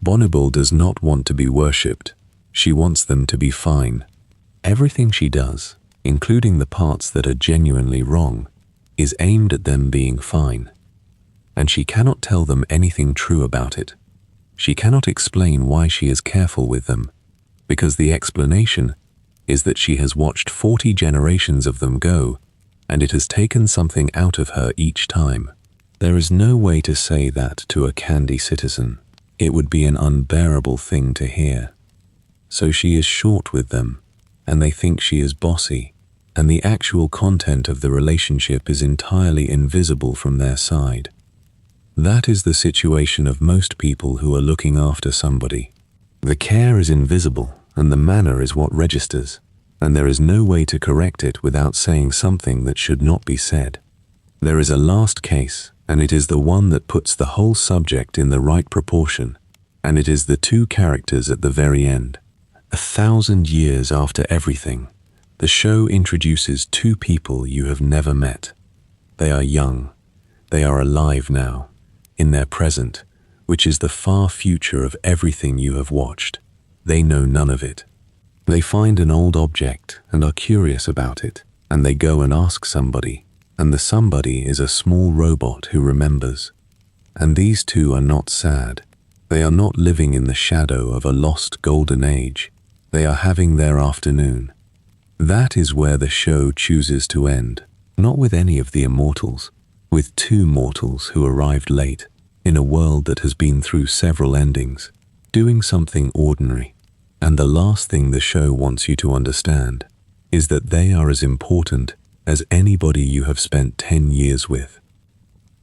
Bonnibel does not want to be worshipped. She wants them to be fine. Everything she does, including the parts that are genuinely wrong, is aimed at them being fine. And she cannot tell them anything true about it. She cannot explain why she is careful with them, because the explanation is that she has watched 40 generations of them go, and it has taken something out of her each time. There is no way to say that to a candy citizen. It would be an unbearable thing to hear. So she is short with them, and they think she is bossy, and the actual content of the relationship is entirely invisible from their side. That is the situation of most people who are looking after somebody. The care is invisible, and the manner is what registers, and there is no way to correct it without saying something that should not be said. There is a last case, and it is the one that puts the whole subject in the right proportion, and it is the two characters at the very end. 1,000 years after everything, the show introduces two people you have never met. They are young. They are alive now, in their present, which is the far future of everything you have watched. They know none of it. They find an old object and are curious about it, and they go and ask somebody, and the somebody is a small robot who remembers. And these two are not sad. They are not living in the shadow of a lost golden age. They are having their afternoon. That is where the show chooses to end, not with any of the immortals, with two mortals who arrived late, in a world that has been through several endings, doing something ordinary. And the last thing the show wants you to understand is that they are as important as anybody you have spent 10 years with.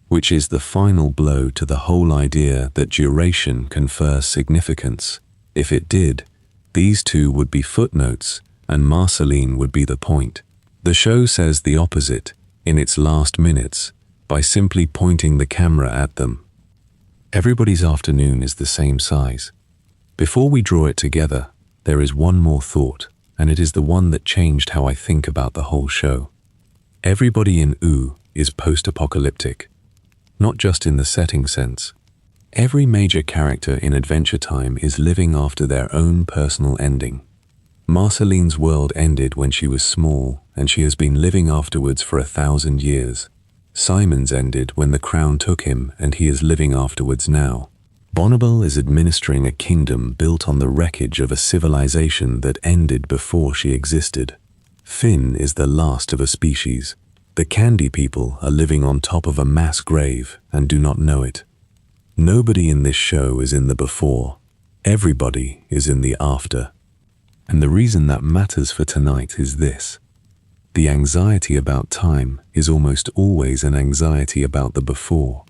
which is the final blow to the whole idea that duration confers significance. If it did, these two would be footnotes, and Marceline would be the point. The show says the opposite in its last minutes by simply pointing the camera at them. Everybody's afternoon is the same size. Before we draw it together, there is one more thought, and it is the one that changed how I think about the whole show. Everybody in U is post-apocalyptic, not just in the setting sense. Every major character in Adventure Time is living after their own personal ending. Marceline's world ended when she was small, and she has been living afterwards for 1,000 years. Simon's ended when the crown took him, and he is living afterwards now. Bonnibel is administering a kingdom built on the wreckage of a civilization that ended before she existed. Finn is the last of a species. The Candy people are living on top of a mass grave and do not know it. Nobody in this show is in the before. Everybody is in the after. And the reason that matters for tonight is this. The anxiety about time is almost always an anxiety about the before.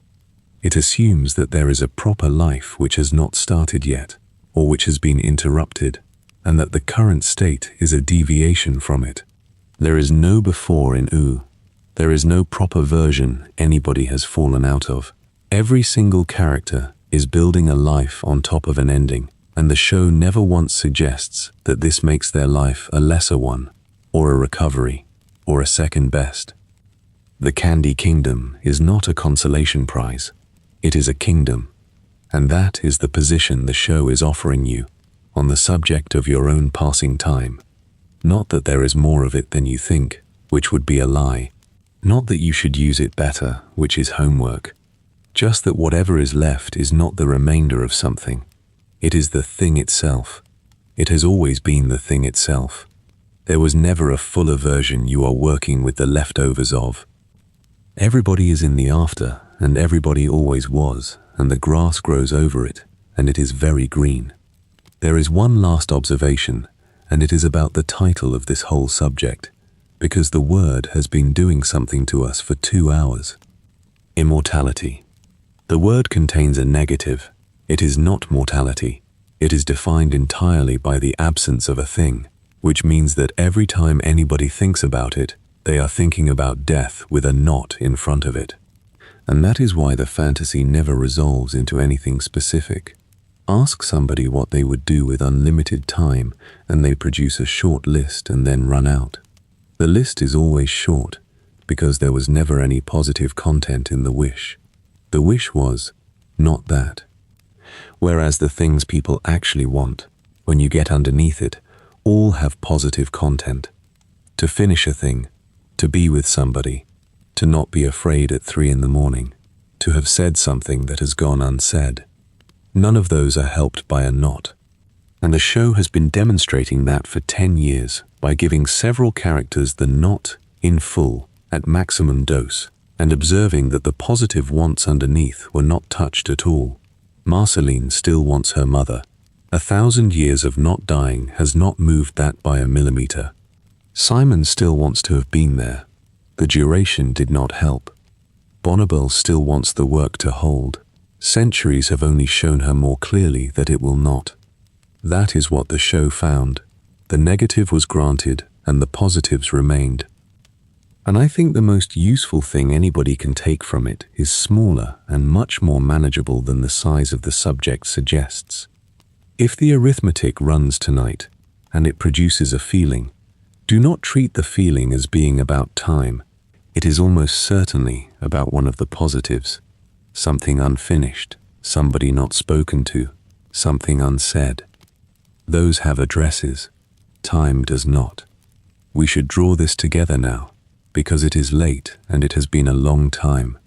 It assumes that there is a proper life which has not started yet, or which has been interrupted, and that the current state is a deviation from it. There is no before in U. There is no proper version anybody has fallen out of. Every single character is building a life on top of an ending, and the show never once suggests that this makes their life a lesser one, or a recovery, or a second best. The Candy Kingdom is not a consolation prize. It is a kingdom, and that is the position the show is offering you on the subject of your own passing time. Not that there is more of it than you think, which would be a lie. Not that you should use it better, which is homework. Just that whatever is left is not the remainder of something. It is the thing itself. It has always been the thing itself. There was never a fuller version you are working with the leftovers of. Everybody is in the after, and everybody always was, and the grass grows over it, and it is very green. There is one last observation, and it is about the title of this whole subject, because the word has been doing something to us for 2 hours. Immortality. The word contains a negative. It is not mortality. It is defined entirely by the absence of a thing, which means that every time anybody thinks about it, they are thinking about death with a not in front of it. And that is why the fantasy never resolves into anything specific. Ask somebody what they would do with unlimited time, and they produce a short list and then run out. The list is always short, because there was never any positive content in the wish. The wish was, not that. Whereas the things people actually want, when you get underneath it, all have positive content. To finish a thing, to be with somebody, to not be afraid at 3 a.m, to have said something that has gone unsaid. None of those are helped by a not. And the show has been demonstrating that for 10 years by giving several characters the not in full at maximum dose and observing that the positive wants underneath were not touched at all. Marceline still wants her mother. 1,000 years of not dying has not moved that by a millimeter. Simon still wants to have been there. The duration did not help. Bonnibel still wants the work to hold. Centuries have only shown her more clearly that it will not. That is what the show found. The negative was granted and the positives remained. And I think the most useful thing anybody can take from it is smaller and much more manageable than the size of the subject suggests. If the arithmetic runs tonight and it produces a feeling, do not treat the feeling as being about time. It is almost certainly about one of the positives. Something unfinished, somebody not spoken to, something unsaid. Those have addresses. Time does not. We should draw this together now, because it is late and it has been a long time.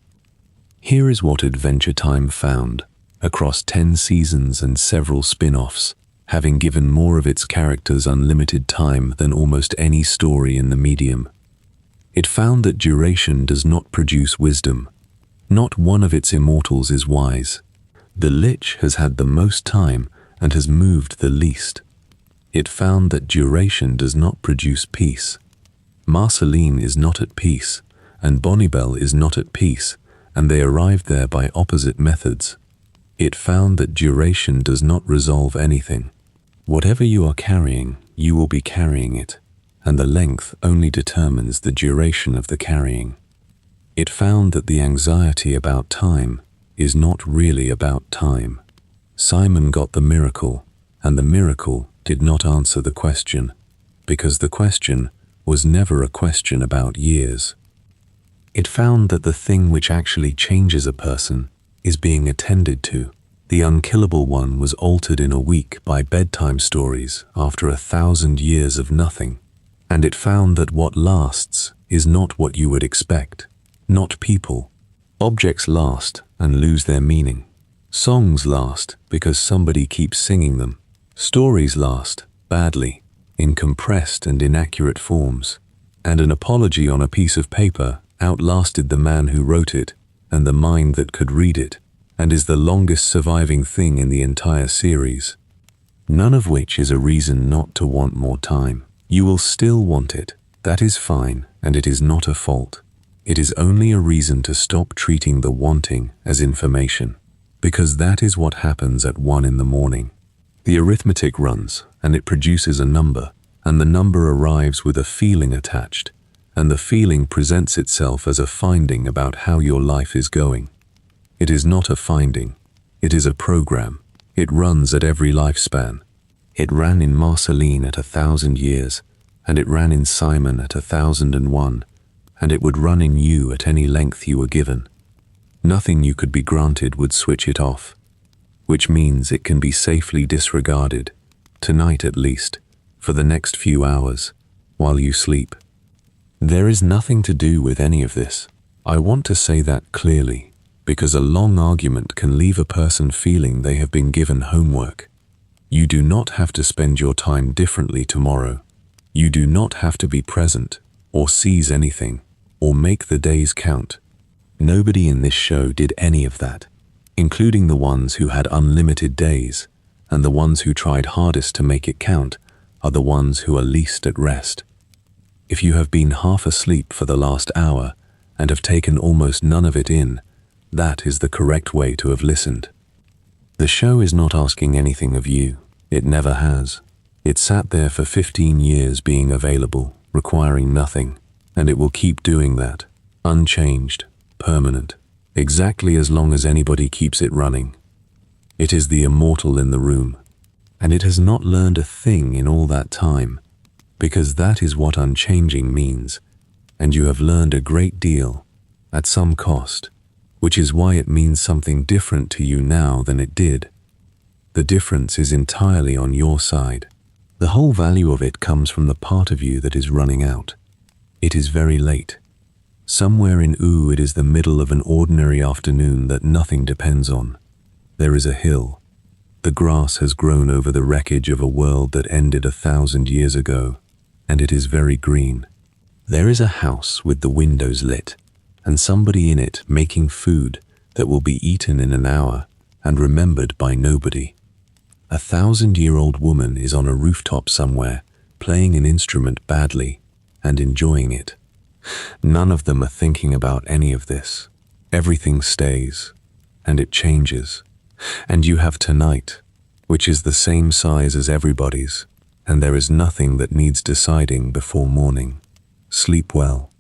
Here is what Adventure Time found, across 10 seasons and several spin-offs, having given more of its characters unlimited time than almost any story in the medium. It found that duration does not produce wisdom. Not one of its immortals is wise. The Lich has had the most time and has moved the least. It found that duration does not produce peace. Marceline is not at peace, and Bonnibel is not at peace, and they arrived there by opposite methods. It found that duration does not resolve anything. Whatever you are carrying, you will be carrying it, and the length only determines the duration of the carrying. It found that the anxiety about time is not really about time. Simon got the miracle, and the miracle did not answer the question, because the question was never a question about years. It found that the thing which actually changes a person is being attended to. The unkillable one was altered in a week by bedtime stories after 1,000 years of nothing. And it found that what lasts is not what you would expect, not people. Objects last and lose their meaning. Songs last because somebody keeps singing them. Stories last badly, in compressed and inaccurate forms. And an apology on a piece of paper outlasted the man who wrote it and the mind that could read it, and is the longest surviving thing in the entire series. None of which is a reason not to want more time. You will still want it. That is fine, and it is not a fault. It is only a reason to stop treating the wanting as information, because that is what happens at 1 in the morning. The arithmetic runs, and it produces a number, and the number arrives with a feeling attached, and the feeling presents itself as a finding about how your life is going. It is not a finding. It is a program. It runs at every lifespan. It ran in Marceline at 1,000 years, and it ran in Simon at 1,001, and it would run in you at any length you were given. Nothing you could be granted would switch it off, which means it can be safely disregarded, tonight at least, for the next few hours, while you sleep. There is nothing to do with any of this. I want to say that clearly, because a long argument can leave a person feeling they have been given homework. You do not have to spend your time differently tomorrow. You do not have to be present, or seize anything, or make the days count. Nobody in this show did any of that, including the ones who had unlimited days, and the ones who tried hardest to make it count are the ones who are least at rest. If you have been half asleep for the last hour and have taken almost none of it in, that is the correct way to have listened. The show is not asking anything of you. It never has. It sat there for 15 years being available, requiring nothing, and it will keep doing that, unchanged, permanent, exactly as long as anybody keeps it running. It is the immortal in the room, and it has not learned a thing in all that time, because that is what unchanging means, and you have learned a great deal, at some cost, which is why it means something different to you now than it did. The difference is entirely on your side. The whole value of it comes from the part of you that is running out. It is very late. Somewhere in Oo it is the middle of an ordinary afternoon that nothing depends on. There is a hill. The grass has grown over the wreckage of a world that ended 1,000 years ago, and it is very green. There is a house with the windows lit, and somebody in it making food that will be eaten in an hour and remembered by nobody. 1,000-year-old woman is on a rooftop somewhere, playing an instrument badly and enjoying it. None of them are thinking about any of this. Everything stays, and it changes. And you have tonight, which is the same size as everybody's, and there is nothing that needs deciding before morning. Sleep well.